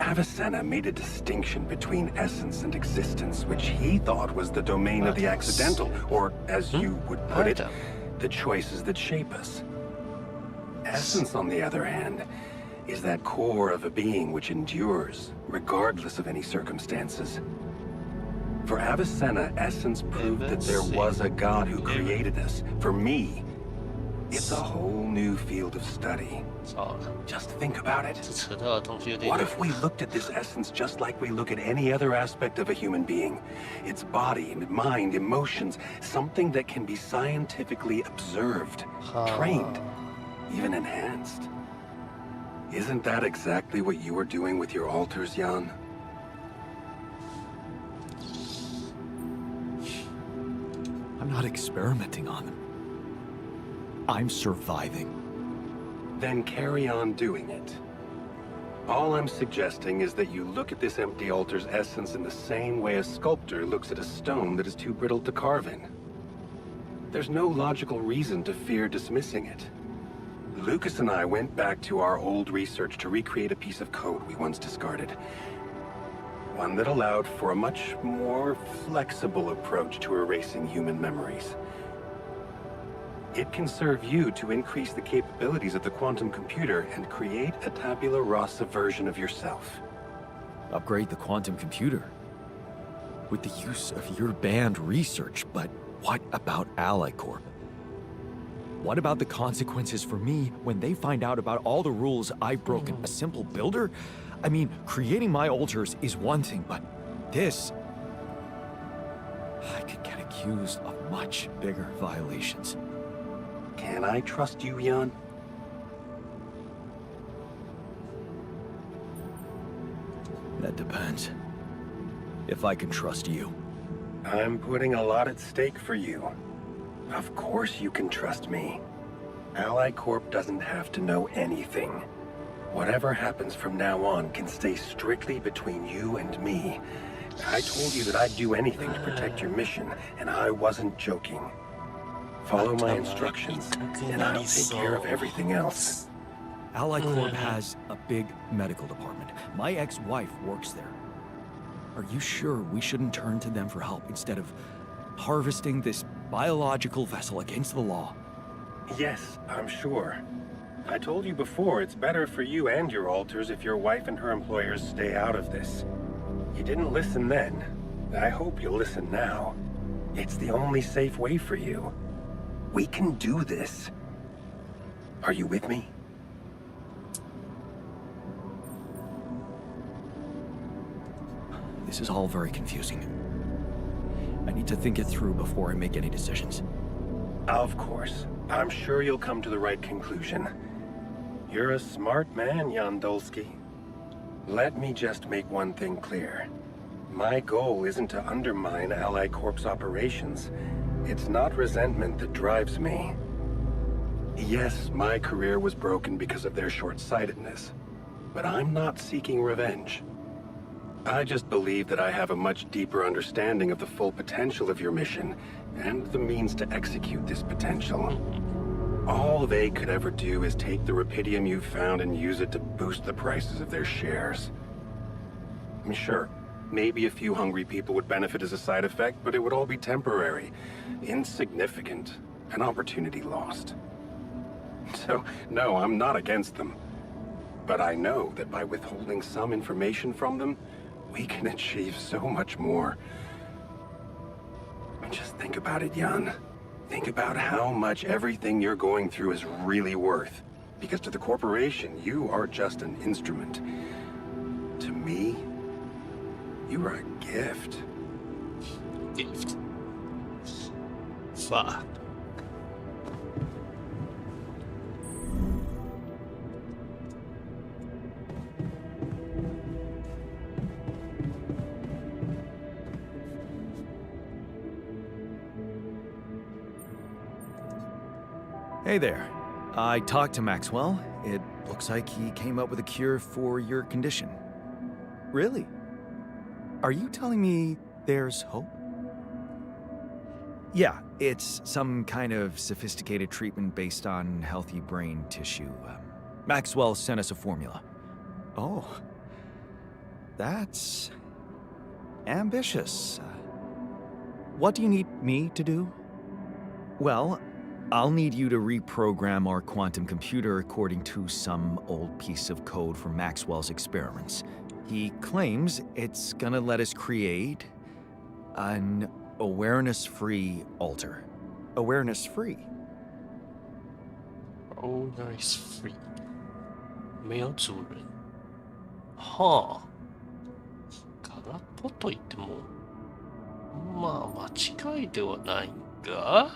Avicenna made a distinction between essence and existence, which he thought was the domain of the accidental, or as you would put it, the choices that shape us. Essence, on the other hand, is that core of a being which endures, regardless of any circumstances. For Avicenna, essence proved that there was a God who created us. For me, it's a whole new field of study. Just think about it. What if we looked at this essence just like we look at any other aspect of a human being? Its body, mind, emotions, something that can be scientifically observed, trained, even enhanced. Isn't that exactly what you were doing with your alters, Jan? I'm not experimenting on them. I'm surviving. Then carry on doing it. All I'm suggesting is that you look at this empty altar's essence in the same way a sculptor looks at a stone that is too brittle to carve in. There's no logical reason to fear dismissing it. Lucas and I went back to our old research to recreate a piece of code we once discarded. One that allowed for a much more flexible approach to erasing human memories. It can serve you to increase the capabilities of the quantum computer and create a tabula rasa version of yourself. Upgrade the quantum computer? With the use of your banned research, but what about Ally Corp? What about the consequences for me when they find out about all the rules I've broken? A simple builder? I mean, creating my alters is one thing, but this... I could get accused of much bigger violations. Can I trust you, Jan? That depends. If I can trust you. I'm putting a lot at stake for you. Of course you can trust me. Ally Corp doesn't have to know anything. Whatever happens from now on can stay strictly between you and me. I told you that I'd do anything to protect your mission, and I wasn't joking. Follow my instructions, and I'll take care of everything else. Ally Corp has a big medical department. My ex-wife works there. Are you sure we shouldn't turn to them for help instead of harvesting this biological vessel against the law? Yes, I'm sure. I told you before, it's better for you and your alters if your wife and her employers stay out of this. You didn't listen then. I hope you'll listen now. It's the only safe way for you. We can do this. Are you with me? This is all very confusing. I need to think it through before I make any decisions. Of course. I'm sure you'll come to the right conclusion. You're a smart man, Jan Dolsky. Let me just make one thing clear. My goal isn't to undermine Ally Corp's operations. It's not resentment that drives me. Yes, my career was broken because of their short-sightedness. But I'm not seeking revenge. I just believe that I have a much deeper understanding of the full potential of your mission, and the means to execute this potential. All they could ever do is take the Rapidium you've found and use it to boost the prices of their shares. I mean, sure, maybe a few hungry people would benefit as a side effect, but it would all be temporary, insignificant, an opportunity lost. So, no, I'm not against them. But I know that by withholding some information from them, we can achieve so much more. Just think about it, Jan. Think about how much everything you're going through is really worth. Because to the corporation, you are just an instrument. To me, you are a gift. Gift. Fuck. Hey there. I talked to Maxwell. It looks like he came up with a cure for your condition. Really? Are you telling me there's hope? Yeah, it's some kind of sophisticated treatment based on healthy brain tissue. Maxwell sent us a formula. Oh. That's ambitious. What do you need me to do? Well, I'll need you to reprogram our quantum computer according to some old piece of code from Maxwell's experiments. He claims it's gonna let us create an awareness-free alter. Awareness-free? Awareness-free. 没有主人。はあ。空っぽと言っても、まあ間違いではないが。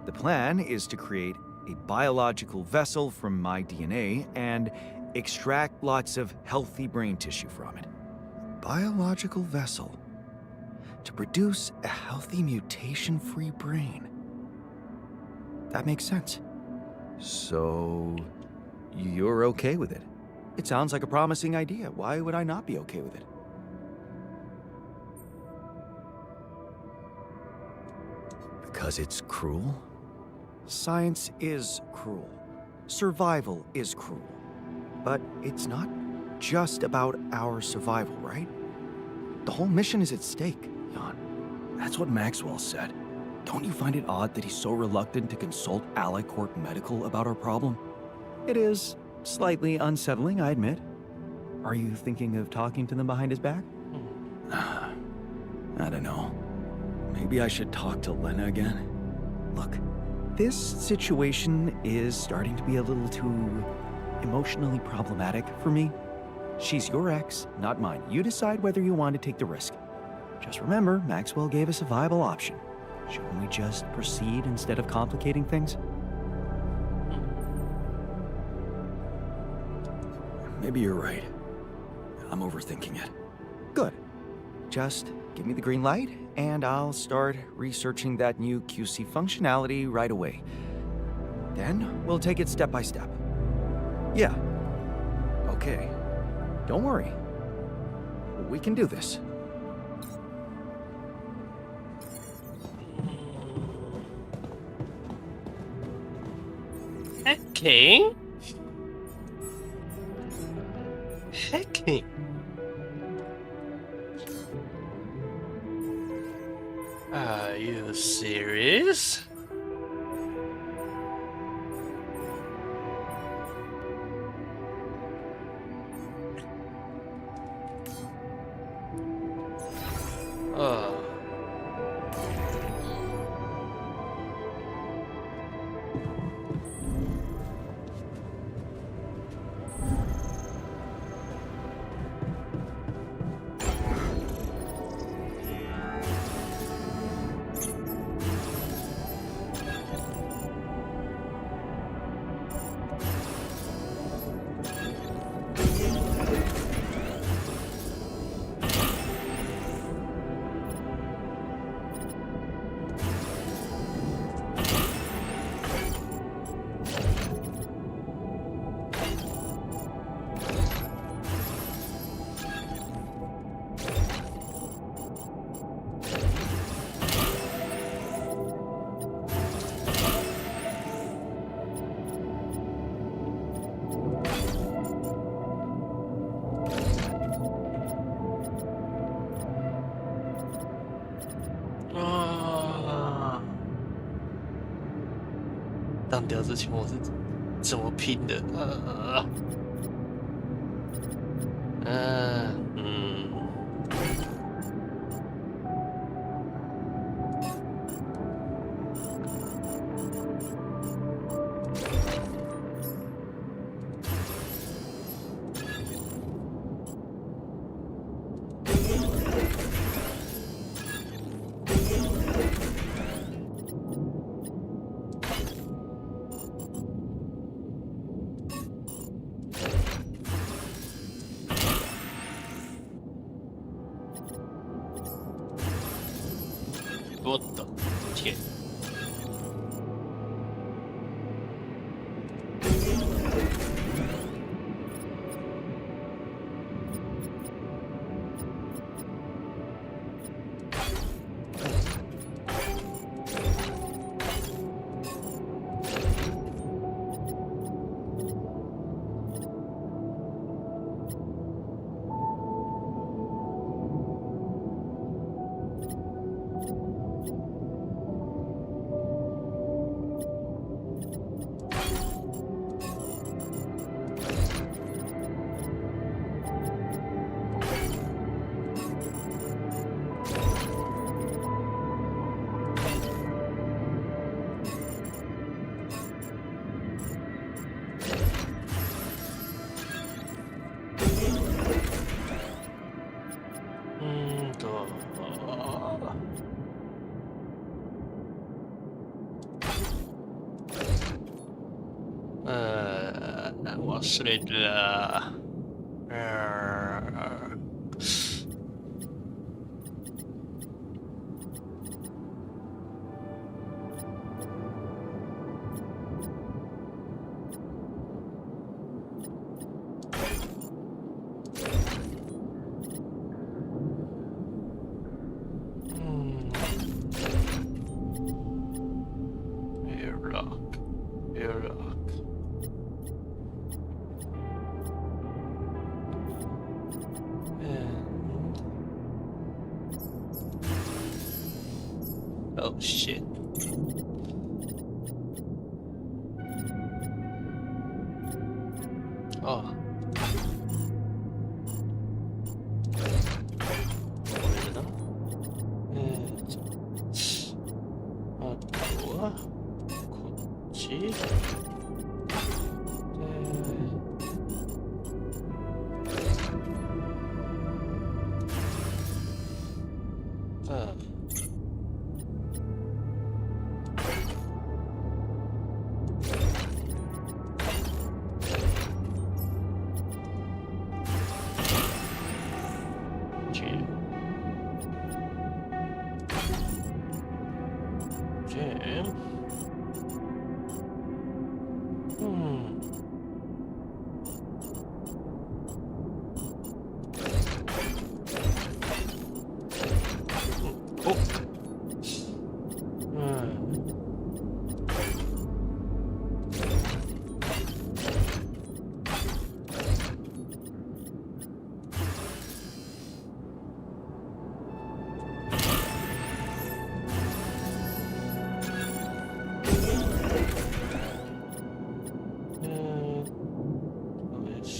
The plan is to create a biological vessel from my DNA and extract lots of healthy brain tissue from it. Biological vessel. To produce a healthy mutation-free brain. That makes sense. So, you're okay with it? It sounds like a promising idea. Why would I not be okay with it? Because it's cruel? Science is cruel. Survival is cruel. But it's not just about our survival, right? The whole mission is at stake, Jan. That's what Maxwell said. Don't you find it odd that he's so reluctant to consult Alicorp Medical about our problem? It is slightly unsettling, I admit. Are you thinking of talking to them behind his back? I don't know. Maybe I should talk to Lena again. Look, this situation is starting to be a little too emotionally problematic for me. She's your ex, not mine. You decide whether you want to take the risk. Just remember, Maxwell gave us a viable option. Shouldn't we just proceed instead of complicating things? Maybe you're right. I'm overthinking it. Good. Just give me the green light, and I'll start researching that new QC functionality right away. Then we'll take it step by step. Yeah. Okay. Don't worry. We can do this. Hacking? Hacking? Are you serious? Oh. 上吊之前我是怎么拼的？我的天！忘れた。Oh shit. Oh. これだ。あとはこっち。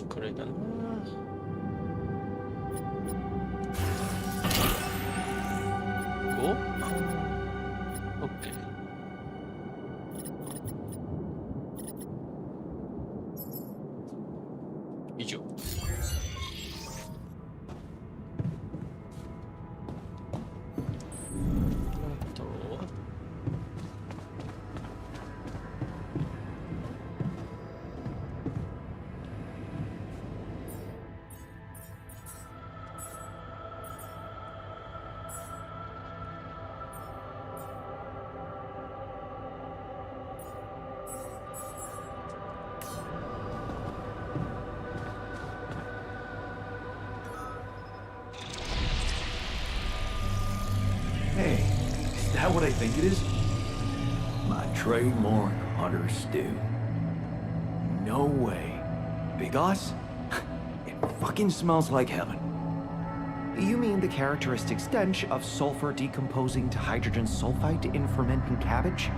これだな。5？ OK。以上。Hey, is that what I think it is? My trademark hunter stew. No way. Big Oss? It fucking smells like heaven. You mean the characteristic stench of sulfur decomposing to hydrogen sulfide in fermenting cabbage?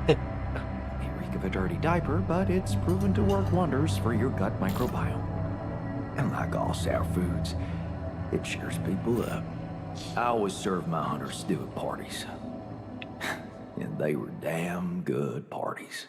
It kick of a dirty diaper, but it's proven to work wonders for your gut microbiome. And like all sour foods, it cheers people up. I always serve my hunter stew at parties. And they were damn good parties.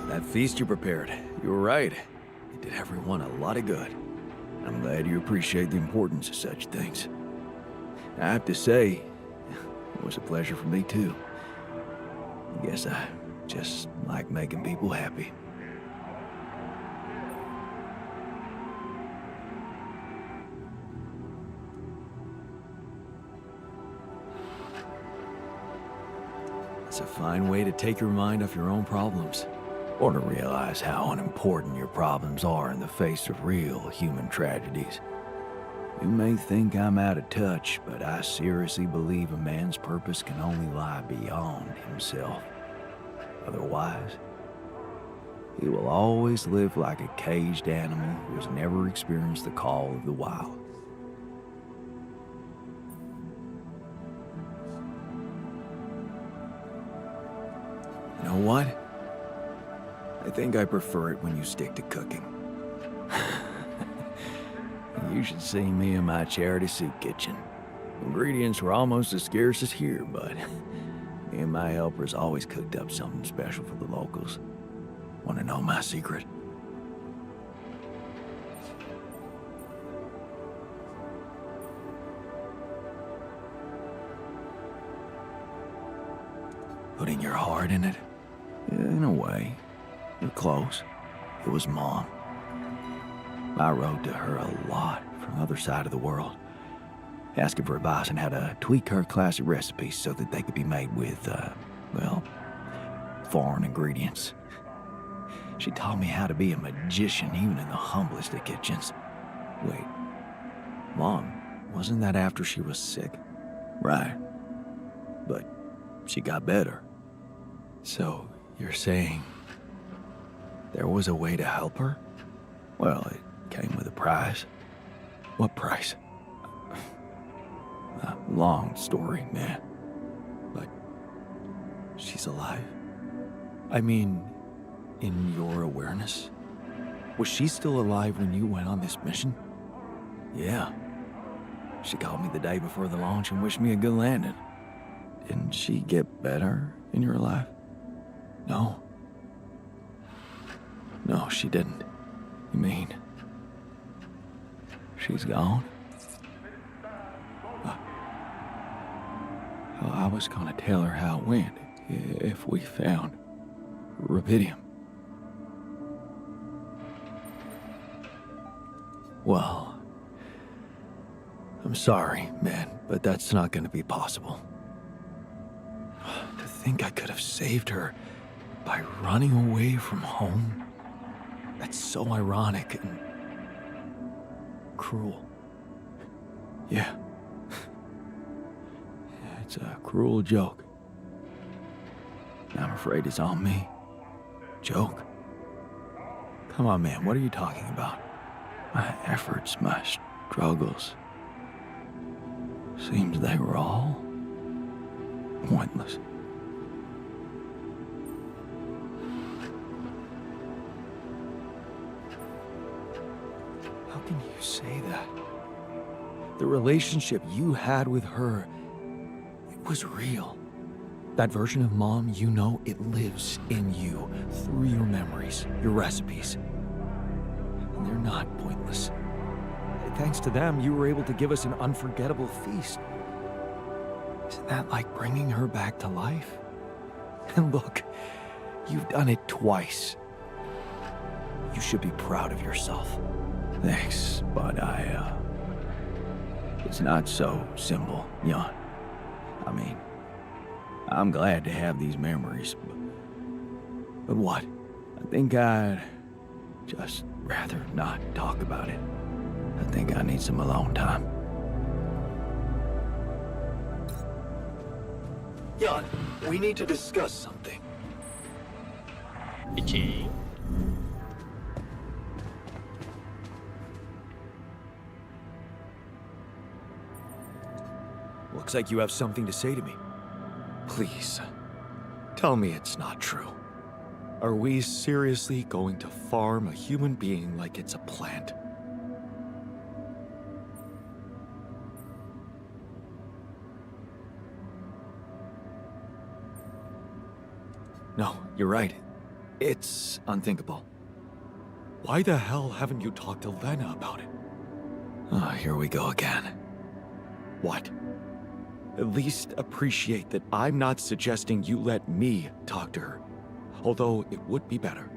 That feast you prepared, you were right. It did everyone a lot of good. I'm glad you appreciate the importance of such things. I have to say, it was a pleasure for me too. I guess I just like making people happy. It's a fine way to take your mind off your own problems. Or to realize how unimportant your problems are in the face of real human tragedies. You may think I'm out of touch, but I seriously believe a man's purpose can only lie beyond himself. Otherwise, he will always live like a caged animal who has never experienced the call of the wild. You know what? I think I prefer it when you stick to cooking. You should see me in my charity soup kitchen. Ingredients were almost as scarce as here, but me and my helpers always cooked up something special for the locals. Want to know my secret? Putting your heart in it? In a way. You're close. It was Mom. I wrote to her a lot from the other side of the world, asking for advice on how to tweak her classic recipes so that they could be made with, well, foreign ingredients. She taught me how to be a magician even in the humblest of kitchens. Wait, Mom, wasn't that after she was sick? Right. But she got better. So, you're saying there was a way to help her? Well, it came with a price. What price? A long story, man. But she's alive? I mean, in your awareness? Was she still alive when you went on this mission? Yeah. She called me the day before the launch and wished me a good landing. Didn't she get better in your life? No. No, she didn't. You mean she's gone? I was gonna tell her how it went if we found rubidium. Well, I'm sorry, man, but that's not gonna be possible. To think I could have saved her by running away from home? That's so ironic and cruel. Yeah. It's a cruel joke. I'm afraid it's on me. Joke? Come on, man, what are you talking about? My efforts, my struggles. Seems they were all pointless. How can you say that? The relationship you had with her, it was real. That version of Mom, you know, it lives in you, through your memories, your recipes. And they're not pointless. Thanks to them, you were able to give us an unforgettable feast. Isn't that like bringing her back to life? And look, you've done it twice. You should be proud of yourself. Thanks, but it's not so simple, Jan. I mean, I'm glad to have these memories, But what? I think I'd just rather not talk about it. I think I need some alone time. Jan, we need to discuss something. Okay. Looks like you have something to say to me. Please, tell me it's not true. Are we seriously going to farm a human being like it's a plant? No, you're right. It's unthinkable. Why the hell haven't you talked to Lena about it? Ah, here we go again. What? At least appreciate that I'm not suggesting you let me talk to her. Although it would be better.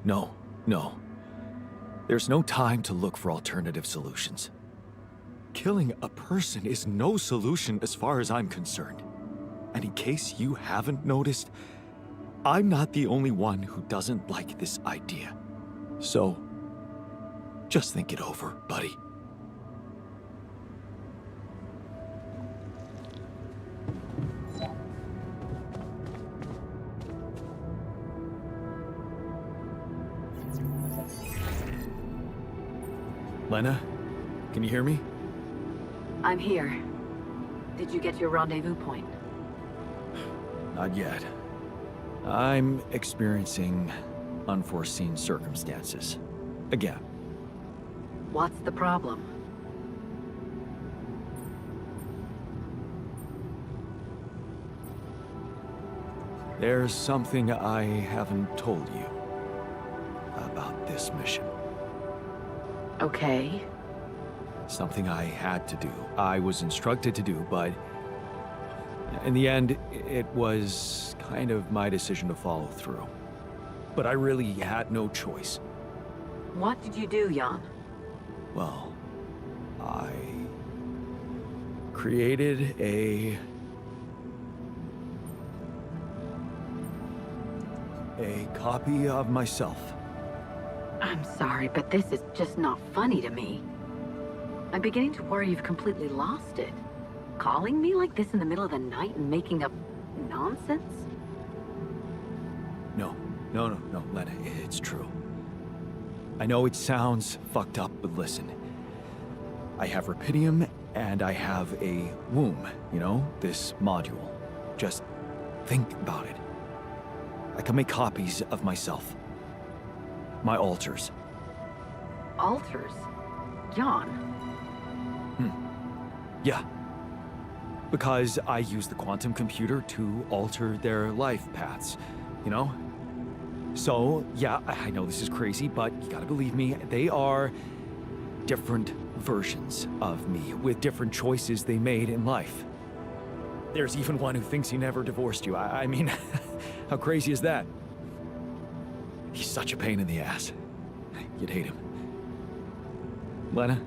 No. There's no time to look for alternative solutions. Killing a person is no solution as far as I'm concerned. And in case you haven't noticed, I'm not the only one who doesn't like this idea. So, just think it over, buddy. Lena, can you hear me? I'm here. Did you get your rendezvous point? Not yet. I'm experiencing unforeseen circumstances. Again. What's the problem? There's something I haven't told you about this mission. Okay. Something I had to do. I was instructed to do, but in the end, it was kind of my decision to follow through. But I really had no choice. What did you do, Jan? Well, I created a copy of myself. I'm sorry, but this is just not funny to me. I'm beginning to worry you've completely lost it. Calling me like this in the middle of the night and making up nonsense? No, Lena, it's true. I know it sounds fucked up, but listen. I have Rapidium, and I have a womb, you know, this module. Just think about it. I can make copies of myself. My alters. Alters? Jan? Yeah. Because I use the quantum computer to alter their life paths, you know? So, yeah, I know this is crazy, but you gotta believe me, they are different versions of me, with different choices they made in life. There's even one who thinks he never divorced you. I mean, how crazy is that? He's such a pain in the ass. You'd hate him. Lena,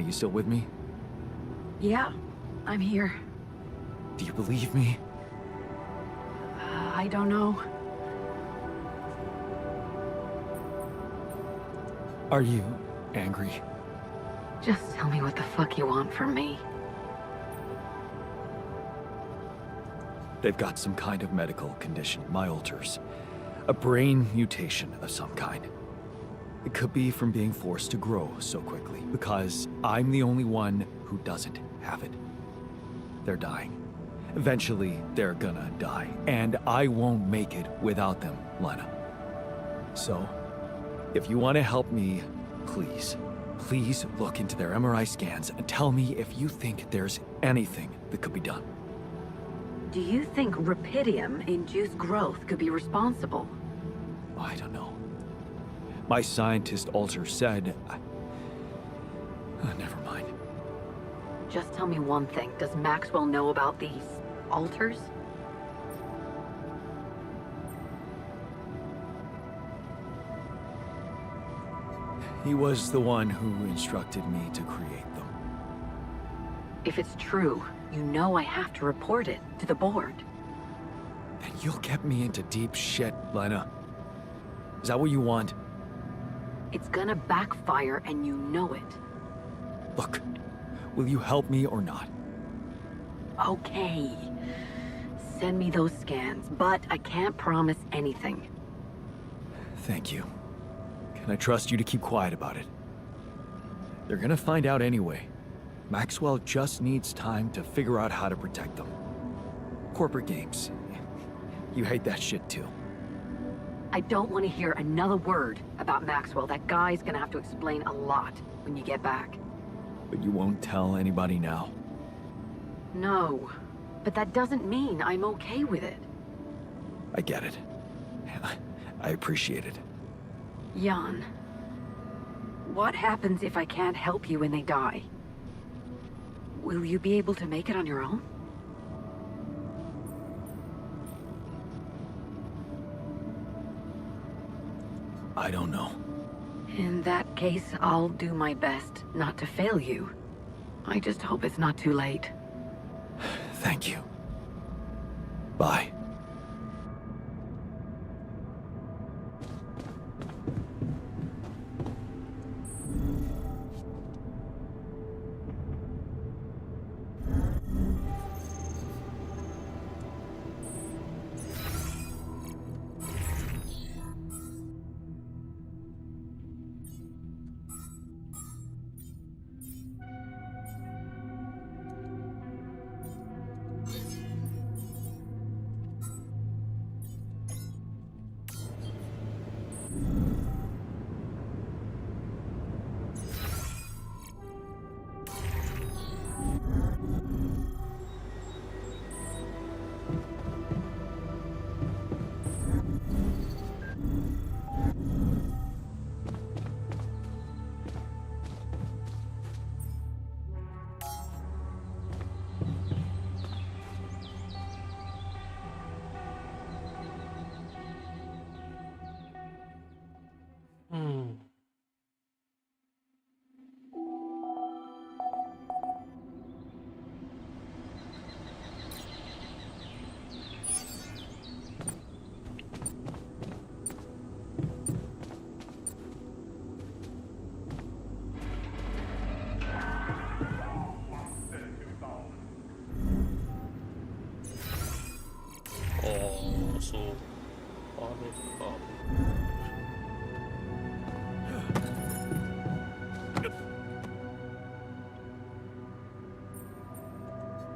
you still with me? Yeah, I'm here. Do you believe me? I don't know. Are you angry? Just tell me what the fuck you want from me. They've got some kind of medical condition, my alters. A brain mutation of some kind. It could be from being forced to grow so quickly, because I'm the only one who doesn't have it. They're dying. Eventually, they're gonna die, and I won't make it without them, Lena. So, if you want to help me, please look into their MRI scans and tell me if you think there's anything that could be done. Do you think Rapidium-induced growth could be responsible? I don't know. My scientist alter said... never mind. Just tell me one thing. Does Maxwell know about these alters? He was the one who instructed me to create them. If it's true, you know I have to report it to the board. And you'll get me into deep shit, Lena. Is that what you want? It's gonna backfire and you know it. Look, will you help me or not? Okay. Send me those scans, but I can't promise anything. Thank you. Can I trust you to keep quiet about it? They're gonna find out anyway. Maxwell just needs time to figure out how to protect them. Corporate games. You hate that shit too. I don't want to hear another word about Maxwell. That guy's gonna have to explain a lot when you get back. But you won't tell anybody now? No. But that doesn't mean I'm okay with it. I get it. I appreciate it. Jan, what happens if I can't help you when they die? Will you be able to make it on your own? I don't know. In that case, I'll do my best not to fail you. I just hope it's not too late. Thank you. Bye.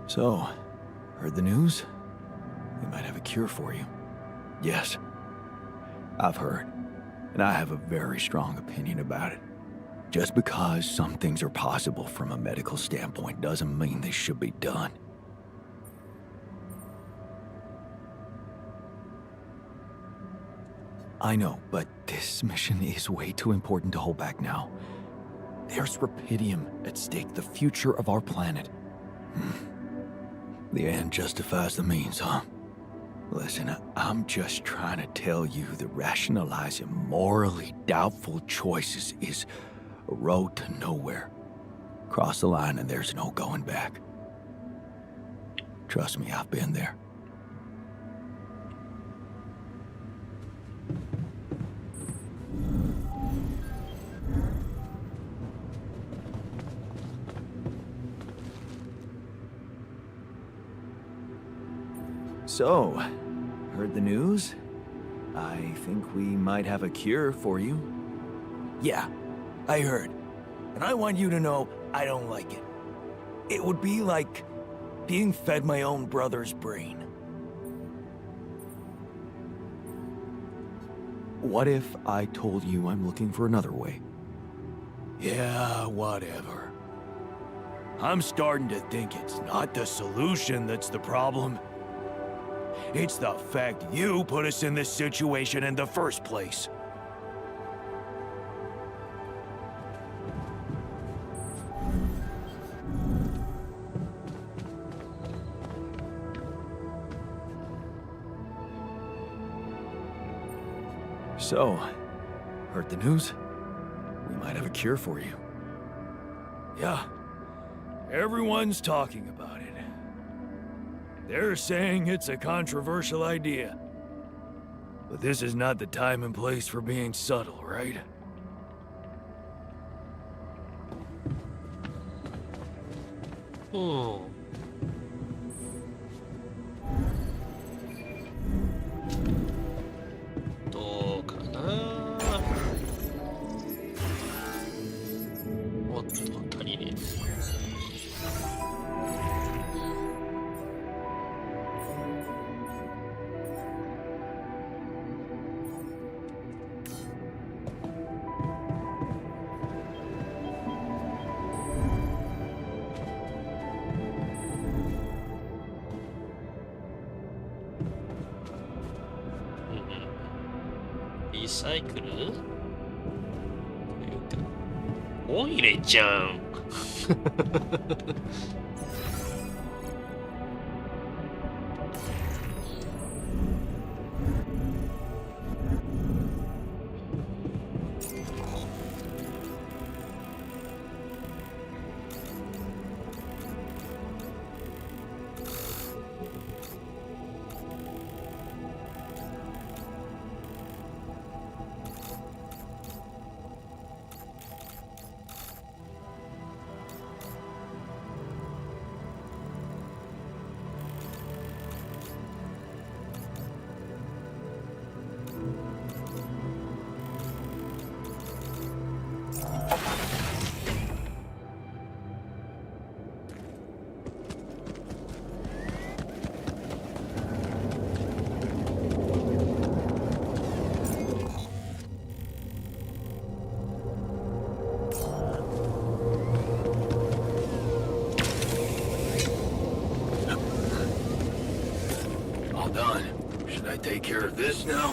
So, heard the news? We might have a cure for you. Yes, I've heard, and I have a very strong opinion about it. Just because some things are possible from a medical standpoint doesn't mean they should be done. I know, but this mission is way too important to hold back now. There's Rapidium at stake, the future of our planet. The end justifies the means, huh? Listen, I'm just trying to tell you that rationalizing morally doubtful choices is a road to nowhere. Cross the line and there's no going back. Trust me, I've been there. So, heard the news? I think we might have a cure for you. Yeah, I heard. And I want you to know I don't like it. It would be like being fed my own brother's brain. What if I told you I'm looking for another way? Yeah, whatever. I'm starting to think it's not the solution that's the problem. It's the fact you put us in this situation in the first place. So, heard the news? We might have a cure for you. Yeah. Everyone's talking about it. They're saying it's a controversial idea. But this is not the time and place for being subtle, right? Hmm. どうかな。おっと足りねえ。リサイクルトイレじゃん。All done. Should I take care of this now?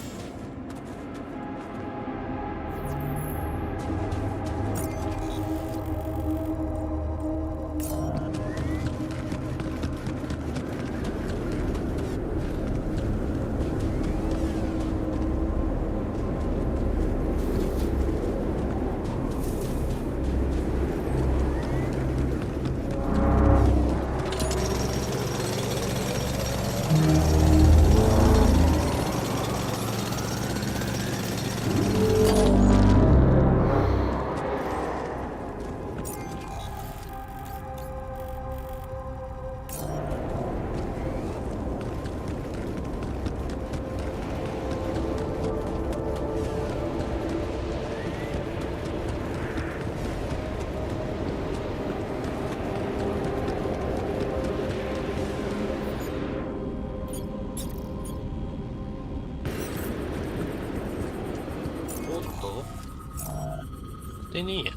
Oh, でねえや。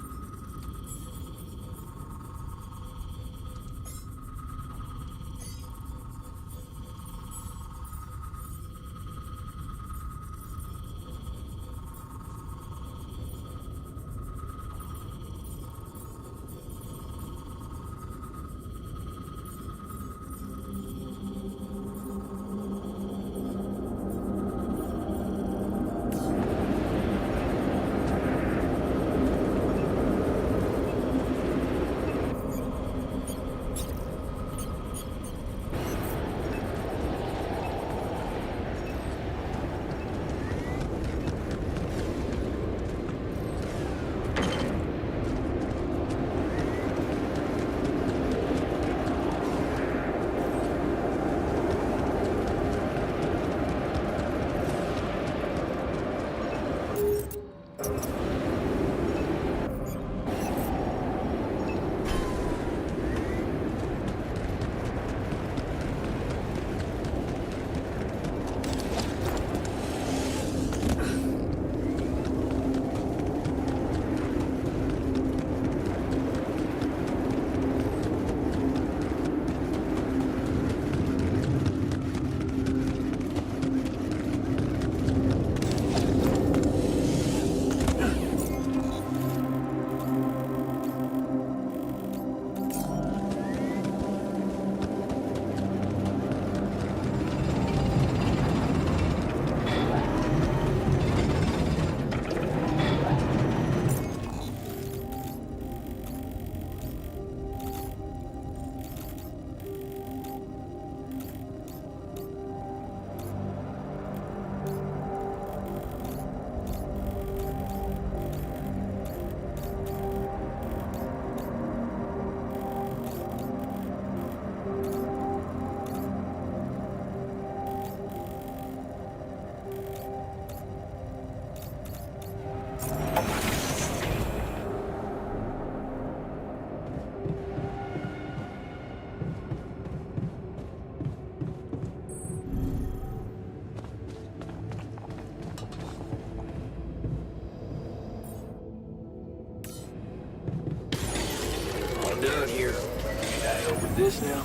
this now?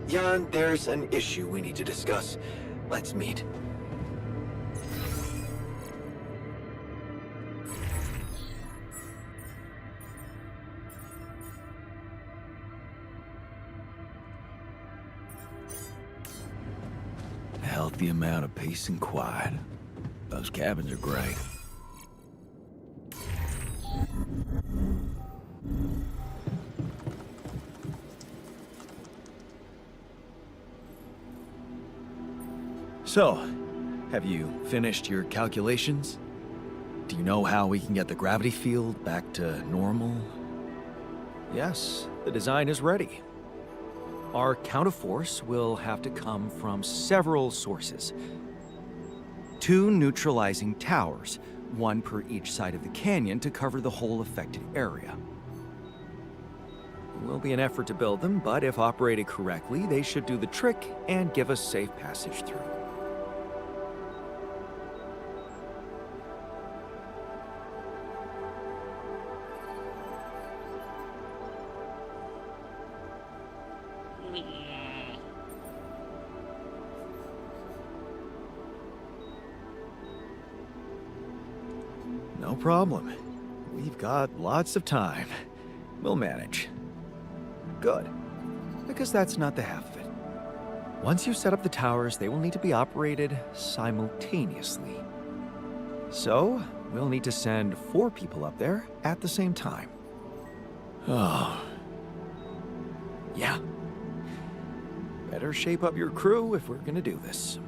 Jan, there's an issue we need to discuss. Let's meet. A healthy amount of peace and quiet. Those cabins are great. So, have you finished your calculations? Do you know how we can get the gravity field back to normal? Yes, the design is ready. Our counterforce will have to come from several sources. 2 neutralizing towers, 1 per each side of the canyon to cover the whole affected area. It will be an effort to build them, but if operated correctly, they should do the trick and give us safe passage through. No problem. We've got lots of time. We'll manage. Good. Because that's not the half of it. Once you set up the towers, they will need to be operated simultaneously. So, we'll need to send 4 people up there at the same time. Oh. Yeah. Better shape up your crew if we're gonna do this.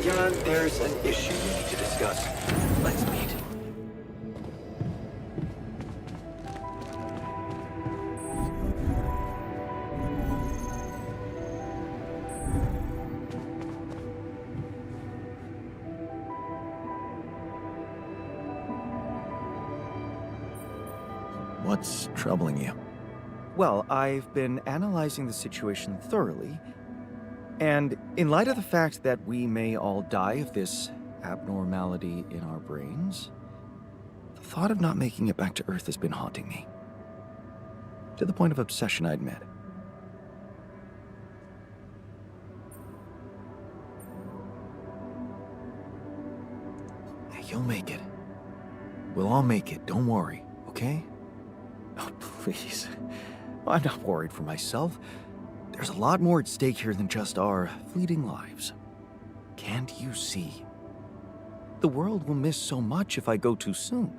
Jan, there's an issue we need to discuss. Let's meet. What's troubling you? Well, I've been analyzing the situation thoroughly, and in light of the fact that we may all die of this abnormality in our brains, the thought of not making it back to Earth has been haunting me. To the point of obsession, I admit. You'll make it. We'll all make it, don't worry, okay? Oh, please. I'm not worried for myself. There's a lot more at stake here than just our fleeting lives. Can't you see? The world will miss so much if I go too soon.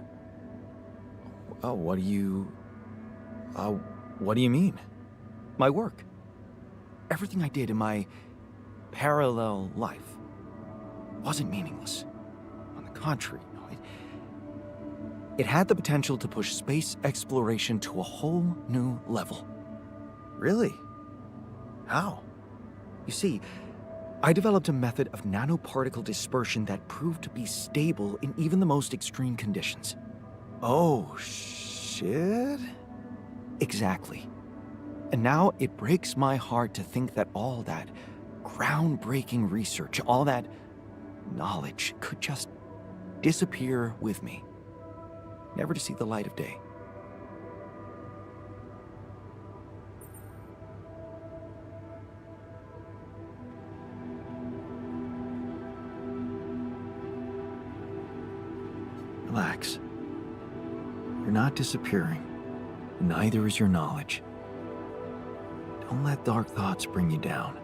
Oh, what do you mean? My work. Everything I did in my parallel life wasn't meaningless. On the contrary, it had the potential to push space exploration to a whole new level. Really? How? You see, I developed a method of nanoparticle dispersion that proved to be stable in even the most extreme conditions. Oh, shit? Exactly. And now it breaks my heart to think that all that groundbreaking research, all that knowledge could just disappear with me, never to see the light of day. Relax. You're not disappearing. Neither is your knowledge. Don't let dark thoughts bring you down.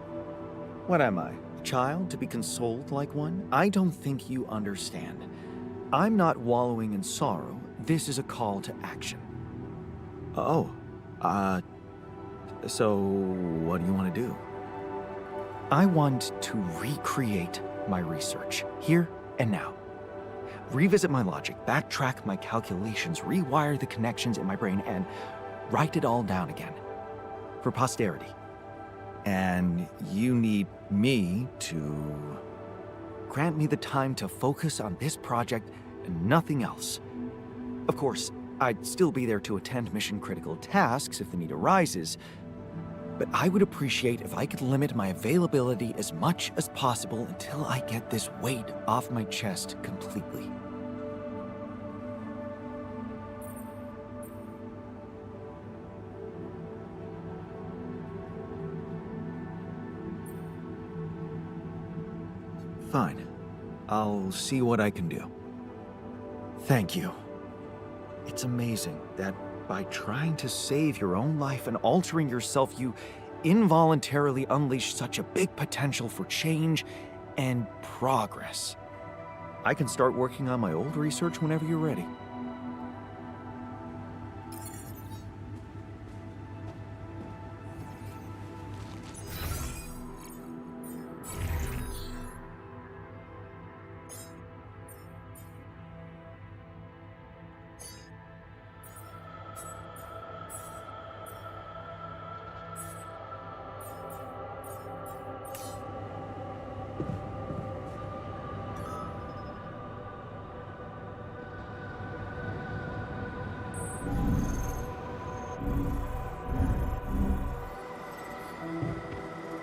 What am I? A child to be consoled like one? I don't think you understand. I'm not wallowing in sorrow. This is a call to action. Oh, so what do you want to do? I want to recreate my research, here and now. Revisit my logic, backtrack my calculations, rewire the connections in my brain, and write it all down again. For posterity. And you need me to grant me the time to focus on this project and nothing else. Of course, I'd still be there to attend mission-critical tasks if the need arises, but I would appreciate if I could limit my availability as much as possible until I get this weight off my chest completely. Fine. I'll see what I can do. Thank you. It's amazing that by trying to save your own life and altering yourself, you involuntarily unleash such a big potential for change and progress. I can start working on my old research whenever you're ready.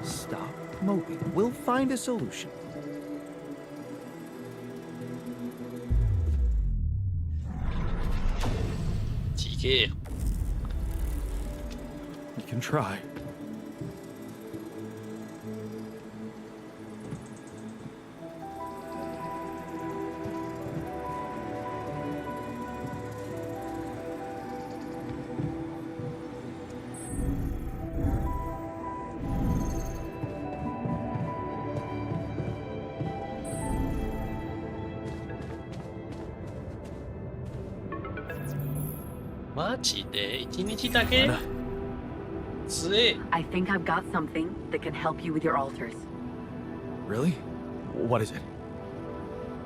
Stop moping. We'll find a solution. TK. You can try.マジで1日だけつえ I think I've got something that can help you with your altars. Really? What is it?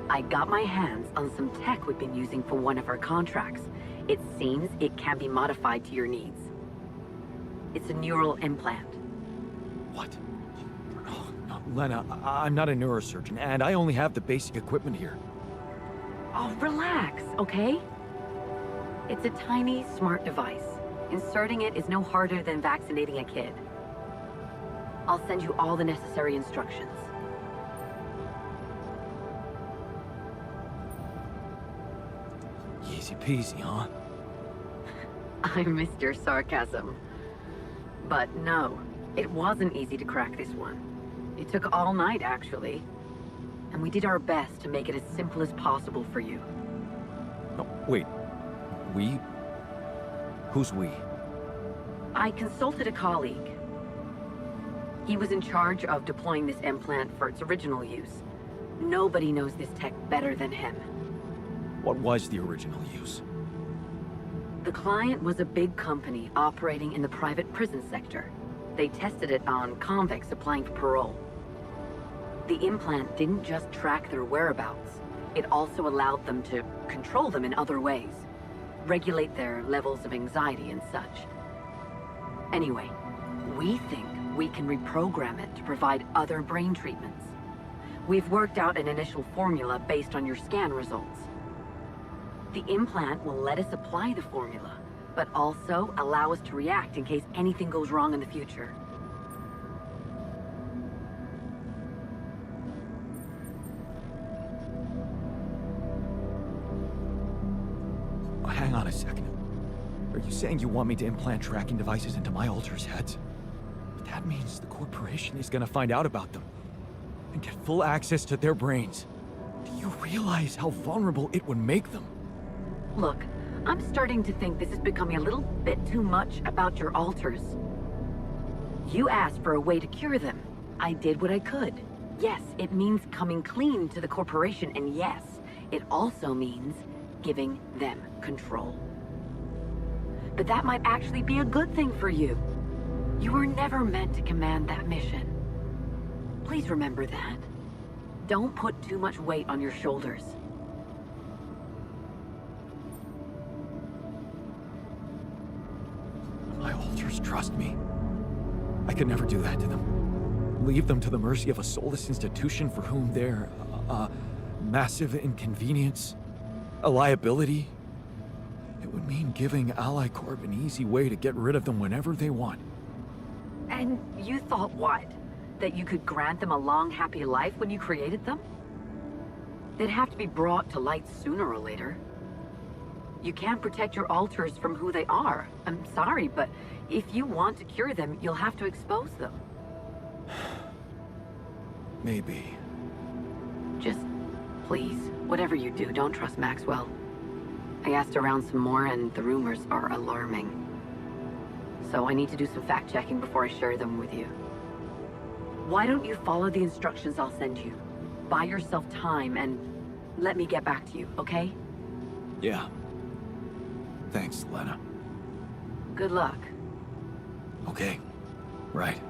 I got my hands on some tech we've been using for one of our contracts. It seems it can be modified to your needs. It's a neural implant. What? Oh, no, Lena, I'm not a neurosurgeon, and I only have the basic equipment here. Oh, relax, okay? It's a tiny, smart device. Inserting it is no harder than vaccinating a kid. I'll send you all the necessary instructions. Easy peasy, huh? I missed your sarcasm. But no, it wasn't easy to crack this one. It took all night, actually. And we did our best to make it as simple as possible for you. No, wait. We? Who's we? I consulted a colleague. He was in charge of deploying this implant for its original use. Nobody knows this tech better than him. What was the original use? The client was a big company operating in the private prison sector. They tested it on convicts applying for parole. The implant didn't just track their whereabouts. It also allowed them to control them in other ways. Regulate their levels of anxiety and such. Anyway, we think we can reprogram it to provide other brain treatments. We've worked out an initial formula based on your scan results. The implant will let us apply the formula, but also allow us to react in case anything goes wrong in the future. Hang on a second. Are you saying you want me to implant tracking devices into my alters' heads? But that means the corporation is gonna find out about them and get full access to their brains. Do you realize how vulnerable it would make them? Look, I'm starting to think this is becoming a little bit too much about your alters. You asked for a way to cure them. I did what I could. Yes, it means coming clean to the corporation, and yes, it also means giving them control. But that might actually be a good thing for you. You were never meant to command that mission. Please remember that. Don't put too much weight on your shoulders. My alters trust me. I could never do that to them. Leave them to the mercy of a soulless institution for whom they're a massive inconvenience, a liability. It would mean giving Ally Corp an easy way to get rid of them whenever they want. And you thought what? That you could grant them a long, happy life when you created them? They'd have to be brought to light sooner or later. You can't protect your alters from who they are. I'm sorry, but if you want to cure them, you'll have to expose them. Maybe. Just, please, whatever you do, don't trust Maxwell. I asked around some more, and the rumors are alarming. So I need to do some fact-checking before I share them with you. Why don't you follow the instructions I'll send you? Buy yourself time and let me get back to you, okay? Yeah. Thanks, Lena. Good luck. Okay. Right.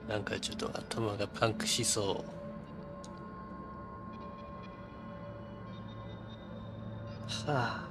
なんかちょっと頭がパンクしそう。はあ。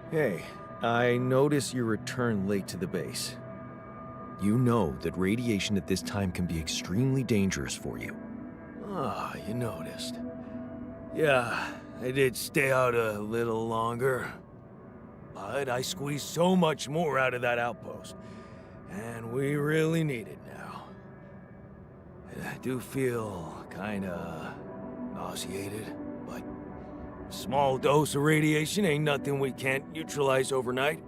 Hey, I notice you return late to the base. You know that radiation at this time can be extremely dangerous for you. Ah, you noticed. Yeah, I did stay out a little longer. But I squeezed so much more out of that outpost. And we really need it now. I do feel kinda nauseated, but a small dose of radiation ain't nothing we can't neutralize overnight.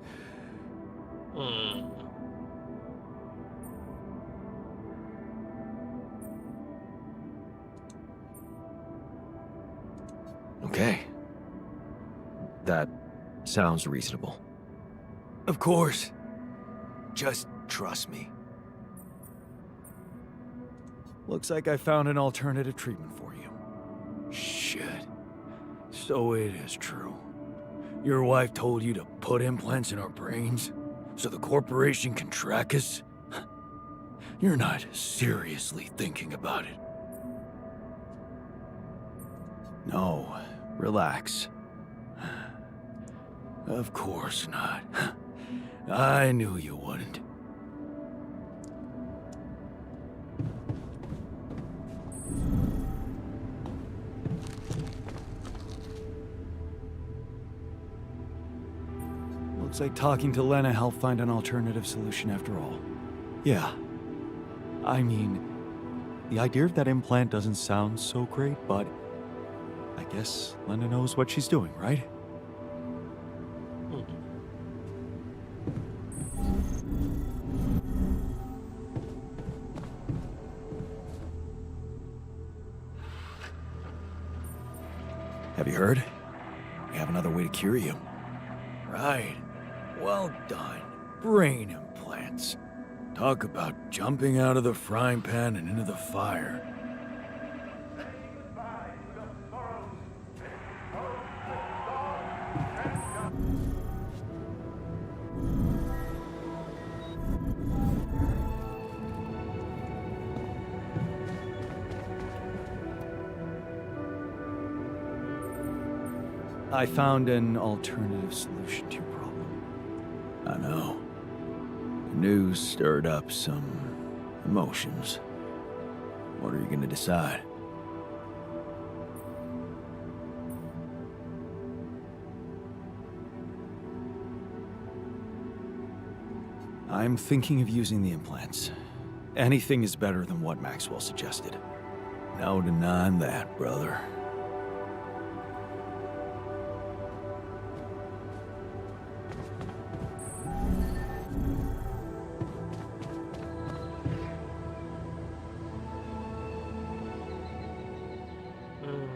Okay. That sounds reasonable. Of course. Just trust me. Looks like I found an alternative treatment for you. Shit. So it is true. Your wife told you to put implants in our brains so the corporation can track us? You're not seriously thinking about it. No, relax. Of course not. I knew you wouldn't. Looks like talking to Lena helped find an alternative solution after all. Yeah. I mean, the idea of that implant doesn't sound so great, but I guess Lena knows what she's doing, right? you heard? We have another way to cure you. Right. Well done. Brain implants. Talk about jumping out of the frying pan and into the fire. I found an alternative solution to your problem. I know. The news stirred up some emotions. What are you gonna decide? I'm thinking of using the implants. Anything is better than what Maxwell suggested. No denying that, brother. Hmm.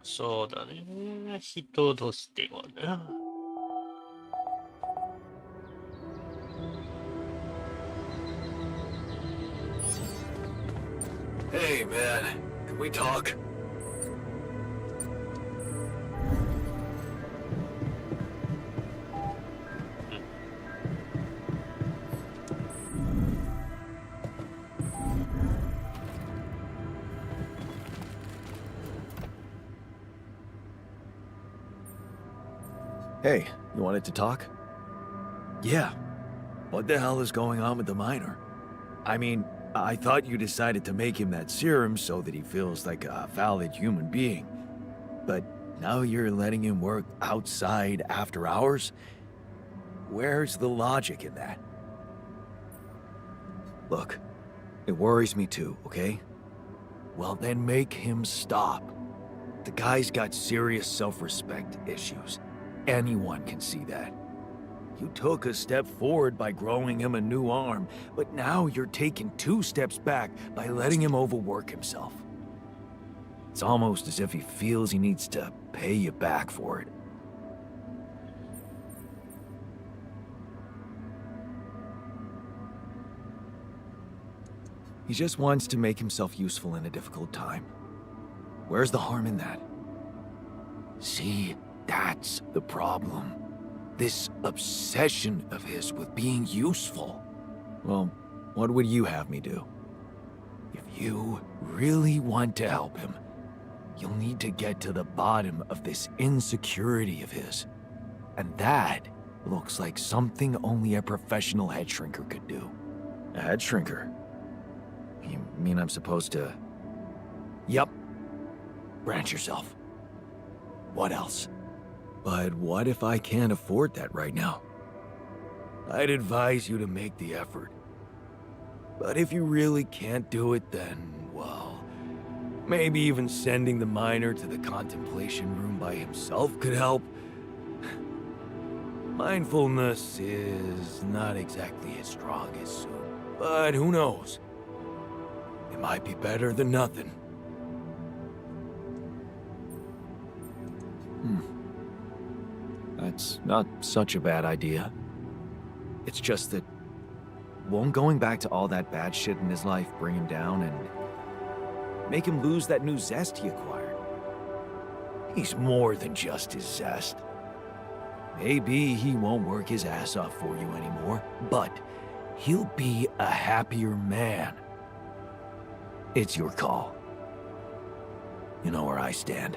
そうだね。人としてはな。Hey, man. Can we talk? Hey, you wanted to talk? Yeah. What the hell is going on with the miner? I mean, I thought you decided to make him that serum so that he feels like a valid human being. But now you're letting him work outside after hours? Where's the logic in that? Look, it worries me too, okay? Well, then make him stop. The guy's got serious self-respect issues. Anyone can see that. You took a step forward by growing him a new arm, but now you're taking 2 steps back by letting him overwork himself. It's almost as if he feels he needs to pay you back for it. He just wants to make himself useful in a difficult time. Where's the harm in that? See, that's the problem. This obsession of his with being useful. Well, what would you have me do? If you really want to help him, you'll need to get to the bottom of this insecurity of his. And that looks like something only a professional head shrinker could do. A head shrinker? You mean I'm supposed to... Yup. Branch yourself. What else? But what if I can't afford that right now? I'd advise you to make the effort. But if you really can't do it, then, well, maybe even sending the miner to the contemplation room by himself could help. Mindfulness is not exactly his strongest suit, but who knows? It might be better than nothing. That's not such a bad idea. It's just that... won't going back to all that bad shit in his life bring him down and... make him lose that new zest he acquired? He's more than just his zest. Maybe he won't work his ass off for you anymore, but he'll be a happier man. It's your call. You know where I stand.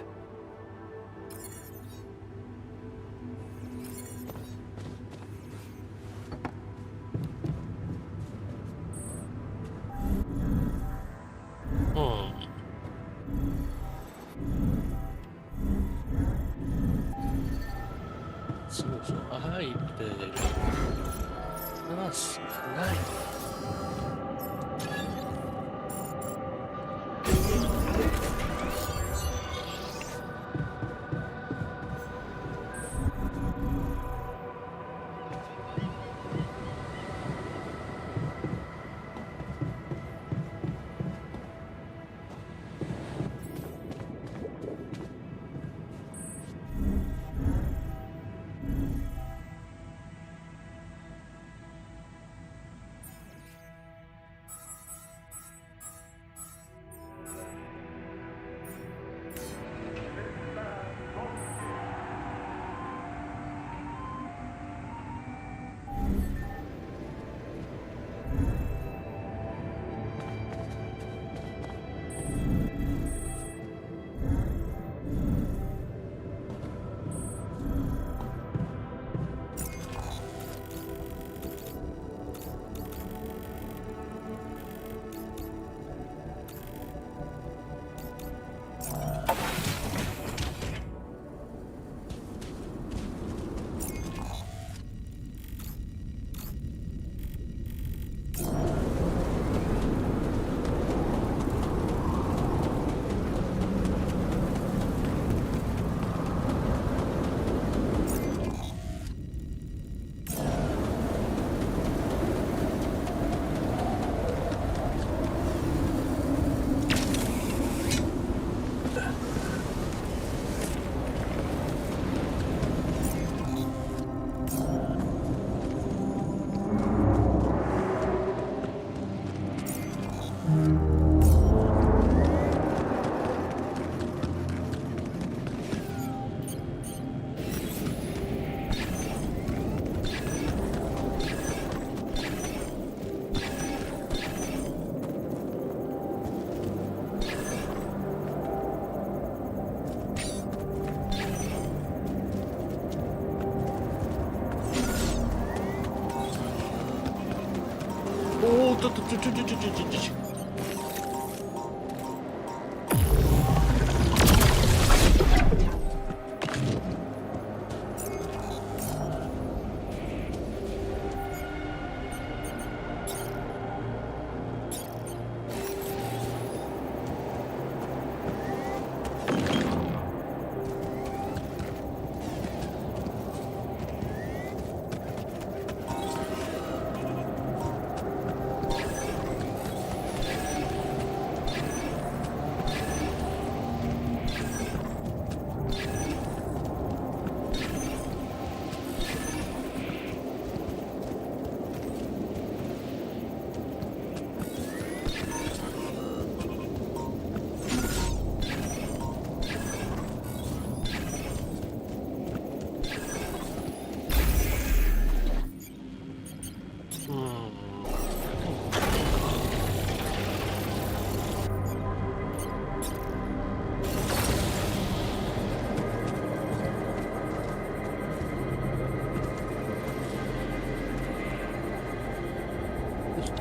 おーっとちょ。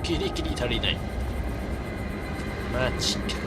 ギリギリ足りない。マジか。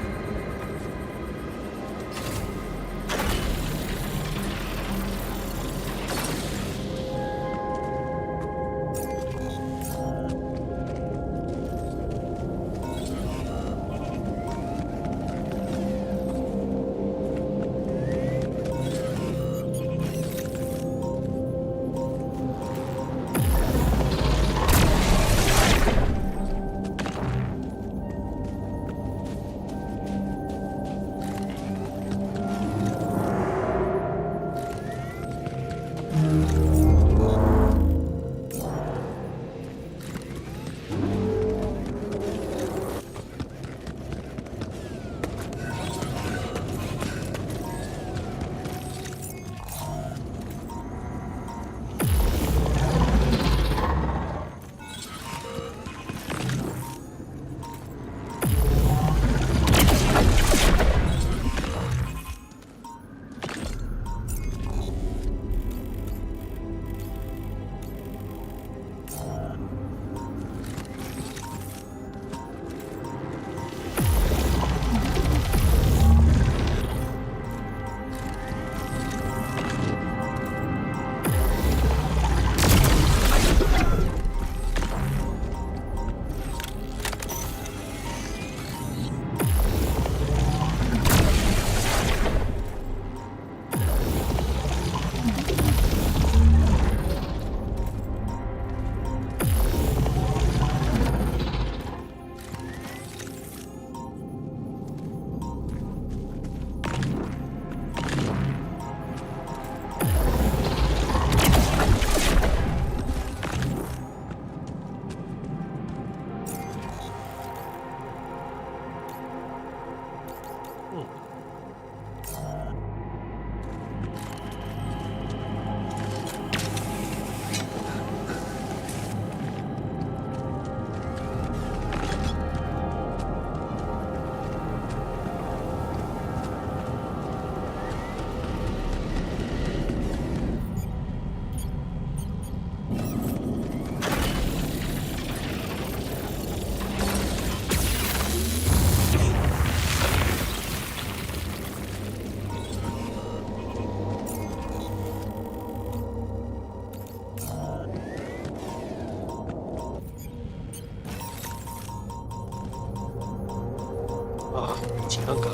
時間か。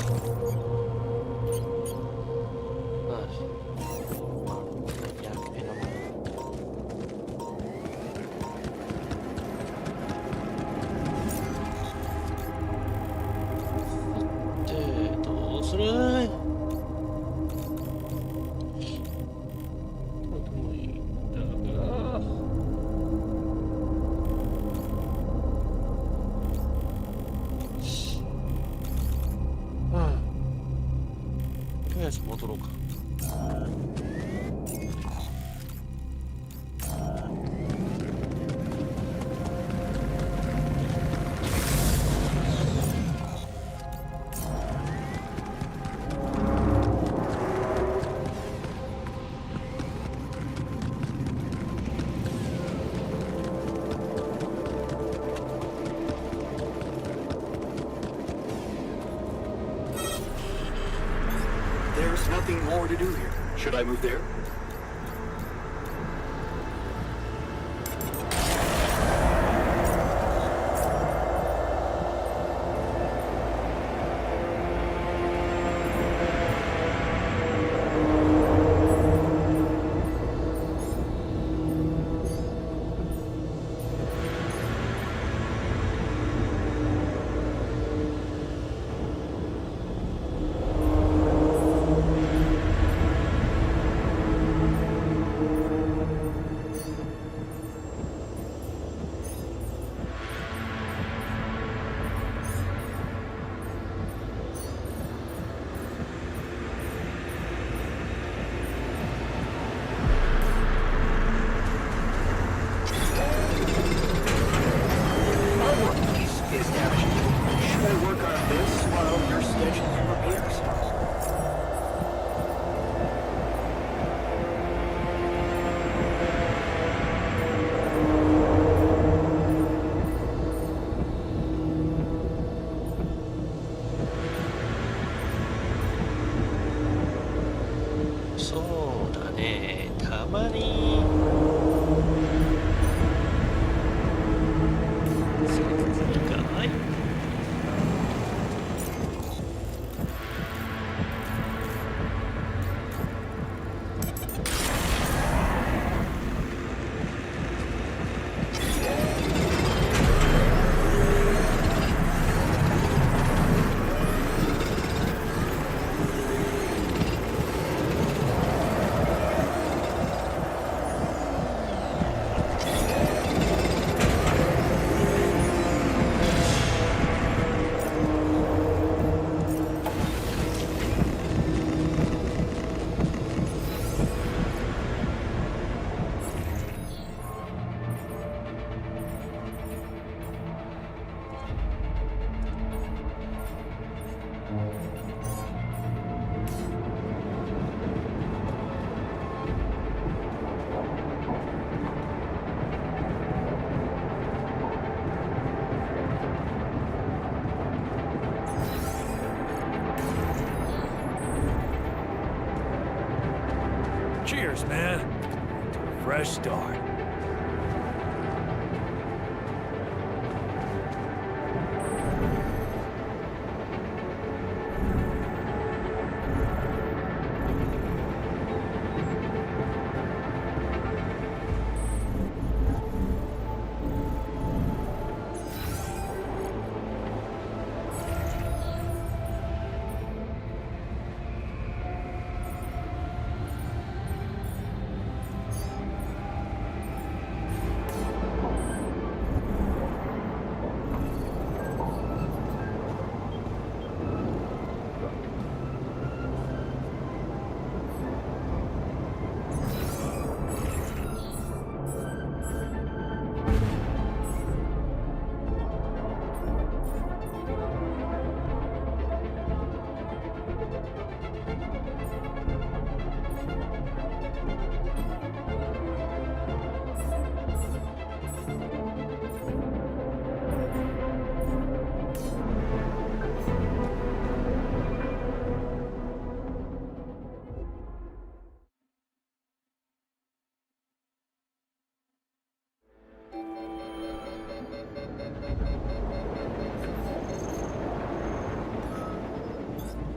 で、どうする？戻ろうか。nothing more to do here. Should I move there? Cheers, man. To a fresh start.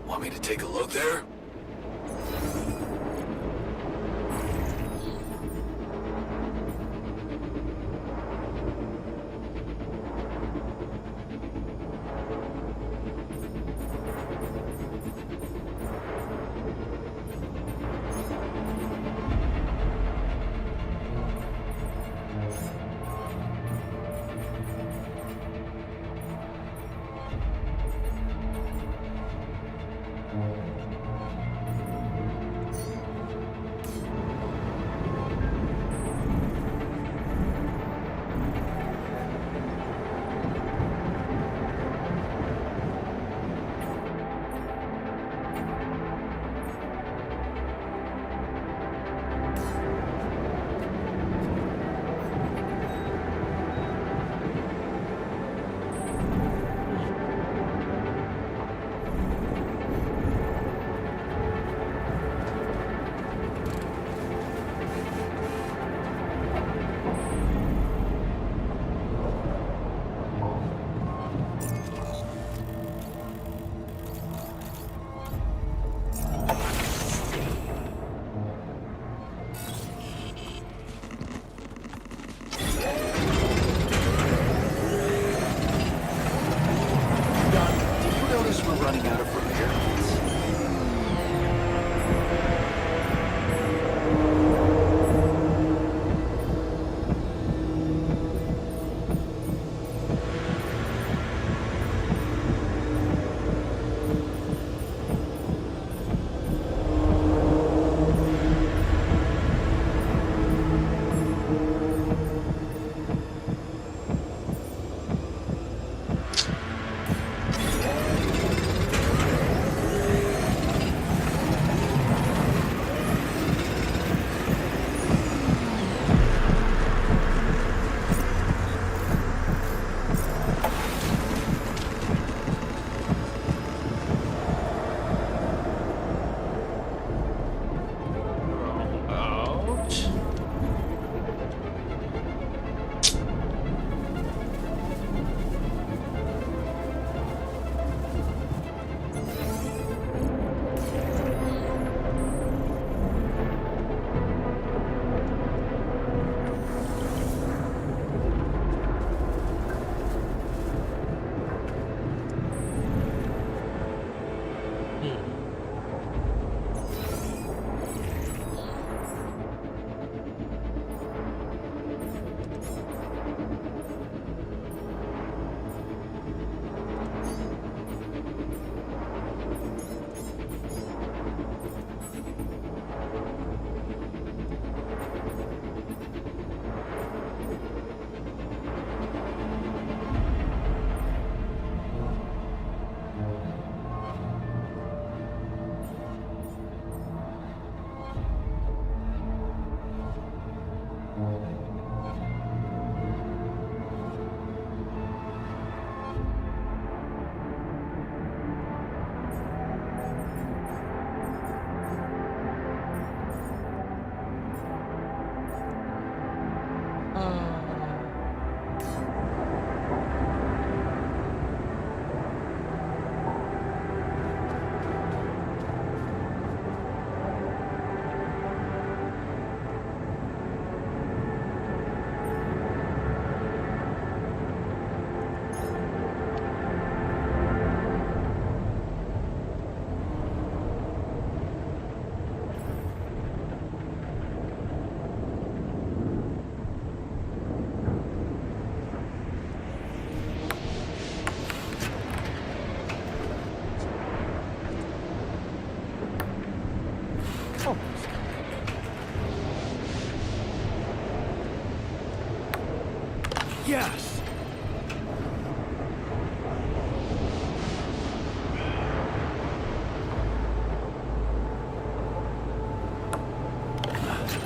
Want me to take a look there?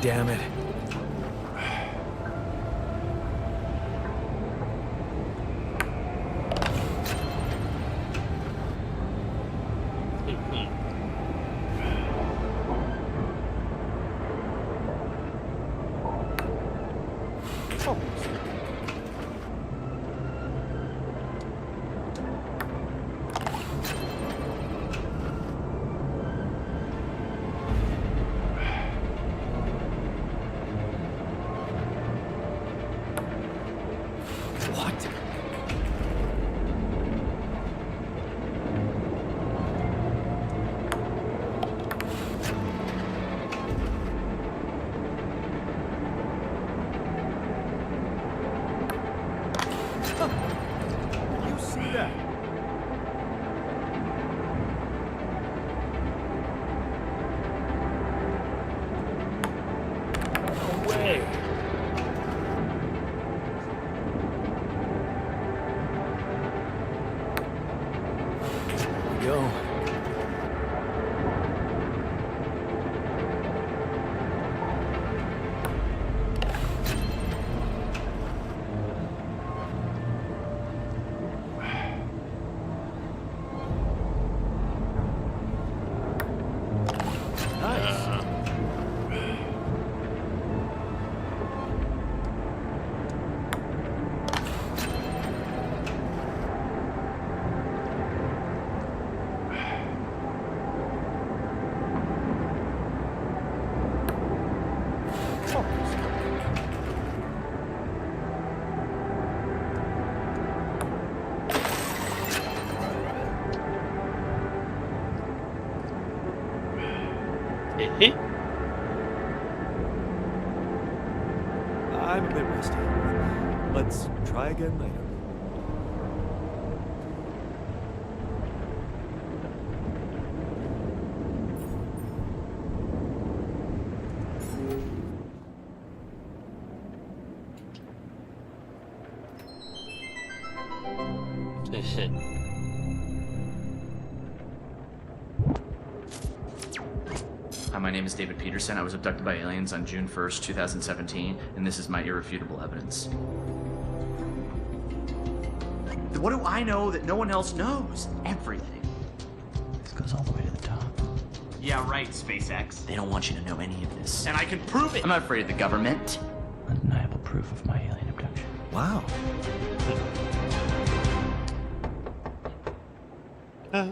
damn it. I'm a bit rusty. Let's try again later. Hi, my name is David Peterson. I was abducted by aliens on June 1st, 2017, and this is my irrefutable evidence. What do I know that no one else knows? Everything. This goes all the way to the top. Yeah, right, SpaceX. They don't want you to know any of this. And I can prove it! I'm not afraid of the government. Undeniable proof of my alien abduction. Wow. Are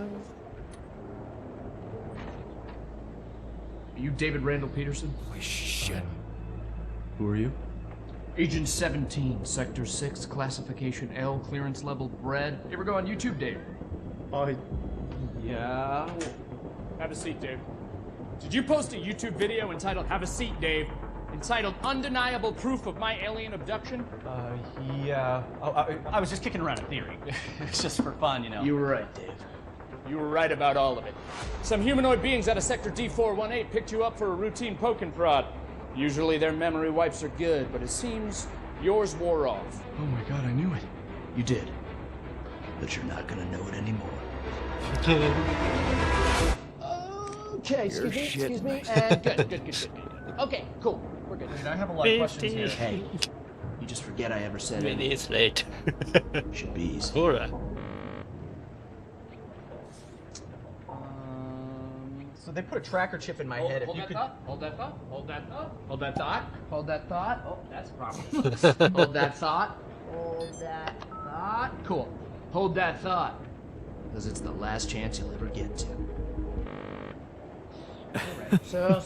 you David Randall Peterson? Holy shit. Who are you? Agent 17, Sector 6, Classification L, Clearance Level Bread. You ever go on YouTube, Dave? Yeah. Have a seat, Dave. Did you post a YouTube video entitled Have a Seat, Dave? Entitled Undeniable Proof of My Alien Abduction? Yeah. I was just kicking around a theory. It's just for fun, you know. You were right, Dave. You were right about all of it. Some humanoid beings out of Sector D418 picked you up for a routine poke and prod. Usually their memory wipes are good, but it seems yours wore off. Oh my god, I knew it. You did. But you're not gonna know it anymore. Okay, excuse me, and good. Okay, cool. We're good. I have a lot of questions here. Hey, you just forget I ever said Many is late. Should be easy. Alright. So they put a tracker chip in my head. If you could... Hold that thought. Oh, that's a problem. Hold that thought. Cool. Hold that thought. Because it's the last chance you'll ever get to. So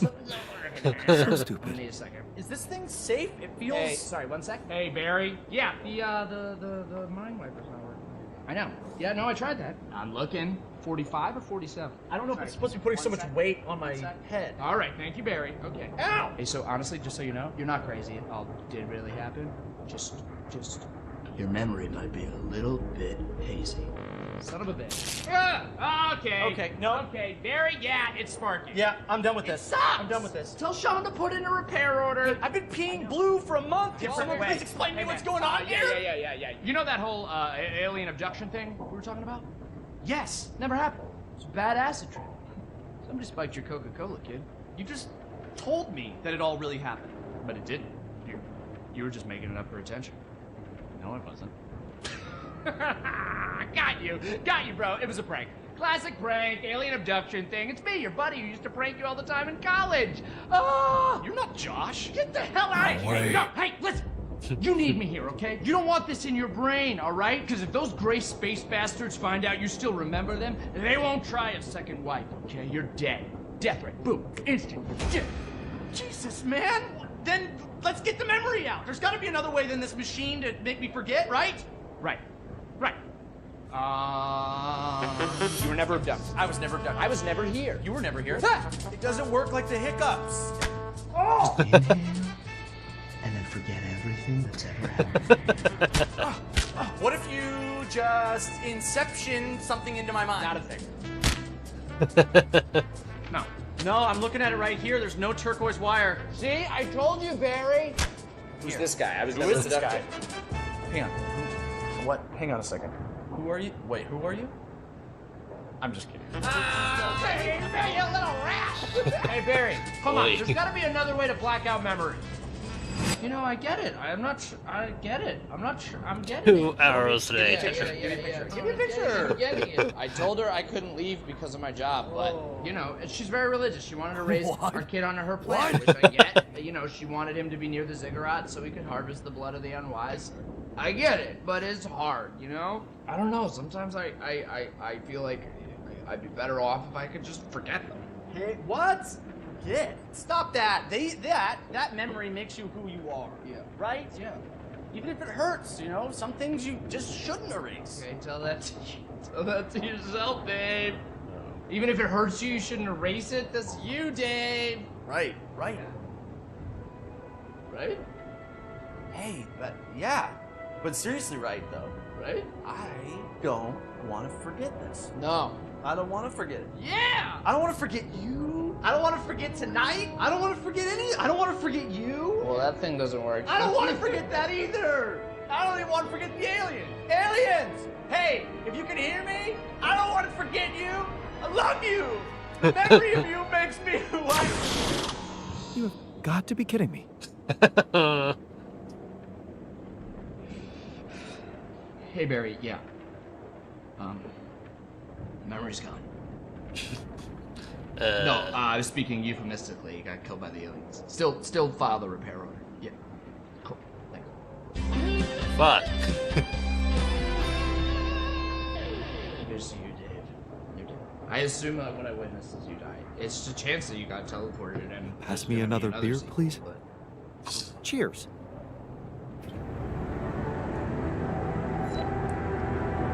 So stupid. Need a second. Is this thing safe? It feels... Hey, sorry, 1 sec. Hey, Barry. Yeah, the mind wiper's not working. I know. Yeah, no, I tried that. I'm looking. 45 or 47? I don't know if it's supposed to be putting so much weight on my head. All right, thank you, Barry. Okay. Ow! Hey, so honestly, just so you know, you're not crazy. It all did really happen. Just... Your memory might be a little bit hazy. Son of a bitch. Okay. Okay, no. Okay, Barry, yeah, it's sparking. Yeah, I'm done with this. Sucks! I'm done with this. Tell Sean to put in a repair order. I've been peeing blue for a month. Can someone Wait. please explain to me Hey, what's man. going on here? Yeah. You know that whole alien abduction thing we were talking about? Yes, never happened. It's a bad acid trip. Somebody spiked your Coca-Cola, kid. You just told me that it all really happened. But it didn't. You were just making it up for attention. No, I wasn't. Got you, bro. It was a prank. Classic prank, alien abduction thing. It's me, your buddy, who used to prank you all the time in college. Oh, You're not Josh. get the hell out of here! No, hey, listen. You need me here, okay? You don't want this in your brain, all right? Because if those gray space bastards find out you still remember them, they won't try a second wipe, okay? You're dead. Death rate, boom, instant. Jesus, man. Then let's get the memory out. There's got to be another way than this machine to make me forget, right? Right. You were never abducted. I was never abducted. I was never here. You were never here. It doesn't work like the hiccups. Inhale, and then forget everything that's ever happened. What if you just inception something into my mind? Not a thing. No. No, I'm looking at it right here. There's no turquoise wire. See, I told you, Barry. Who's this guy? I was Who never is this guy? abducted. Hang on. What? Hang on a second. Who are you? Wait, who are you? I'm just kidding. Hey, you little rat! Hey, Barry, come on. Oi. There's got to be another way to black out memory. You know, I get it. I'm not sure. I get it. I'm not sure. I'm getting it. 2 hours later. Give me a picture. I'm getting it. I told her I couldn't leave because of my job, but You know, and she's very religious. She wanted to raise What? our kid under her plan, which I get. You know, she wanted him to be near the ziggurat so he could harvest the blood of the unwise. I get it, but it's hard, you know? I don't know. Sometimes I feel like I'd be better off if I could just forget them. Hey, what? Forget. Stop that. That memory makes you who you are. Yeah. Right? Yeah. Even if it hurts, you know, some things you just shouldn't erase. Okay, tell that to yourself, Dave. Even if it hurts you, you shouldn't erase it. That's you, Dave. Right. Right? Hey, but yeah. But seriously, right though. Right? I don't want to forget this. no. I don't want to forget it. Yeah! I don't want to forget you. I don't want to forget tonight. I don't want to forget I don't want to forget you. Well, that thing doesn't work. I don't want to forget that either. I don't even want to forget the aliens. Aliens! Hey, if you can hear me, I don't want to forget you. I love you. The memory of you makes me who I am. You have got to be kidding me. Hey, Barry, yeah. Memory's gone. No, I was speaking euphemistically. He got killed by the aliens. Still file the repair order. Yeah. Cool. Thanks. Fuck. Here's to you, Dave. You're dead. I assume that what I witnessed is you died. It's just a chance that you got teleported and... Pass there's me gonna be another beer, sequel, please. but- Cheers.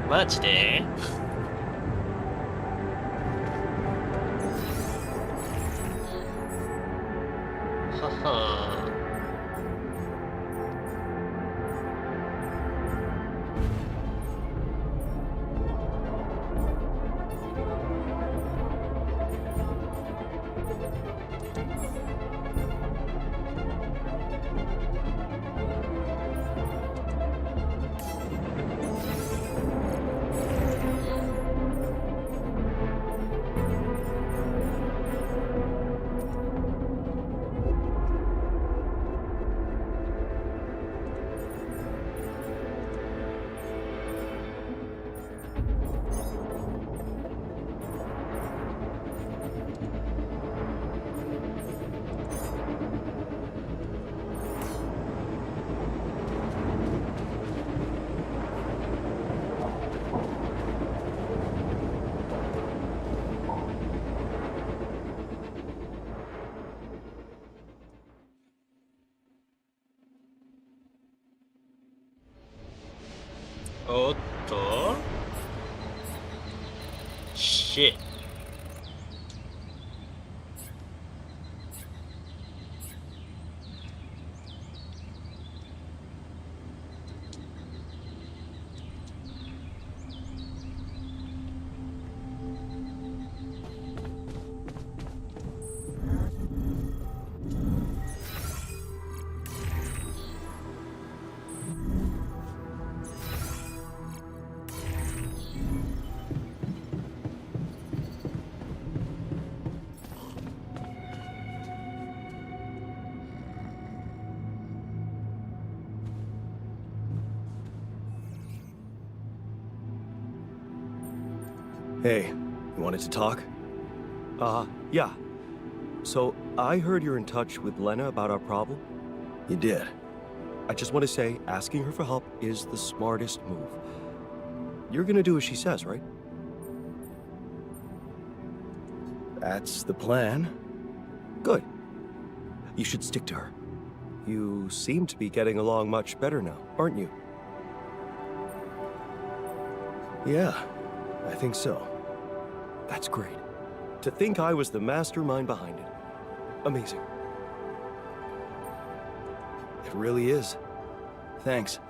Much day. Haha. Otto. Shit. Hey, you wanted to talk? Yeah. So, I heard you're in touch with Lena about our problem? You did. I just want to say, asking her for help is the smartest move. You're gonna do as she says, right? That's the plan. Good. You should stick to her. You seem to be getting along much better now, aren't you? Yeah, I think so. That's great. To think I was the mastermind behind it. Amazing. It really is. Thanks.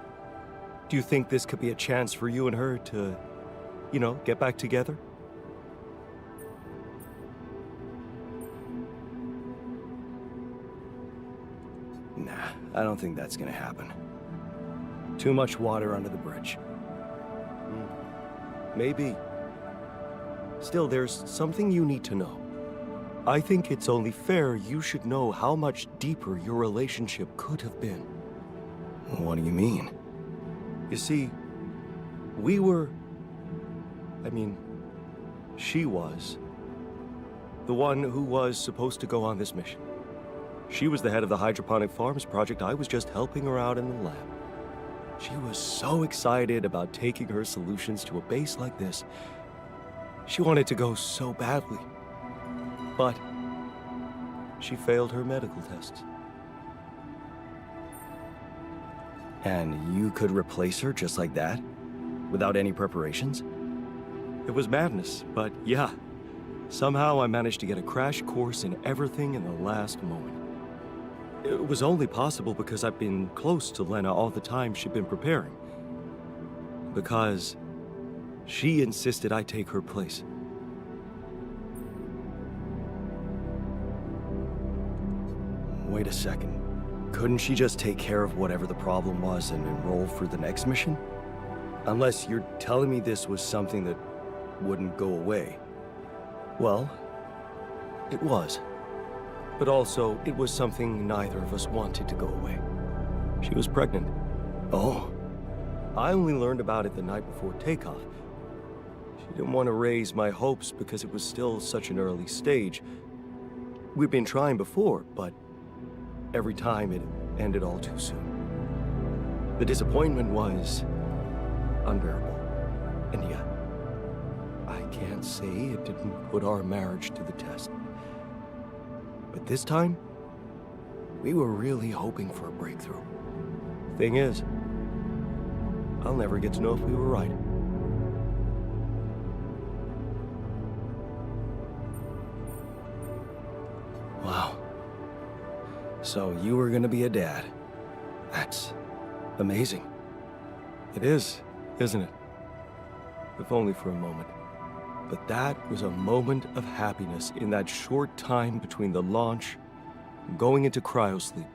Do you think this could be a chance for you and her to, you know, get back together? Nah, I don't think that's gonna happen. Too much water under the bridge. Maybe. Still, there's something you need to know. I think it's only fair you should know how much deeper your relationship could have been. What do you mean? You see, she was the one who was supposed to go on this mission. She was the head of the hydroponic farms project. I was just helping her out in the lab. She was so excited about taking her solutions to a base like this. She wanted to go so badly. But she failed her medical tests. And you could replace her just like that? Without any preparations? It was madness, but yeah. Somehow I managed to get a crash course in everything in the last moment. It was only possible because I've been close to Lena all the time she'd been preparing. Because she insisted I take her place. Wait a second. Couldn't she just take care of whatever the problem was and enroll for the next mission? Unless you're telling me this was something that wouldn't go away. Well, it was. But also, it was something neither of us wanted to go away. She was pregnant. Oh. I only learned about it the night before takeoff. She didn't want to raise my hopes because it was still such an early stage. We'd been trying before, but every time it ended all too soon. The disappointment was unbearable. And yet, I can't say it didn't put our marriage to the test. But this time, we were really hoping for a breakthrough. Thing is, I'll never get to know if we were right. Wow. So you were gonna be a dad. That's amazing. It is, isn't it? If only for a moment. But that was a moment of happiness in that short time between the launch and going into cryosleep.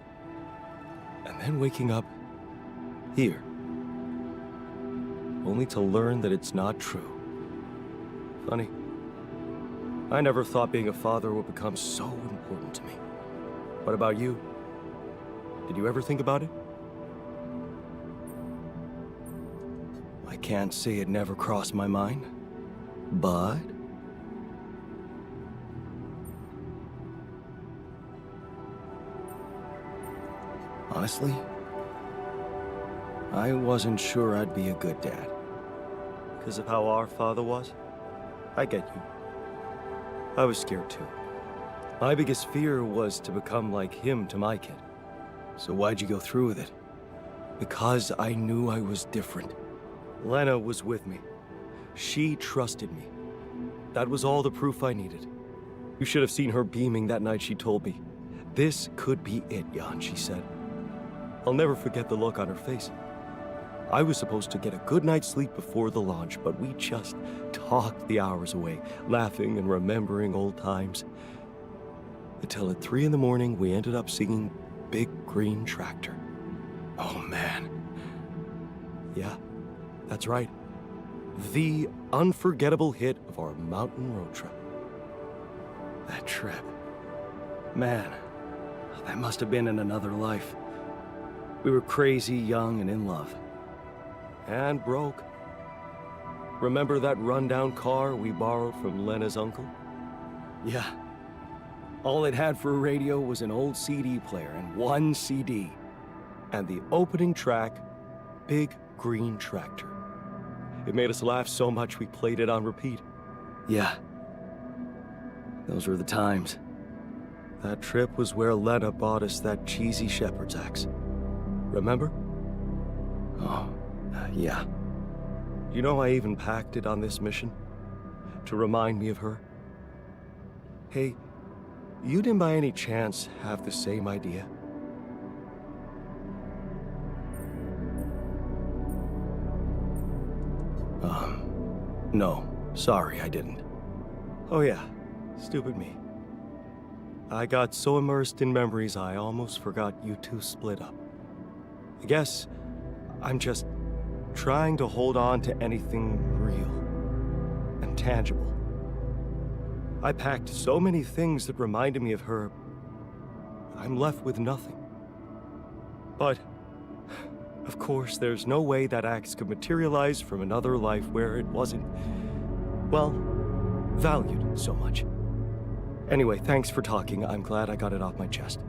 And then waking up here. Only to learn that it's not true. Funny. I never thought being a father would become so important to me. What about you? Did you ever think about it? I can't say it never crossed my mind, but honestly, I wasn't sure I'd be a good dad. Because of how our father was? I get you. I was scared too. My biggest fear was to become like him to my kid. So why'd you go through with it? Because I knew I was different. Lena was with me. She trusted me. That was all the proof I needed. You should have seen her beaming that night she told me. This could be it, Jan, she said. I'll never forget the look on her face. I was supposed to get a good night's sleep before the launch, but we just talked the hours away, laughing and remembering old times. Until at 3 in the morning, we ended up singing Big Green Tractor. Oh, man. Yeah, that's right. The unforgettable hit of our mountain road trip. That trip. Man, that must have been in another life. We were crazy, young, and in love. And broke. Remember that rundown car we borrowed from Lena's uncle? Yeah. All it had for a radio was an old CD player and one CD. And the opening track, Big Green Tractor. It made us laugh so much we played it on repeat. Yeah. Those were the times. That trip was where Lena bought us that cheesy shepherd's axe. Remember? Oh, yeah. You know I even packed it on this mission? To remind me of her? Hey, you didn't by any chance have the same idea? No. Sorry, I didn't. Oh yeah, stupid me. I got so immersed in memories I almost forgot you two split up. I guess I'm just trying to hold on to anything real and tangible. I packed so many things that reminded me of her, I'm left with nothing. But, of course, there's no way that axe could materialize from another life where it wasn't, well, valued so much. Anyway, thanks for talking. I'm glad I got it off my chest.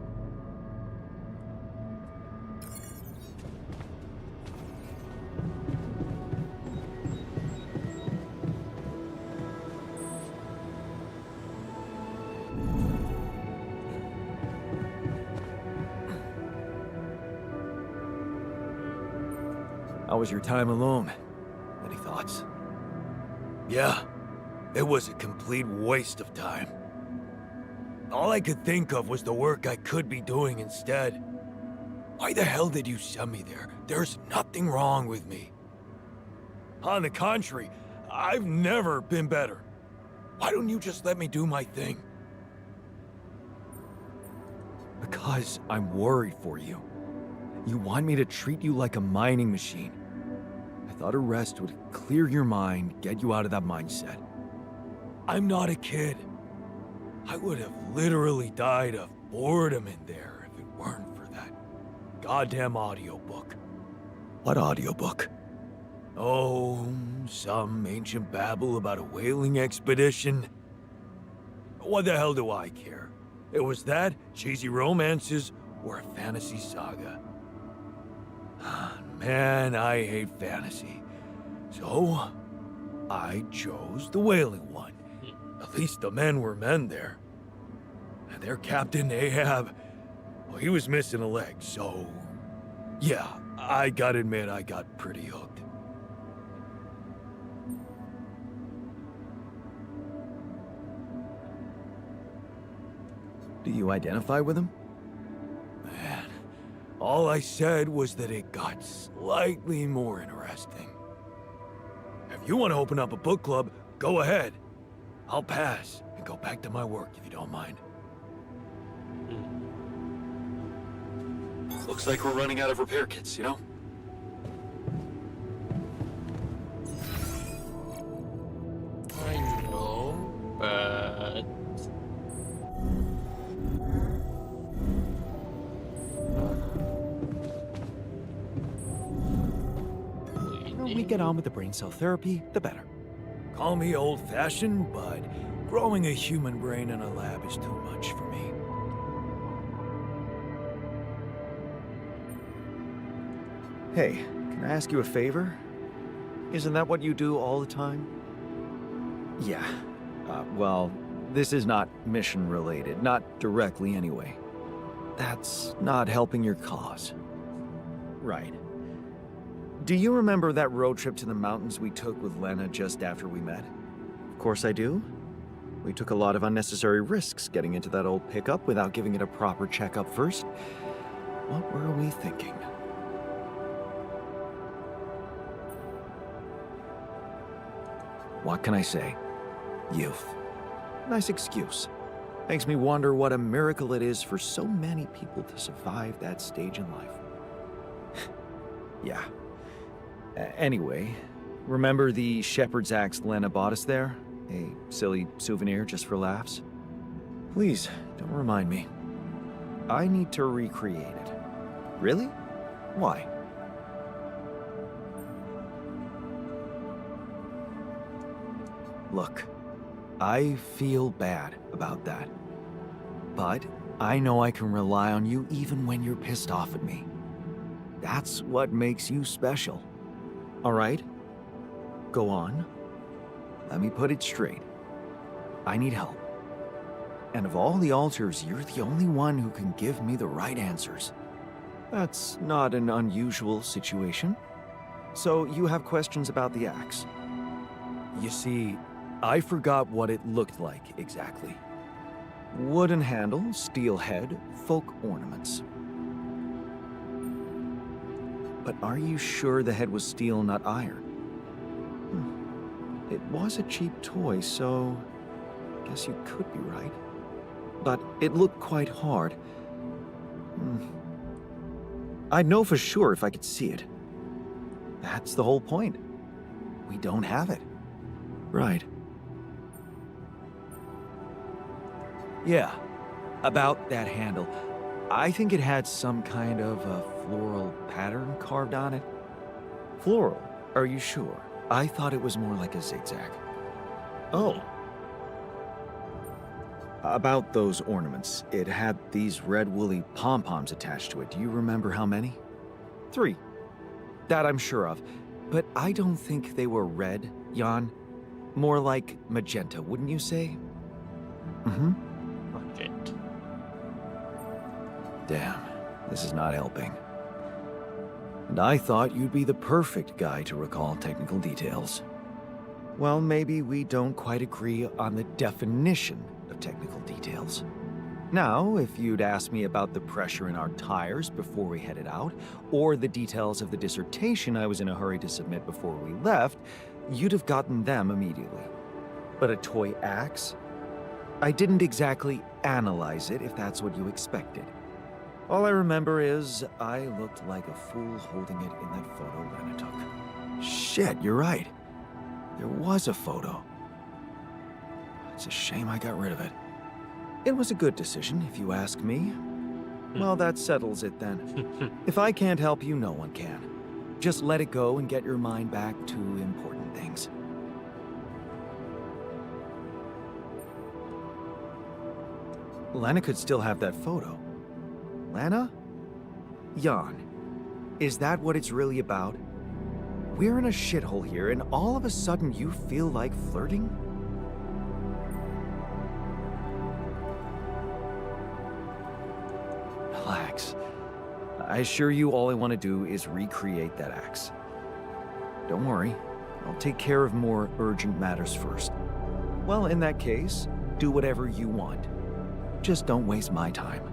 How was your time alone? Any thoughts? Yeah, it was a complete waste of time. All I could think of was the work I could be doing instead. Why the hell did you send me there? There's nothing wrong with me. On the contrary, I've never been better. Why don't you just let me do my thing? Because I'm worried for you. You want me to treat you like a mining machine. I thought a rest would clear your mind, get you out of that mindset. I'm not a kid. I would have literally died of boredom in there if it weren't for that goddamn audiobook. What audiobook? Oh, some ancient babble about a whaling expedition. What the hell do I care? It was that, cheesy romances, or a fantasy saga. Man, I hate fantasy. So, I chose the whaling one. At least the men were men there. And their captain, Ahab, well, he was missing a leg, so... yeah, I gotta admit I got pretty hooked. Do you identify with him? Man, all I said was that it got slightly more interesting. If you want to open up a book club, go ahead. I'll pass and go back to my work if you don't mind. Looks like we're running out of repair kits, you know? I know, but... The more we get on with the brain cell therapy, the better. Call me old-fashioned, but growing a human brain in a lab is too much for me. Hey, can I ask you a favor? Isn't that what you do all the time? Yeah. Well, this is not mission-related. Not directly, anyway. That's not helping your cause. Right. Do you remember that road trip to the mountains we took with Lena just after we met? Of course I do. We took a lot of unnecessary risks getting into that old pickup without giving it a proper checkup first. What were we thinking? What can I say? Youth. Nice excuse. Makes me wonder what a miracle it is for so many people to survive that stage in life. Yeah. Anyway, remember the shepherd's axe Lena bought us there? A silly souvenir just for laughs? Please, don't remind me. I need to recreate it. Really? Why? Look, I feel bad about that. But I know I can rely on you even when you're pissed off at me. That's what makes you special. All right? Go on. Let me put it straight. I need help. And of all the alters, you're the only one who can give me the right answers. That's not an unusual situation. So you have questions about the axe? You see, I forgot what it looked like exactly. Wooden handle, steel head, folk ornaments. But are you sure the head was steel, not iron? It was a cheap toy, so I guess you could be right. But it looked quite hard. I'd know for sure if I could see it. That's the whole point. We don't have it. Right. Yeah, about that handle. I think it had some kind of a floral pattern carved on it. Floral? Are you sure? I thought it was more like a zigzag. Oh. About those ornaments, it had these red woolly pom-poms attached to it. Do you remember how many? 3. That I'm sure of. But I don't think they were red, Jan. More like magenta, wouldn't you say? Mm-hmm. Magenta. Damn, this is not helping. And I thought you'd be the perfect guy to recall technical details. Well, maybe we don't quite agree on the definition of technical details. Now, if you'd asked me about the pressure in our tires before we headed out, or the details of the dissertation I was in a hurry to submit before we left, you'd have gotten them immediately. But a toy axe? I didn't exactly analyze it, if that's what you expected. All I remember is I looked like a fool holding it in that photo Lena took. Shit, you're right. There was a photo. It's a shame I got rid of it. It was a good decision, if you ask me. Well, that settles it then. If I can't help you, no one can. Just let it go and get your mind back to important things. Lena could still have that photo. Lena? Jan, is that what it's really about? We're in a shithole here, and all of a sudden you feel like flirting? Relax. I assure you all I want to do is recreate that axe. Don't worry, I'll take care of more urgent matters first. Well, in that case, do whatever you want. Just don't waste my time.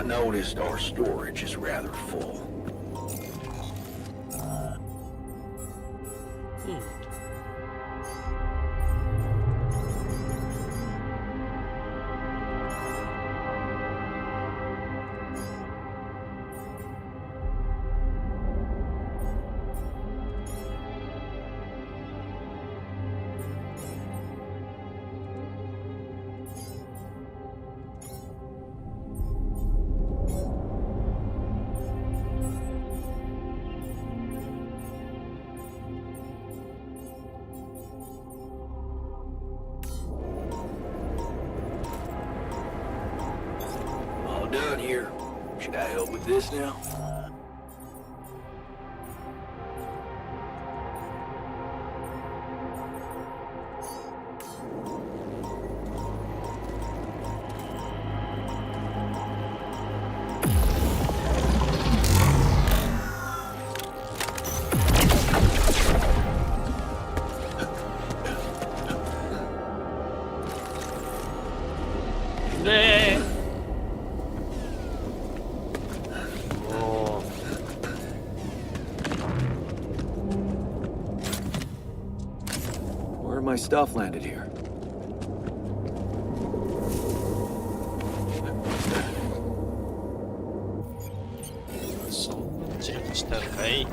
noticed our storage is rather full. All done here. Should I help with this now? Where my stuff landed here? Okay.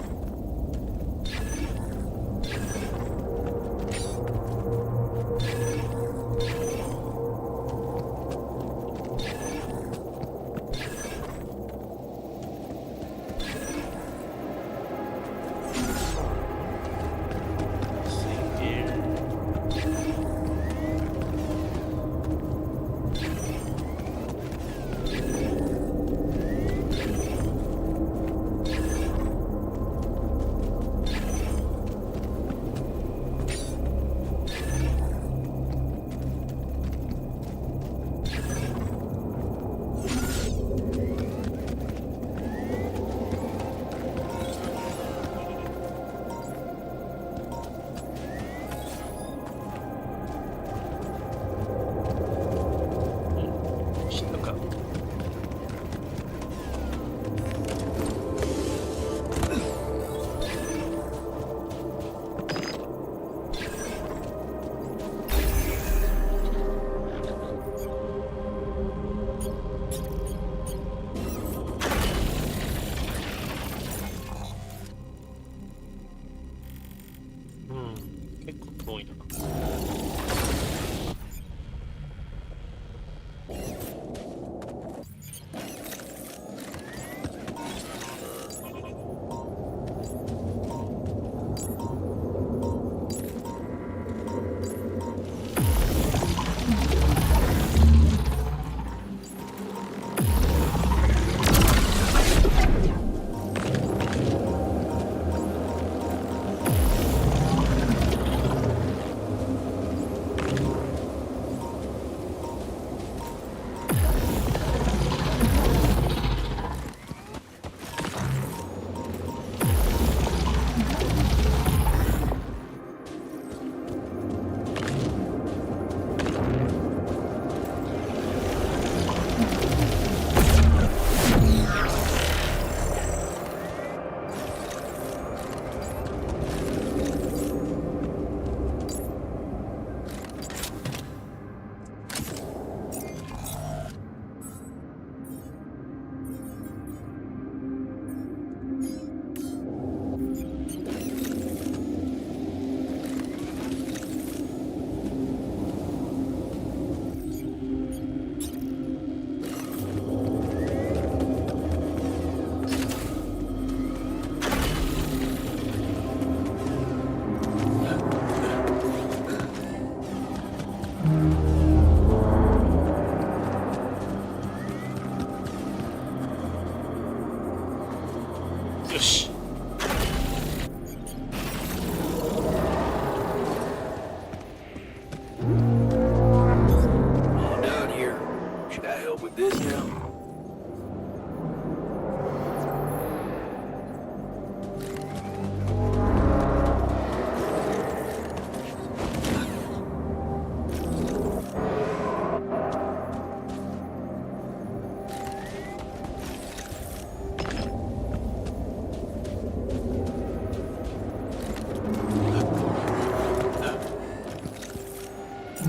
Hey,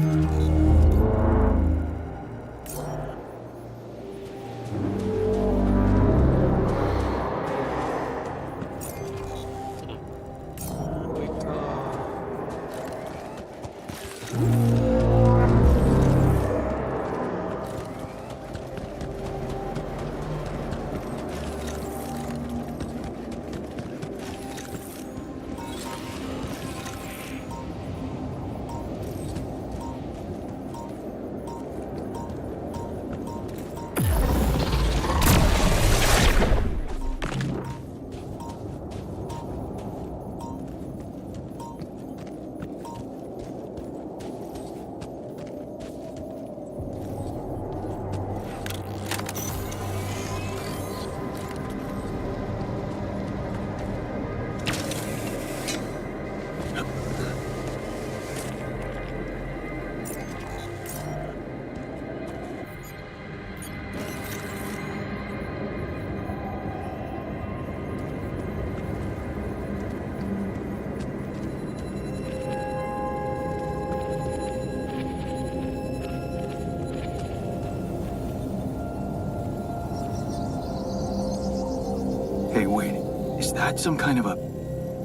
wait. Is that some kind of a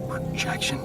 projection?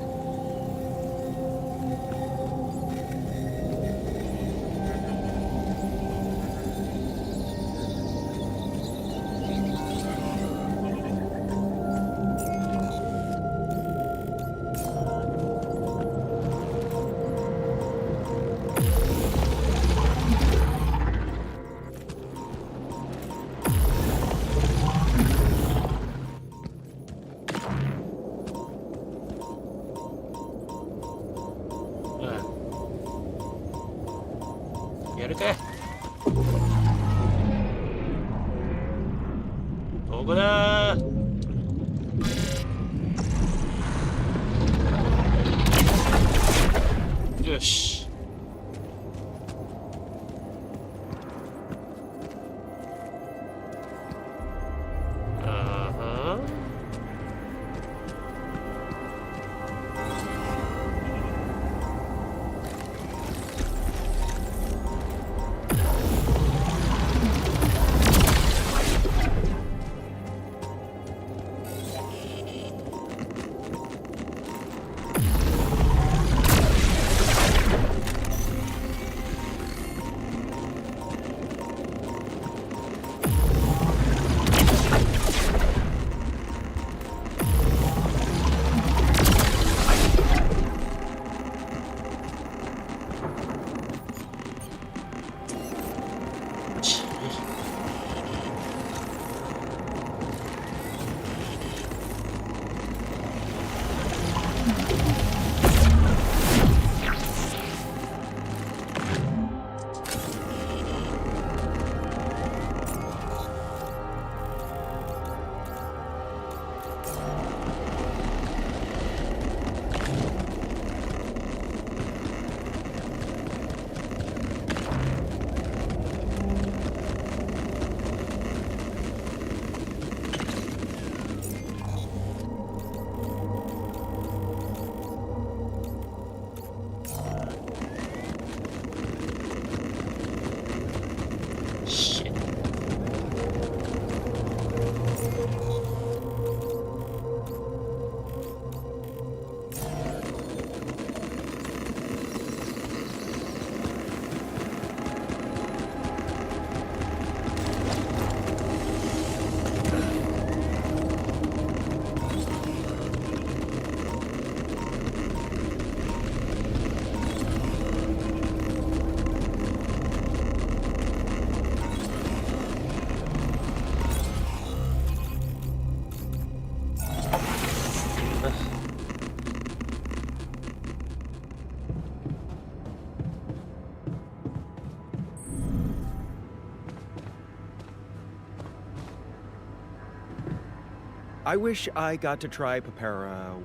I wish I got to try papara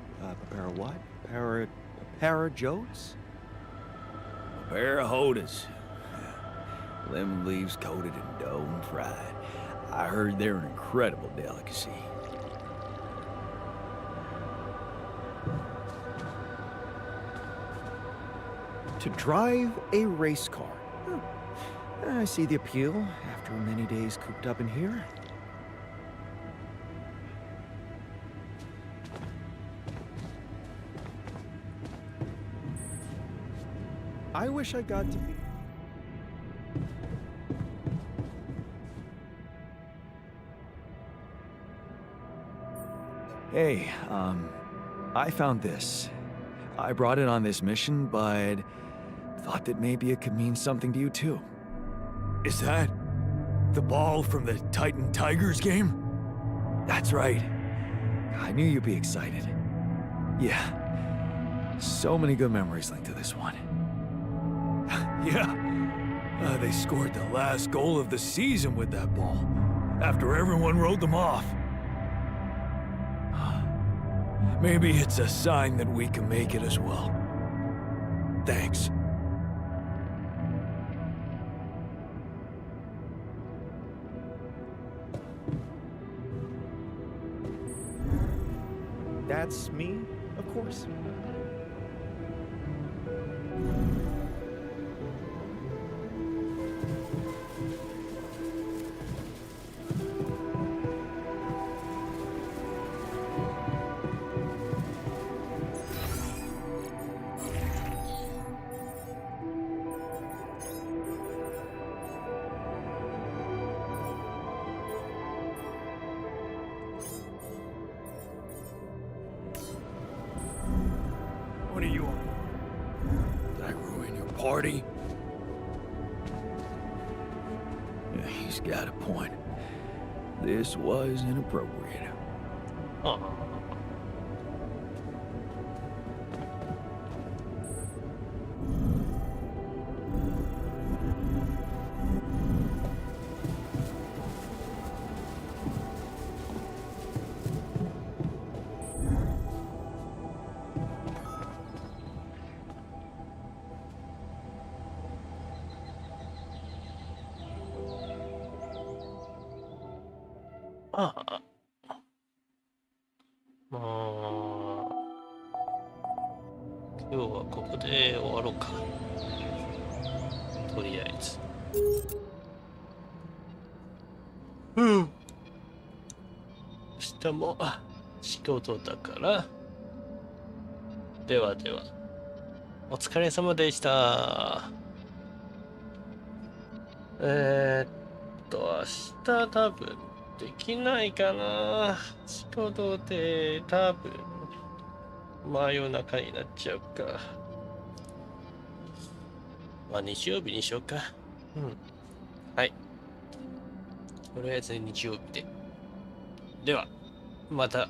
what? Papara jotes? Parahodas. Lemon leaves coated in dough and fried. I heard they're an incredible delicacy. To drive a race car. I see the appeal after many days cooped up in here. I wish I got to be... Hey, I found this. I brought it on this mission, but thought that maybe it could mean something to you too. Is that the ball from the Titan Tigers game? That's right. I knew you'd be excited. Yeah. So many good memories linked to this one. Yeah. They scored the last goal of the season with that ball, after everyone wrote them off. Maybe it's a sign that we can make it as well. Thanks. That's me, of course. What are you on? Did I ruin your party? Yeah, he's got a point. This was inappropriate.今日はここで終わろうか。とりあえず。明日も仕事だから。ではでは、お疲れ様でした。明日多分できないかな。仕事で多分真夜中になっちゃうか。まあ日曜日にしようか。うん。はい。とりあえず日曜日で。では、また。